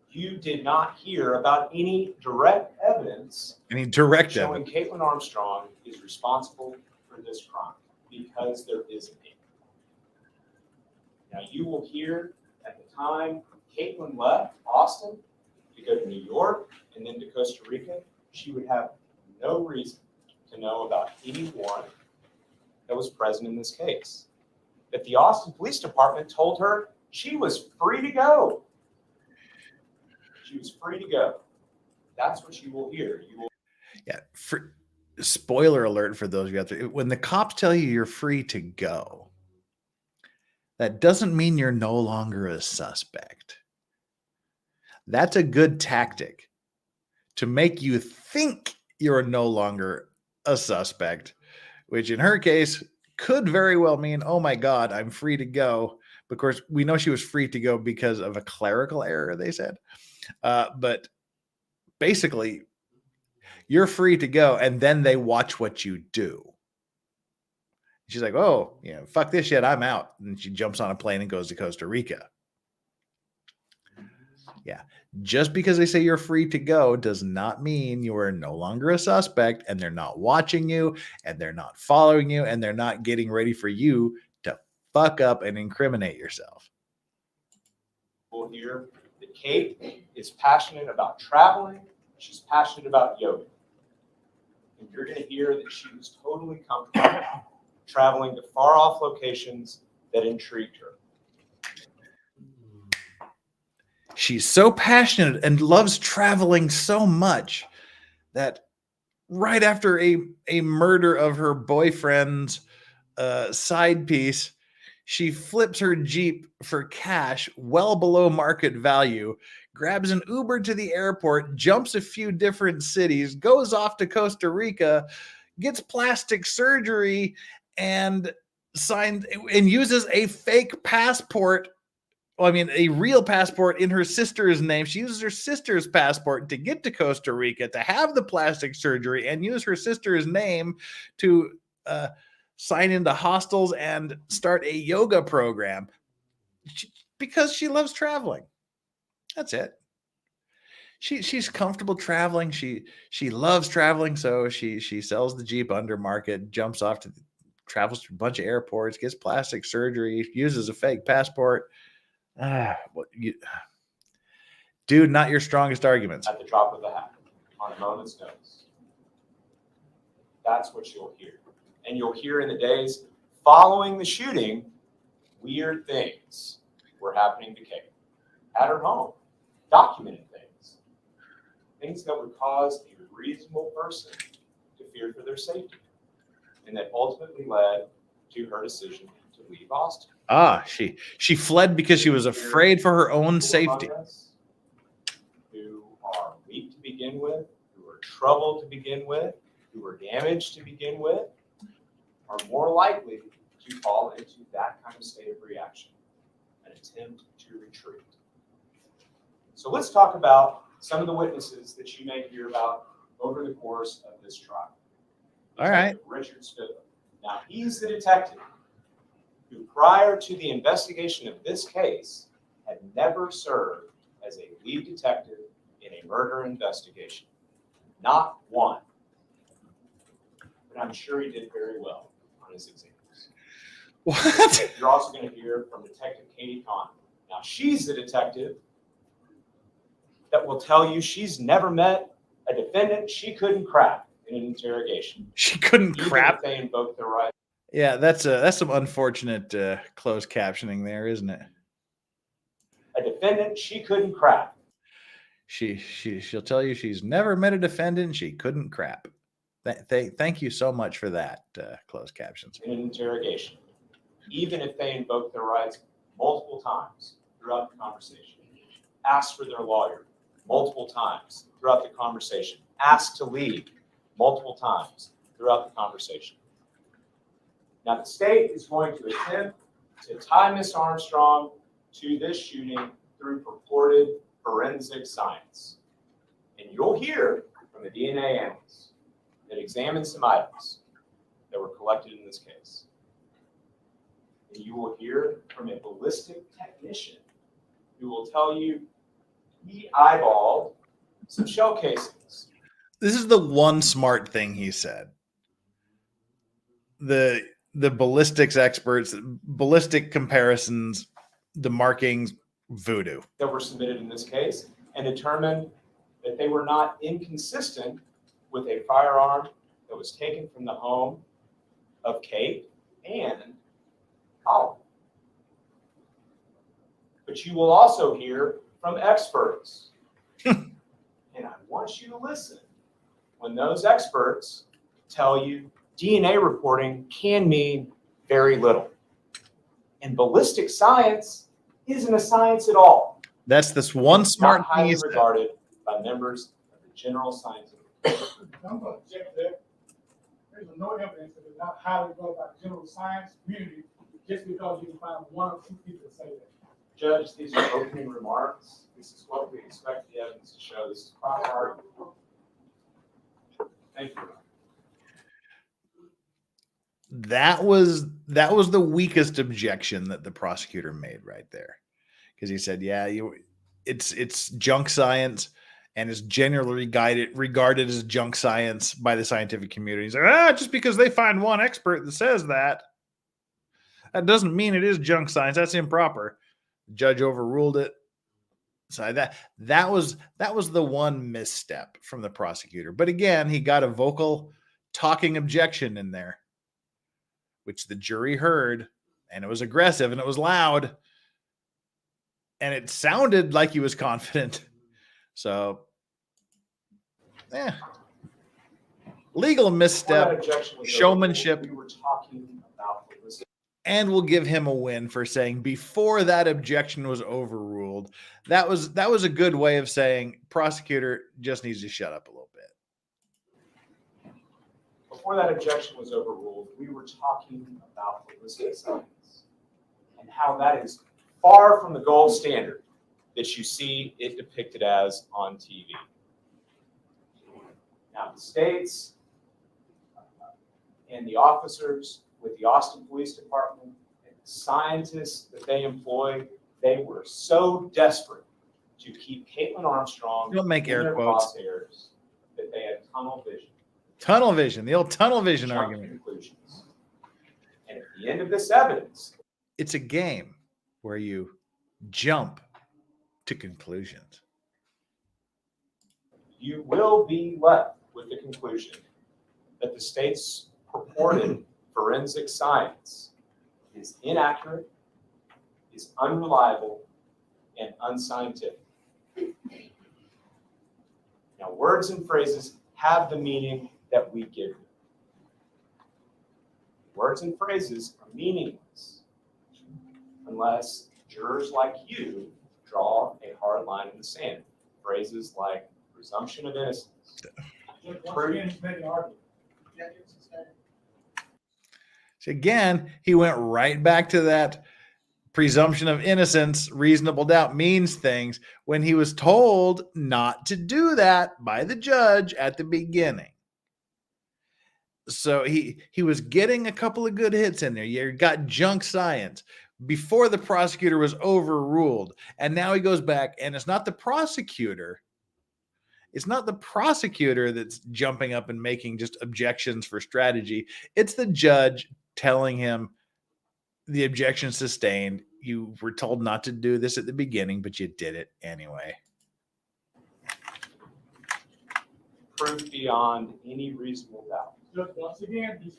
You did not hear about any direct evidence showing Kaitlin Armstrong is responsible for this crime, because there isn't any. Now you will hear at the time Kaitlin left Austin to go to New York and then to Costa Rica, she would have no reason to know about anyone that was present in this case. That the Austin Police Department told her she was free to go. She was free to go. That's what you will hear. Yeah. Spoiler alert for those of you out there. When the cops tell you you're free to go, that doesn't mean you're no longer a suspect. That's a good tactic to make you think you're no longer a suspect, which in her case could very well mean, oh my God, I'm free to go. Of course, we know she was free to go because of a clerical error, they said. But basically, you're free to go, and then they watch what you do. She's like, oh, fuck this shit, I'm out. And she jumps on a plane and goes to Costa Rica. Yeah. Just because they say you're free to go does not mean you are no longer a suspect, and they're not watching you, and they're not following you, and they're not getting ready for you to fuck up and incriminate yourself. We'll hear that Kate is passionate about traveling. She's passionate about yoga. And you're going to hear that she was totally comfortable traveling to far off locations that intrigued her. She's so passionate and loves traveling so much that right after a murder of her boyfriend's side piece, she flips her Jeep for cash well below market value, grabs an Uber to the airport, jumps a few different cities, goes off to Costa Rica, gets plastic surgery, and uses a fake passport. Well, I mean, a real passport in her sister's name. She uses her sister's passport to get to Costa Rica, to have the plastic surgery, and use her sister's name to sign into hostels and start a yoga program because she loves traveling. That's it. She's comfortable traveling. She loves traveling, so she sells the Jeep under market, jumps off travels to a bunch of airports, gets plastic surgery, uses a fake passport. Dude, not your strongest arguments. At the drop of a hat, on a moment's notice. That's what you'll hear. And you'll hear in the days following the shooting, weird things were happening to Kate at her home, documented things. Things that would cause a reasonable person to fear for their safety. And that ultimately led to her decision to leave Austin. She fled because she was afraid for her own safety. Who are weak to begin with, who are troubled to begin with, who are damaged to begin with, are more likely to fall into that kind of state of reaction, an attempt to retreat. So let's talk about some of the witnesses that you may hear about over the course of this trial. All right. Richard Spivak. Now, he's the detective who, prior to the investigation of this case, had never served as a lead detective in a murder investigation. Not one. But I'm sure he did very well on his exams. What? You're also going to hear from Detective Katie Conn. Now, she's the detective that will tell you she's never met a defendant she couldn't crack in an interrogation. She couldn't crap. If they invoke their right. Yeah, that's some unfortunate closed captioning there, isn't it? A defendant she couldn't crack. She'll tell you she's never met a defendant she couldn't crap. Thank you so much for that, closed captions. In an interrogation, even if they invoke their rights multiple times throughout the conversation, ask for their lawyer multiple times throughout the conversation, ask to leave multiple times throughout the conversation. Now, the state is going to attempt to tie Miss Armstrong to this shooting through purported forensic science. And you'll hear from the DNA analysts that examined some items that were collected in this case. And you will hear from a ballistic technician who will tell you he eyeballed some shell casings. This is the one smart thing he said. The ballistics experts, ballistic comparisons, the markings, voodoo. That were submitted in this case and determined that they were not inconsistent with a firearm that was taken from the home of Kate and Colin. But you will also hear from experts. And I want you to listen when those experts tell you DNA reporting can mean very little. And ballistic science isn't a science at all. That's this one smart not highly thing he said. regarded by members of the general scientific. I'm going to object that. There's no evidence that it's not highly regarded by the general science community just because you can find one or two people that say that. Judge, these are opening remarks. This is what we expect the evidence to show. This is proper argument. Thank you. That was the weakest objection that the prosecutor made right there, because he said, "Yeah, it's junk science, and it's generally regarded as junk science by the scientific community." He's like, just because they find one expert that says that doesn't mean it is junk science. That's improper. The judge overruled it. So that was the one misstep from the prosecutor. But again, he got a vocal talking objection in there, which the jury heard, and it was aggressive and it was loud, and it sounded like he was confident. So, legal Before that misstep, objection was showmanship, overruled, we were talking about what was and we'll give him a win for saying before that objection was overruled. That was a good way of saying prosecutor just needs to shut up a little bit. Before that objection was overruled, we were talking about ballistic science and how that is far from the gold standard that you see it depicted as on TV. Now, the states and the officers with the Austin Police Department and the scientists that they employ, they were so desperate to keep Kaitlin Armstrong Don't make in air their quotes. crosshairs that they had tunnel vision. Tunnel vision, the old tunnel vision Jump argument. conclusions. And at the end of this evidence, It's a game where you jump to conclusions. you will be left with the conclusion that the state's purported forensic science is inaccurate, is unreliable, and unscientific. Now, words and phrases have the meaning that we give them. Words and phrases are meaningless unless jurors like you draw a hard line in the sand. Phrases like presumption of innocence. So again, he went right back to that presumption of innocence, reasonable doubt means things when he was told not to do that by the judge at the beginning. So he was getting a couple of good hits in there. You got junk science before the prosecutor was overruled. And now he goes back, and it's not the prosecutor. It's not the prosecutor that's jumping up and making just objections for strategy. It's the judge telling him the objection sustained. You were told not to do this at the beginning, but you did it anyway. Proof beyond any reasonable doubt. Once again,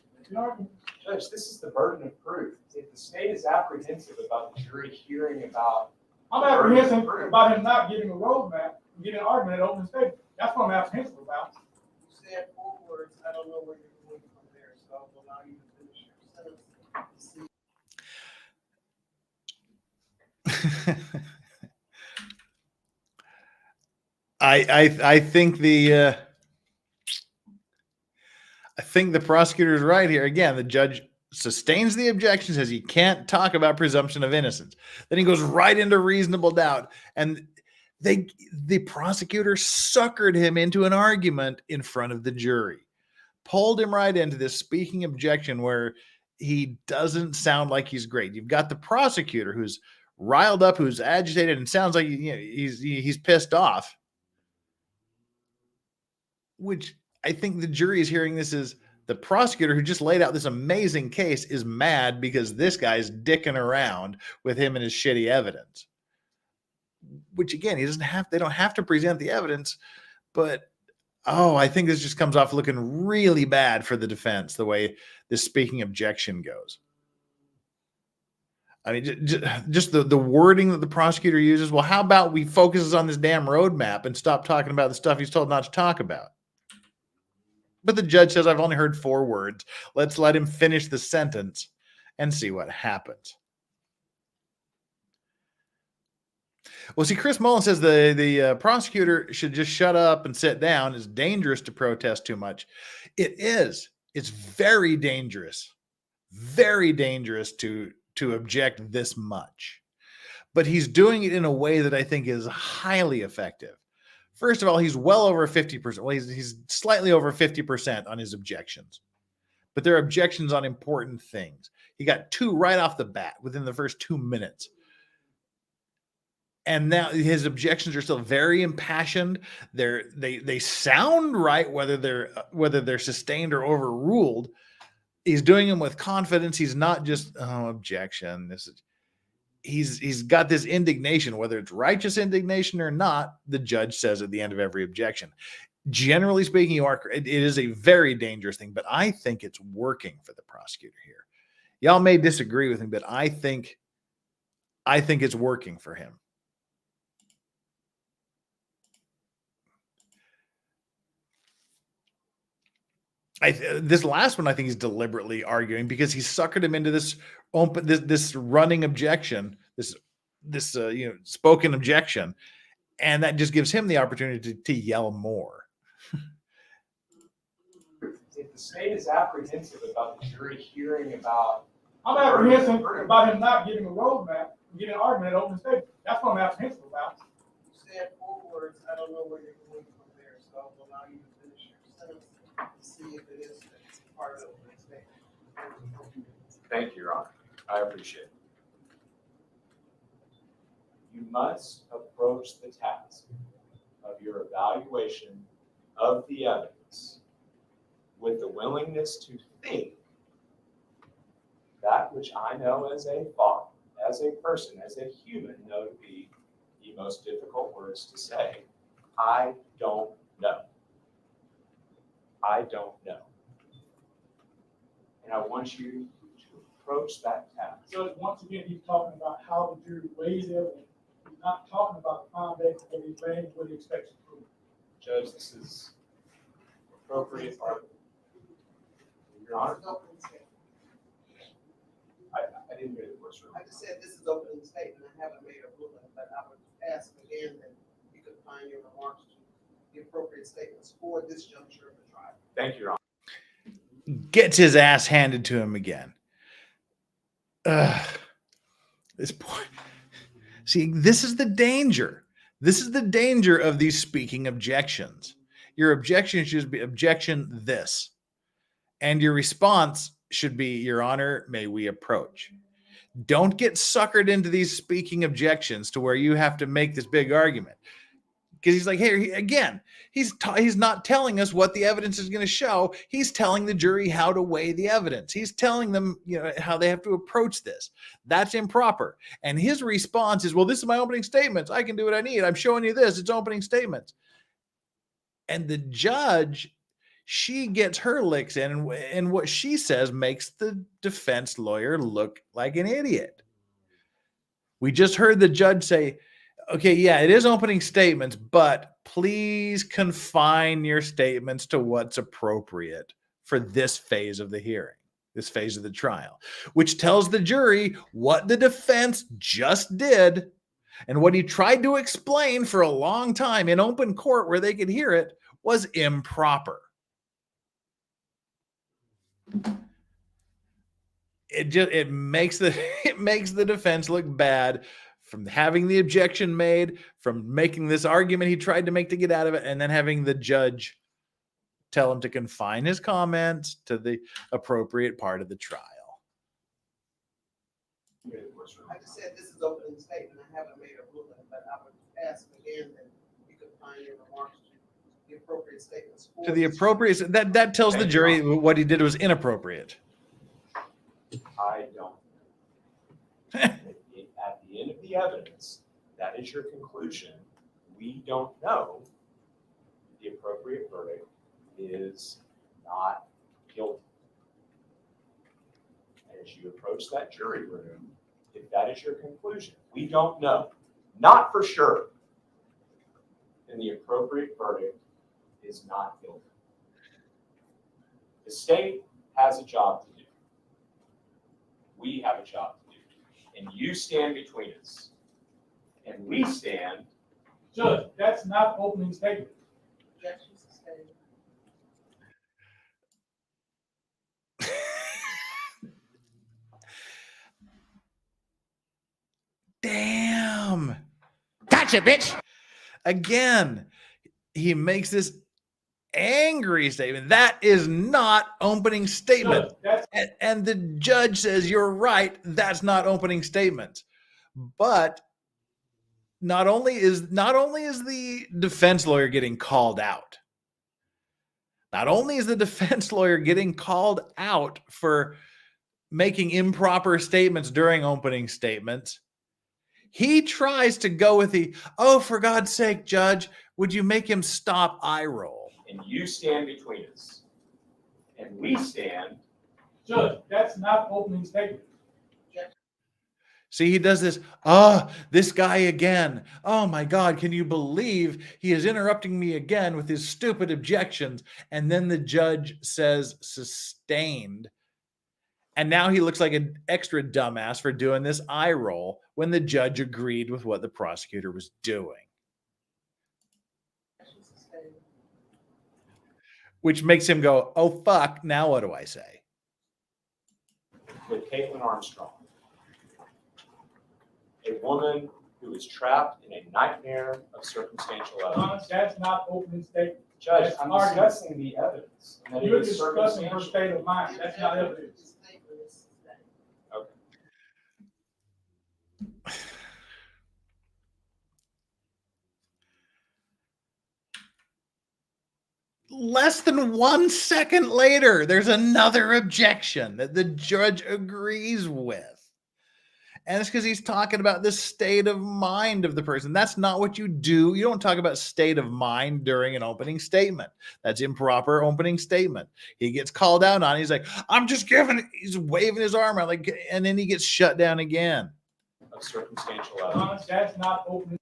Judge, this is the burden of proof. If the state is apprehensive about the jury hearing about, I'm apprehensive about him not getting a roadmap, getting an argument at open statement. That's what I'm apprehensive about. You said 4 words, I don't know where you're going from there, so I'll allow you to finish your sentence. I think the prosecutor is right here. Again, the judge sustains the objection, says he can't talk about presumption of innocence. Then he goes right into reasonable doubt, and the prosecutor suckered him into an argument in front of the jury, pulled him right into this speaking objection where he doesn't sound like he's great. You've got the prosecutor who's riled up, who's agitated, and sounds like he's pissed off. Which I think the jury is hearing this as the prosecutor who just laid out this amazing case is mad because this guy's dicking around with him and his shitty evidence. Which again, they don't have to present the evidence, but I think this just comes off looking really bad for the defense, the way this speaking objection goes. I mean, just the wording that the prosecutor uses. Well, how about we focus on this damn roadmap and stop talking about the stuff he's told not to talk about? But the judge says, I've only heard 4 words. Let's let him finish the sentence and see what happens. Well, see, Chris Mullen says the prosecutor should just shut up and sit down. It's dangerous to protest too much. It is. It's very dangerous to object this much. But he's doing it in a way that I think is highly effective. First of all, he's well over 50%. Well, he's slightly over 50% on his objections. But they're objections on important things. He got 2 right off the bat within the first 2 minutes. And now his objections are still very impassioned. They sound right, whether they're sustained or overruled. He's doing them with confidence. He's not just objection. He's got this indignation, whether it's righteous indignation or not. The judge says at the end of every objection. Generally speaking, it is a very dangerous thing, but I think it's working for the prosecutor here. Y'all may disagree with him, but I think it's working for him. This last one, I think he's deliberately arguing because he suckered him into this running objection, this spoken objection, and that just gives him the opportunity to yell more. If the state is apprehensive about the jury hearing about, I'm apprehensive about him not getting a roadmap, getting an argument at open statement. That's what I'm apprehensive about. You said 4 words, I don't know where you're going from there, so I'll allow you to finish your sentence to see if it is part of the open statement. thank you, Your Honor. I appreciate it. You must approach the task of your evaluation of the evidence with the willingness to think that which I know as a father, as a person, as a human, know to be the most difficult words to say. I don't know. I don't know. And I want you to approach that task. Judge, once again, he's talking about how the jury weighs evidence. He's not talking about the foundation of his range what he expects to prove. Judge, this is appropriate argument. Your Honor, I didn't hear the first one. I just said this is opening statement. I haven't made a ruling, but I would ask again that you could find your remarks to the appropriate statements for this juncture of the trial. Thank you, Your Honor. Gets his ass handed to him again. This point. See, this is the danger. This is the danger of these speaking objections. Your objection should be objection this. And your response should be, Your Honor, may we approach? Don't get suckered into these speaking objections to where you have to make this big argument. Because he's like, hey, again, he's not telling us what the evidence is going to show. He's telling the jury how to weigh the evidence. He's telling them, how they have to approach this. That's improper. And his response is, well, this is my opening statements. I can do what I need. I'm showing you this. It's opening statements. And the judge, she gets her licks in, and what she says makes the defense lawyer look like an idiot. We just heard the judge say, okay, yeah, it is opening statements, but please confine your statements to what's appropriate for this phase of the hearing, this phase of the trial, which tells the jury what the defense just did and what he tried to explain for a long time in open court where they could hear it was improper. It makes the defense look bad from having the objection made, from making this argument he tried to make to get out of it, and then having the judge tell him to confine his comments to the appropriate part of the trial. I just said this is opening statement. I haven't made a ruling, but I would ask again that you could find your remarks to the appropriate statements. To the appropriate, that tells the jury what he did was inappropriate. I don't. At the end of the evidence, that is your conclusion. We don't know. The appropriate verdict is not guilty. As you approach that jury room, if that is your conclusion, we don't know, not for sure, then the appropriate verdict is not guilty. The state has a job to do. We have a job to do. And you stand between us. And we stand. Judge, that's not opening statement. Objection sustained. Damn. Gotcha, bitch. Again, he makes this angry statement. That is not opening statement. And the judge says, you're right, that's not opening statement. But not only is the defense lawyer getting called out, not only is the defense lawyer getting called out for making improper statements during opening statements, he tries to go with the, oh, for God's sake, judge, would you make him stop eye roll? And you stand between us. And we stand. Judge, that's not opening statement. See, he does this. This guy again. Oh my God, can you believe he is interrupting me again with his stupid objections? And then the judge says sustained. And now he looks like an extra dumbass for doing this eye roll when the judge agreed with what the prosecutor was doing. Which makes him go, oh, fuck, now what do I say? With Kaitlin Armstrong, a woman who is trapped in a nightmare of circumstantial evidence. That's not opening statement. Judge, That's I'm argument. discussing the evidence. And that it You're is discussing her circumstantial. state of mind. That's not evidence. Okay. Less than 1 second later, there's another objection that the judge agrees with. And it's because he's talking about the state of mind of the person. That's not what you do. You don't talk about state of mind during an opening statement. That's improper opening statement. He gets called out on. He's like, I'm just giving. He's waving his arm out, like, and then he gets shut down again. Of circumstantial evidence. That's not opening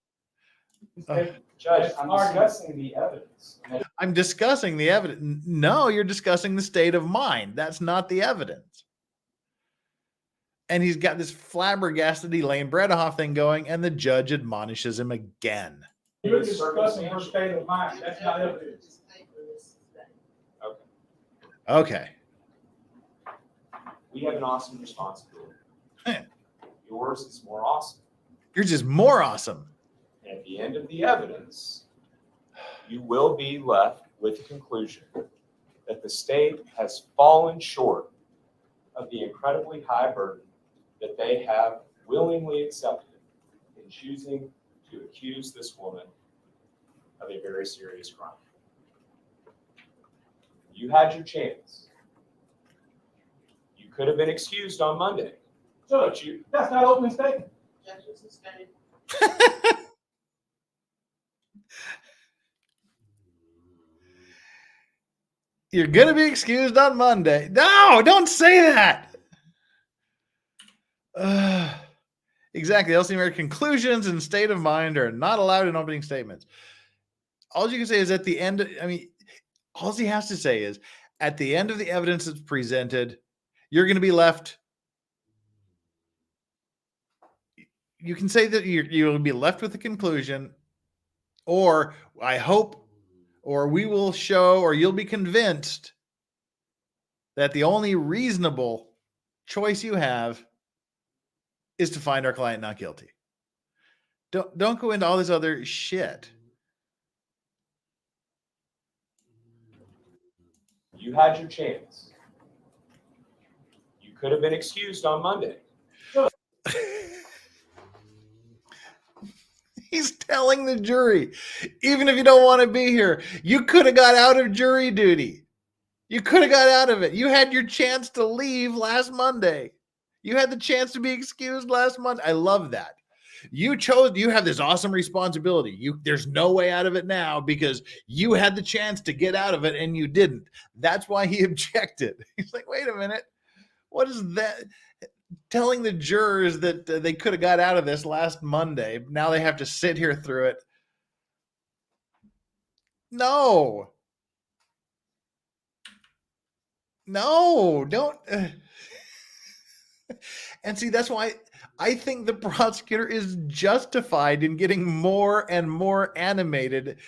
statement. Judge, I'm discussing the evidence. I'm discussing the evidence. No, you're discussing the state of mind. That's not the evidence. And he's got this flabbergasted Elaine Bredehoff thing going, and the judge admonishes him again. You're discussing her state of mind. That's not evidence. Okay. We have an awesome responsibility. Yours is more awesome. You're just more awesome. And at the end of the evidence, you will be left with the conclusion that the state has fallen short of the incredibly high burden that they have willingly accepted in choosing to accuse this woman of a very serious crime. You had your chance. You could have been excused on Monday. Judge, that's not opening statement. You're going to be excused on Monday. No, don't say that. Exactly. LC conclusions and state of mind are not allowed in opening statements. All you can say is at the end, all he has to say is at the end of the evidence that's presented, you're going to be left. You can say that you'll be left with the conclusion, or I hope, or we will show, or you'll be convinced that the only reasonable choice you have is to find our client not guilty. Don't go into all this other shit. You had your chance. You could have been excused on Monday. He's telling the jury, even if you don't want to be here, you could have got out of jury duty. You could have got out of it. You had your chance to leave last Monday. You had the chance to be excused last month. I love that. You have this awesome responsibility. There's no way out of it now because you had the chance to get out of it and you didn't. That's why he objected. He's like, wait a minute. What is that? Telling the jurors that they could have got out of this last Monday. Now they have to sit here through it. No, don't. And see, that's why I think the prosecutor is justified in getting more and more animated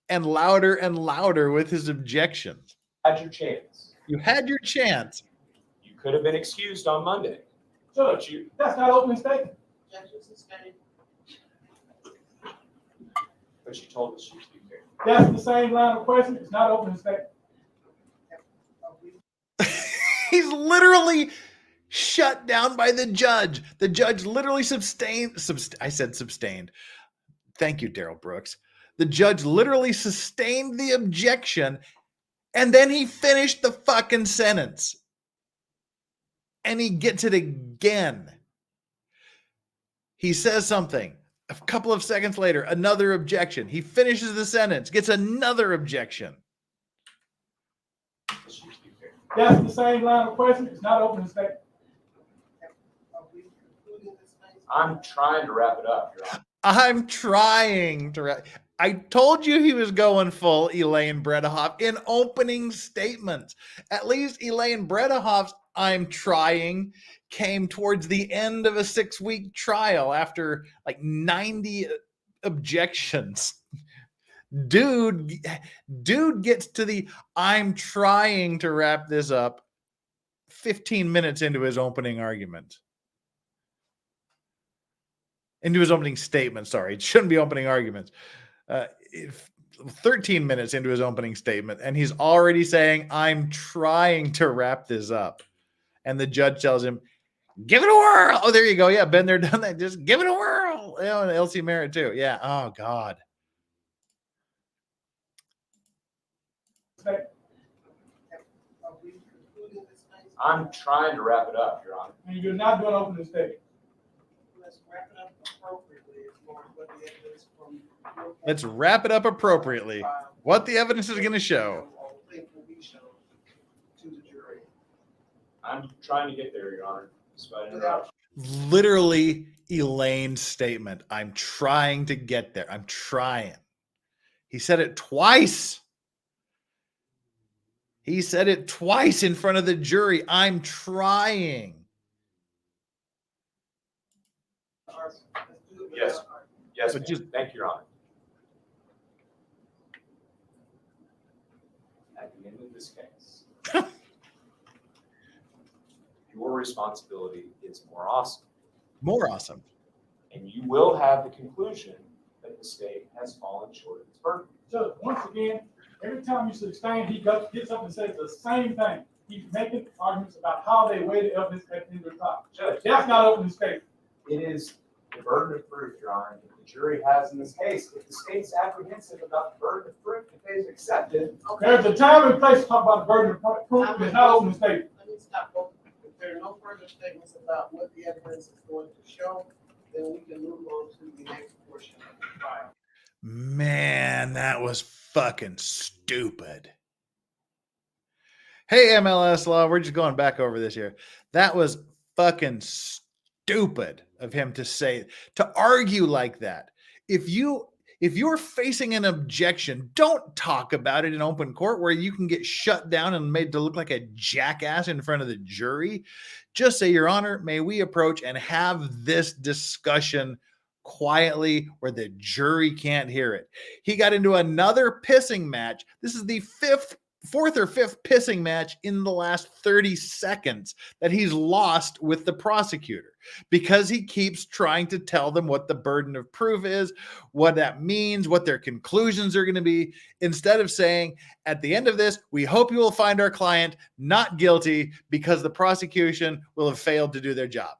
and louder with his objections. Had your chance. You had your chance. You could have been excused on Monday. Judge, that's not opening statement. But you told us she was fair. That's the same line of question. It's not opening statement. He's literally shut down by the judge. The judge literally sustained. Thank you, Daryl Brooks. The judge literally sustained the objection, and then he finished the fucking sentence. And he gets it again. He says something. A couple of seconds later, another objection. He finishes the sentence, gets another objection. That's the same line of question. It's not opening statement. I'm trying to wrap it up, Your Honor. I'm trying to. I told you he was going full Elaine Bredehoff in opening statements. At least Elaine Bredehoff's "I'm trying" came towards the end of a 6-week trial after like 90 objections. Dude gets to the "I'm trying to wrap this up" 15 minutes into his opening argument. Into his opening statement, sorry. It shouldn't be opening arguments. 13 minutes into his opening statement, and he's already saying, "I'm trying to wrap this up." And the judge tells him, "Give it a whirl." Oh, there you go. Yeah, been there, done that. Just give it a whirl. You know, and Elsie Merritt too. Yeah. Oh, God. I'm trying to wrap it up, Your Honor. And you're not going to open the statement. Let's wrap it up appropriately as far as what the evidence from. Let's wrap it up appropriately. What the evidence is going to show. To the jury. I'm trying to get there, Your Honor. Despite interruption. Literally Elaine's statement. "I'm trying to get there. I'm trying." He said it twice. He said it twice in front of the jury. "I'm trying." Yes. Yes, But just- thank you, Your Honor. At the end of this case, your responsibility is more awesome. More awesome. And you will have the conclusion that the state has fallen short of its burden. So once again, every time you sustain, he gets up and says the same thing. He's making arguments about how they weigh the evidence at the end of the trial. Judge, That's not open statement. it is the burden of proof, Your Honor, that the jury has in this case. If the state's apprehensive about the burden of proof that they've accepted, There's a time and place to talk about the burden of proof. It's not open statement. Let me stop. If there are no further statements about what the evidence is going to show, then we can move on to the next portion of the trial. Man, that was fucking stupid. Hey, MLS Law, we're just going back over this here. That was fucking stupid of him to argue like that. If you're facing an objection, don't talk about it in open court where you can get shut down and made to look like a jackass in front of the jury. Just say, "Your Honor, may we approach and have this discussion quietly where the jury can't hear it." He got into another pissing match. This is the fourth or fifth pissing match in the last 30 seconds that he's lost with the prosecutor because he keeps trying to tell them what the burden of proof is, what that means, what their conclusions are going to be, instead of saying, "At the end of this, we hope you will find our client not guilty because the prosecution will have failed to do their job."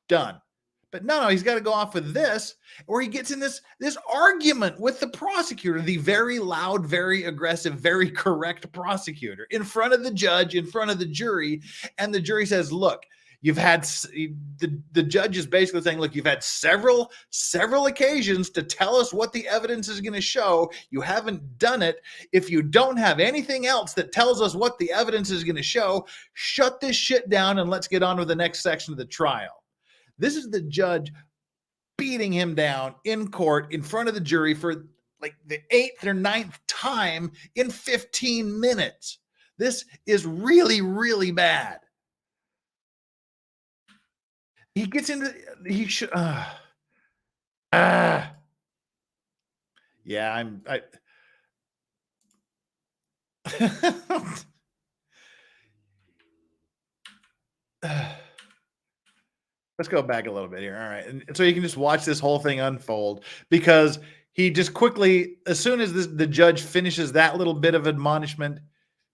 Done. But no, he's got to go off with this, or he gets in this argument with the prosecutor, the very loud, very aggressive, very correct prosecutor in front of the judge, in front of the jury. And the jury says, "Look, you've had," the judge is basically saying, "Look, you've had several occasions to tell us what the evidence is going to show. You haven't done it. If you don't have anything else that tells us what the evidence is going to show, shut this shit down and let's get on with the next section of the trial." This is the judge beating him down in court in front of the jury for like the 8th or 9th time in 15 minutes. This is really, really bad. He gets into, he should, yeah, let's go back a little bit here. All right. And so you can just watch this whole thing unfold because he just quickly, as soon as the judge finishes that little bit of admonishment,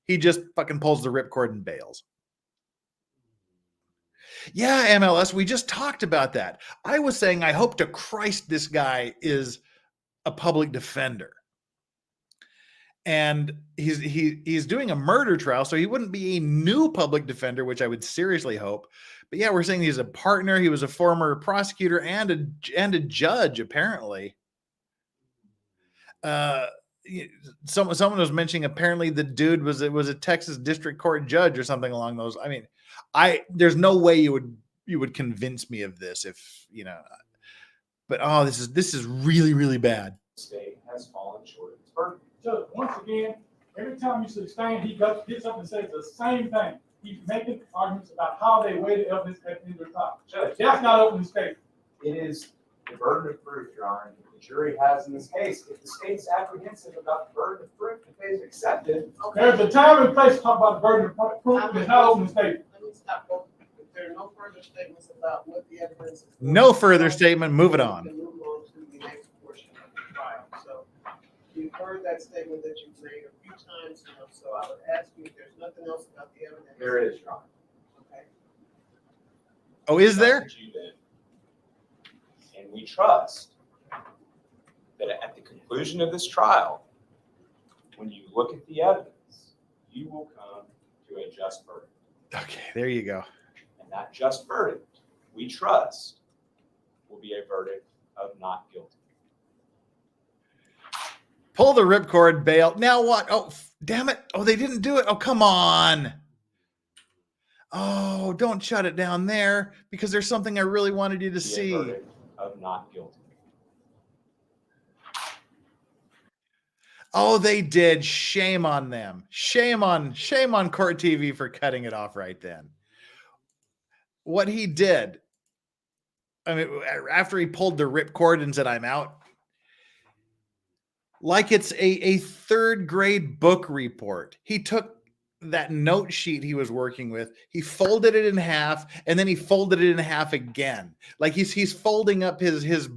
he just fucking pulls the ripcord and bails. Yeah, MLS, we just talked about that. I was saying, I hope to Christ this guy is a public defender. And he's doing a murder trial, so he wouldn't be a new public defender, which I would seriously hope. But yeah, we're saying he's a partner. He was a former prosecutor and a judge, apparently. Someone was mentioning apparently the dude was a Texas district court judge or something along those. I mean, there's no way you would would convince me of this if, you know, but oh, this is really, really bad. The state has fallen short of its burden. Judge, once again, every time you sustain, he gets up and says the same thing. He's making arguments about how they weigh the evidence at the end of the trial. Judge, That's not opening statement. it is the burden of proof, Your Honor, that the jury has in this case. If the state's apprehensive about the burden of proof that they've accepted, There's a time and place to talk about the burden of proof, and it's not opening statement. Let me stop. If there are no further statements about what the evidence is. No further statement. Move it on. Then move on to the next portion of the trial. So you've heard that statement that you've made a few times now, so I would ask you if there's nothing else about the evidence. there is, Your Honor. Okay. Oh, is there? Trusted you then. And we trust that at the conclusion of this trial, when you look at the evidence, you will come to a just verdict. Okay, there you go. And that just verdict, we trust, will be a verdict of not guilty. Pull the ripcord, bail. Now what? Oh, damn it. Oh, they didn't do it. Oh, come on. Oh, don't shut it down there because there's something I really wanted you to Be a see. verdict of not guilty. Oh, they did. Shame on them. Shame on Court TV for cutting it off right then. What he did, I mean, after he pulled the ripcord and said, I'm out, like it's a third grade book report. He took that note sheet he was working with, he folded it in half, and then he folded it in half again. Like he's folding up his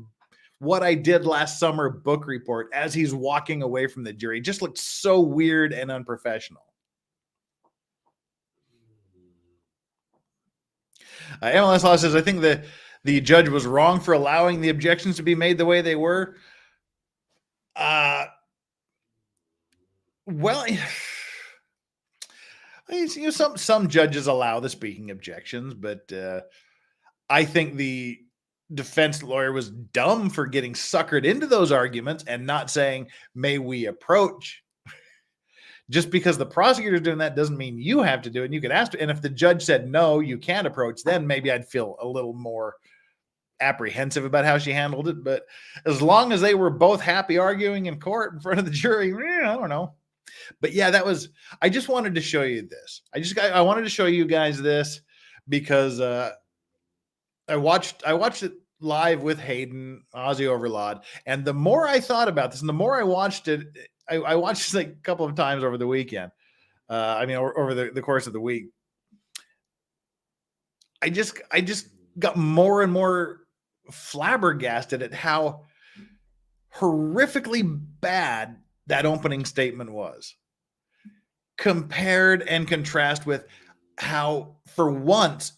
what I did last summer book report as he's walking away from the jury. It just looked so weird and unprofessional. MLS Law says, I think the judge was wrong for allowing the objections to be made the way they were. Well, you know, some judges allow the speaking objections, but I think the defense lawyer was dumb for getting suckered into those arguments and not saying, may we approach? Just because the prosecutor's doing that doesn't mean you have to do it. And you could ask, and if the judge said, no, you can't approach, then maybe I'd feel a little more apprehensive about how she handled it. But as long as they were both happy arguing in court in front of the jury, I don't know. But yeah, I just wanted to show you this. I wanted to show you guys this because I watched it live with Hayden, Aussie Overlord. And the more I thought about this and the more I watched it, I watched it like a couple of times over the weekend. Over the course of the week. I just got more and more flabbergasted at how horrifically bad that opening statement was. Compared and contrast with how, for once,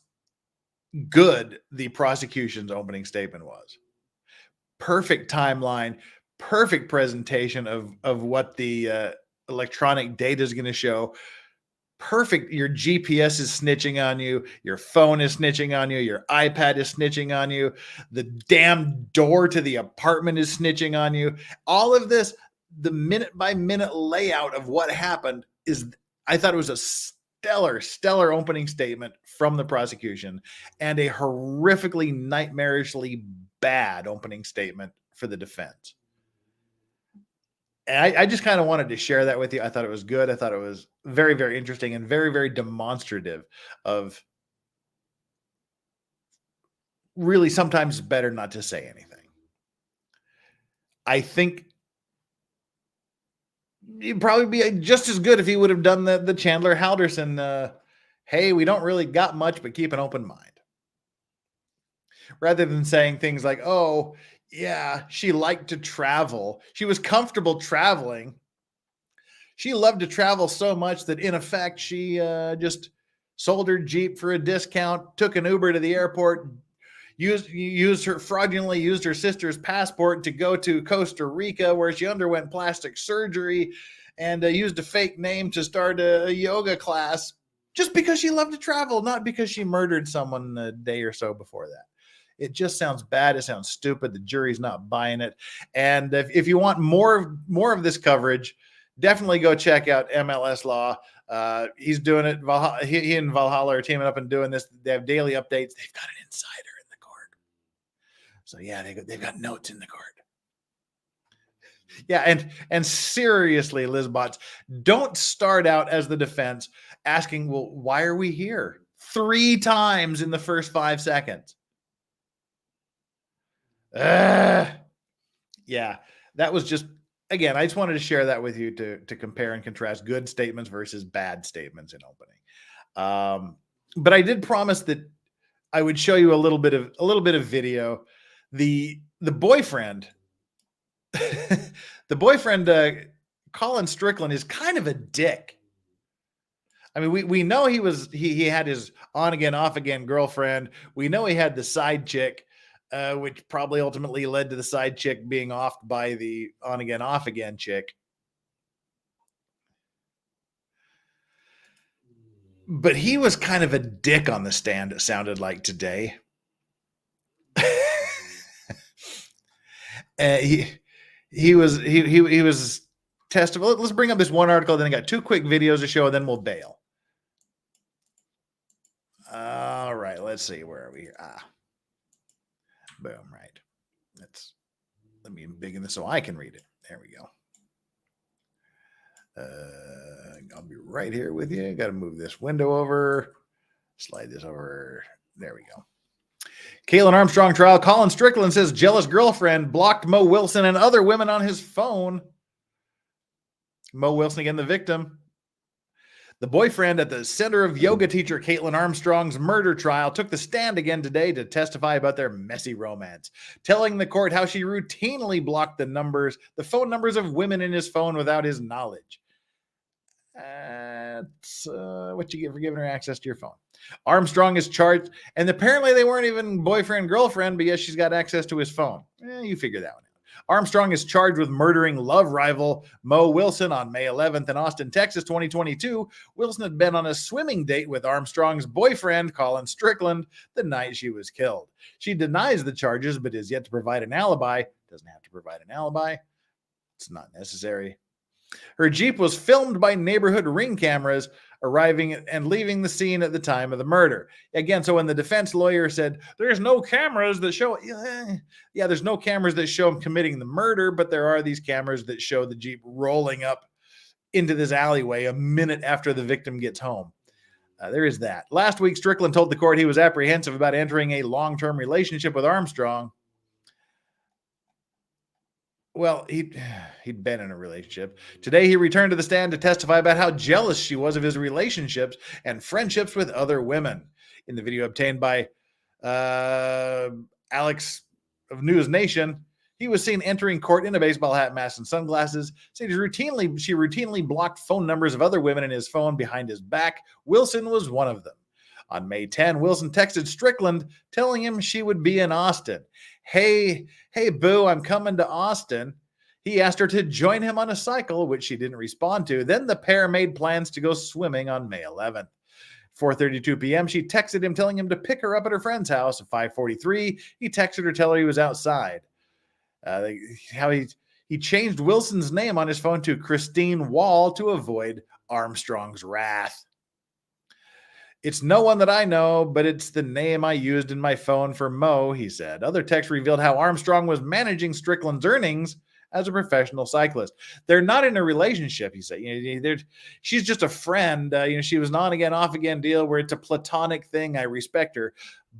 good the prosecution's opening statement was. Perfect timeline, perfect presentation of what the electronic data is going to show. Perfect. Your GPS is snitching on you. Your phone is snitching on you. Your iPad is snitching on you. The damn door to the apartment is snitching on you. All of this, the minute by minute layout of what happened I thought it was a stellar opening statement from the prosecution and a horrifically nightmarishly bad opening statement for the defense. And I just kind of wanted to share that with you. I thought it was good. I thought it was very, very interesting and very, very demonstrative of really sometimes it's better not to say anything. I think it'd probably be just as good if he would have done the Chandler Halderson, hey, we don't really got much, but keep an open mind. Rather than saying things like, oh, yeah, she liked to travel. She was comfortable traveling. She loved to travel so much that, in effect, she just sold her Jeep for a discount, took an Uber to the airport, fraudulently used her sister's passport to go to Costa Rica, where she underwent plastic surgery, and used a fake name to start a yoga class just because she loved to travel, not because she murdered someone a day or so before that. It just sounds bad. It sounds stupid. The jury's not buying it. And if you want more of this coverage, definitely go check out MLS Law. He's doing it. He and Valhalla are teaming up and doing this. They have daily updates. They've got an insider in the court. So yeah, they've got notes in the court. Yeah, and seriously, Lizbots, don't start out as the defense asking, well, why are we here? 3 times in the first 5 seconds. Yeah, that was just, again, I just wanted to share that with you to compare and contrast good statements versus bad statements in opening. But I did promise that I would show you a little bit of video. The boyfriend, Colin Strickland, is kind of a dick. I mean, we know he had his on again, off again girlfriend. We know he had the side chick, which probably ultimately led to the side chick being offed by the on again, off again chick. But he was kind of a dick on the stand, it sounded like today. He was testable. Let's bring up this one article, then I got 2 quick videos to show, and then we'll bail. All right, let's see. Where are we here? Boom, right. Let me embiggen this so I can read it. There we go. I'll be right here with you. Got to move this window over. Slide this over. There we go. Kaitlin Armstrong trial. Colin Strickland says jealous girlfriend blocked Mo Wilson and other women on his phone. Mo Wilson, again, the victim. The boyfriend at the center of yoga teacher Kaitlin Armstrong's murder trial took the stand again today to testify about their messy romance, telling the court how she routinely blocked the phone numbers of women in his phone without his knowledge. That's what you get for giving her access to your phone. Armstrong is charged, and apparently they weren't even boyfriend-girlfriend, but yes, she's got access to his phone. You figure that one out. Armstrong is charged with murdering love rival Mo Wilson on May 11th in Austin, Texas, 2022. Wilson had been on a swimming date with Armstrong's boyfriend, Colin Strickland, the night she was killed. She denies the charges, but is yet to provide an alibi. Doesn't have to provide an alibi. It's not necessary. Her Jeep was filmed by neighborhood ring cameras arriving and leaving the scene at the time of the murder. Again, so when the defense lawyer said, there's no cameras that show, there's no cameras that show him committing the murder, but there are these cameras that show the Jeep rolling up into this alleyway a minute after the victim gets home. There is that. Last week, Strickland told the court he was apprehensive about entering a long-term relationship with Armstrong. Well, he'd been in a relationship. Today, he returned to the stand to testify about how jealous she was of his relationships and friendships with other women. In the video obtained by Alex of News Nation, he was seen entering court in a baseball hat, mask, and sunglasses. Said she routinely blocked phone numbers of other women in his phone behind his back. Wilson was one of them. On May 10, Wilson texted Strickland telling him she would be in Austin. Hey, boo, I'm coming to Austin. He asked her to join him on a cycle, which she didn't respond to. Then the pair made plans to go swimming on May 11th. 4:32 p.m., she texted him telling him to pick her up at her friend's house. At 5:43, he texted her telling her he was outside. How he changed Wilson's name on his phone to Christine Wall to avoid Armstrong's wrath. It's no one that I know, but it's the name I used in my phone for Mo, he said. Other texts revealed how Armstrong was managing Strickland's earnings as a professional cyclist. They're not in a relationship, he said. She's just a friend. She was an on-again, off-again deal where it's a platonic thing. I respect her,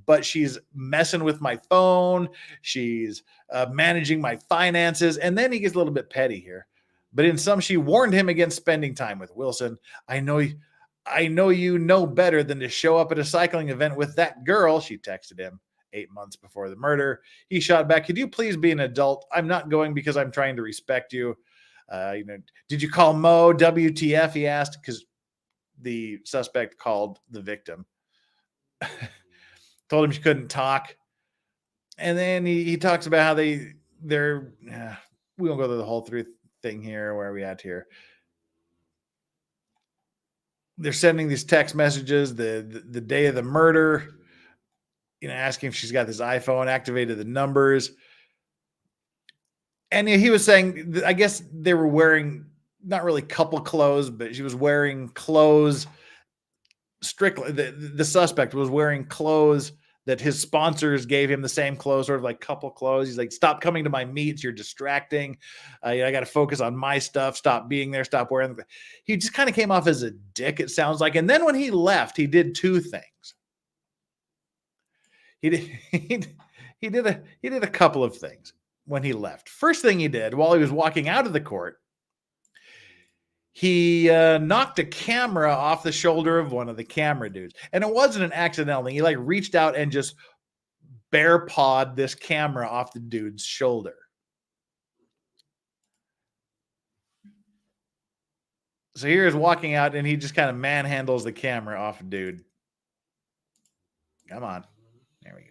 but she's messing with my phone. She's managing my finances. And then he gets a little bit petty here. But in some, she warned him against spending time with Wilson. I know you know better than to show up at a cycling event with that girl, she texted him 8 months before the murder. He shot back, could you please be an adult? I'm not going because I'm trying to respect you. Did you call Mo? WTF, he asked, because the suspect called the victim. Told him she couldn't talk. And then he talks about how we won't go through the whole thing here. Where are we at here? They're sending these text messages the day of the murder, asking if she's got this iPhone, activated the numbers. And he was saying, I guess they were wearing not really couple clothes, but she was wearing clothes. Strictly, the suspect was wearing clothes that his sponsors gave him, the same clothes, sort of like couple clothes. He's like, stop coming to my meets. You're distracting. I got to focus on my stuff. Stop being there. Stop wearing. He just kind of came off as a dick, it sounds like. And then when he left, he did two things. He did a couple of things when he left. First thing he did while he was walking out of the court, he knocked a camera off the shoulder of one of the camera dudes. And it wasn't an accidental thing. He like reached out and just bear pawed this camera off the dude's shoulder. So here's walking out and he just kind of manhandles the camera off a dude. Come on. There we go.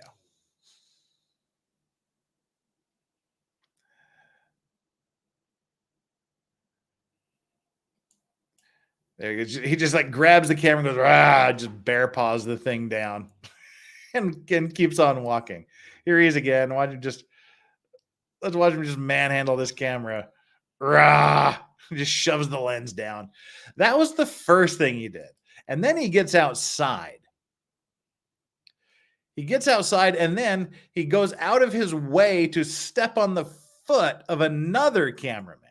There he just like grabs the camera and goes, just bear paws the thing down and keeps on walking. Here he is again. Let's watch him just manhandle this camera. Just shoves the lens down. That was the first thing he did. And then he gets outside. And then he goes out of his way to step on the foot of another cameraman.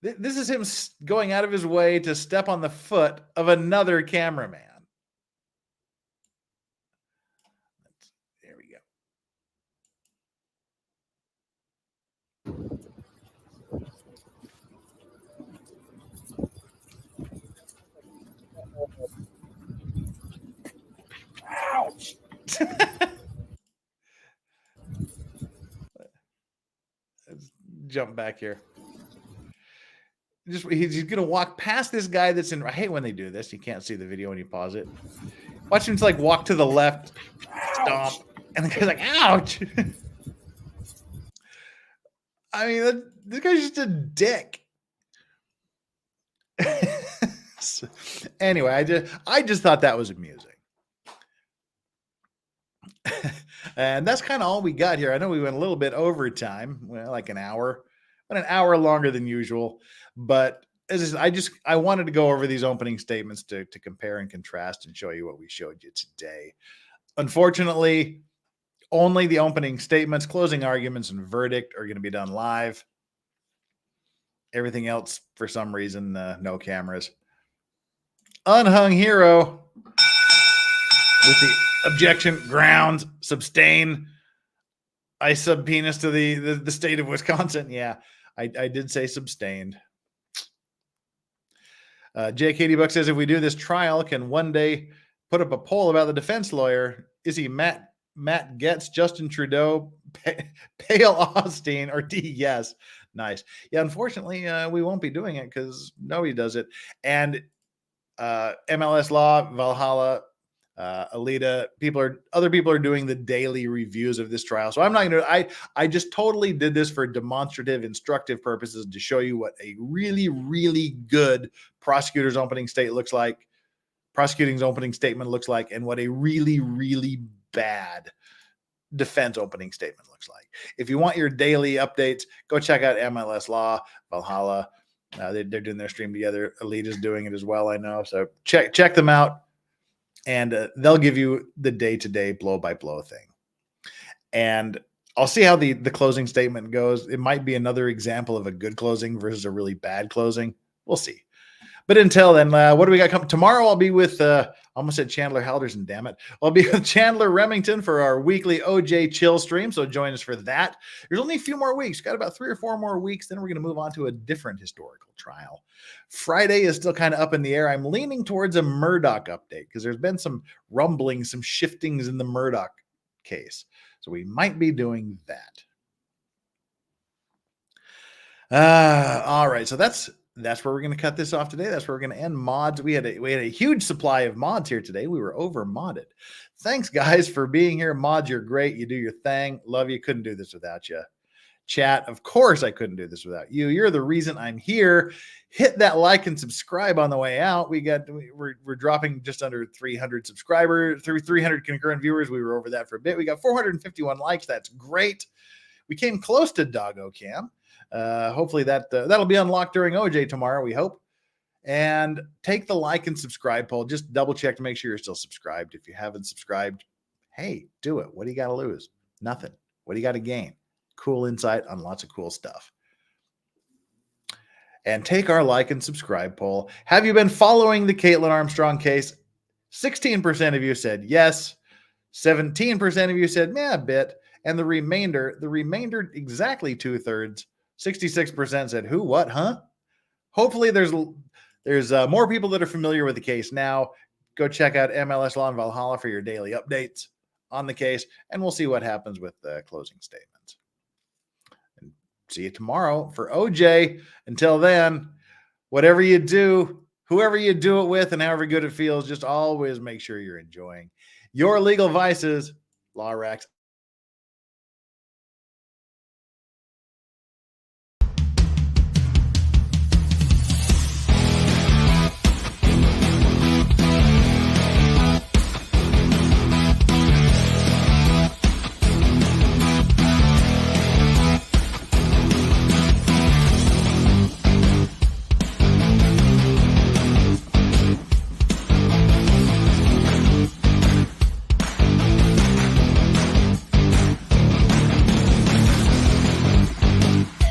This is him going out of his way to step on the foot of another cameraman. There we go. Ouch. Let's jump back here. He's going to walk past this guy that's in. I hate when they do this. You can't see the video when you pause it. Watch him just like walk to the left, stomp, and the guy's like, ouch. I mean, this guy's just a dick. So, anyway, I just thought that was amusing. And that's kind of all we got here. I know we went a little bit over time, like an hour, but an hour longer than usual. But I wanted to go over these opening statements to compare and contrast and show you what we showed you today. Unfortunately, only the opening statements, closing arguments, and verdict are going to be done live. Everything else, for some reason, no cameras. Unhung hero with the objection, grounds, sustain. I subpoenas to the state of Wisconsin. Yeah, I did say sustained. JKD Buck says, if we do this trial, can one day put up a poll about the defense lawyer? Is he Matt Getz, Justin Trudeau, Pale Austin, or D? Yes. Nice. Yeah, unfortunately, we won't be doing it because nobody does it. And MLS Law, Valhalla, Alita, other people are doing the daily reviews of this trial. So I'm not going to, I just totally did this for demonstrative, instructive purposes to show you what a really, really good prosecutor's opening statement looks like, prosecuting's opening statement looks like, and what a really, really bad defense opening statement looks like. If you want your daily updates, go check out MLS Law, Valhalla. They're doing their stream together. Alita's doing it as well, I know. So check them out. And they'll give you the day-to-day, blow-by-blow thing. And I'll see how the closing statement goes. It might be another example of a good closing versus a really bad closing. We'll see. But until then, what do we got coming? Tomorrow I'll be with, almost said Chandler Halderson, damn it. I'll be with Chandler Remington for our weekly OJ Chill stream, so join us for that. There's only a few more weeks. Got about 3 or 4 more weeks, then we're going to move on to a different historical trial. Friday is still kind of up in the air. I'm leaning towards a Murdoch update because there's been some rumblings, some shiftings in the Murdoch case. So we might be doing that. All right, so that's where we're going to cut this off today. That's where we're going to end mods. We had a huge supply of mods here today. We were over modded. Thanks, guys, for being here. Mods, you're great. You do your thing. Love you. Couldn't do this without you. Chat, of course I couldn't do this without you. You're the reason I'm here. Hit that like and subscribe on the way out. We're dropping just under 300 subscribers, 300 concurrent viewers. We were over that for a bit. We got 451 likes. That's great. We came close to Doggo Cam. Hopefully that'll be unlocked during OJ tomorrow, we hope. And take the like and subscribe poll. Just double check to make sure you're still subscribed. If you haven't subscribed, hey, do it. What do you got to lose? Nothing. What do you got to gain? Cool insight on lots of cool stuff. And take our like and subscribe poll. Have you been following the Kaitlin Armstrong case? 16% of you said yes. 17% of you said, a bit. And the remainder, exactly 2/3, 66% said, who, what, huh? Hopefully there's more people that are familiar with the case now. Go check out MLS Law in Valhalla for your daily updates on the case, and we'll see what happens with the closing statements. And see you tomorrow for OJ. Until then, whatever you do, whoever you do it with, and however good it feels, just always make sure you're enjoying your legal vices. Law Racks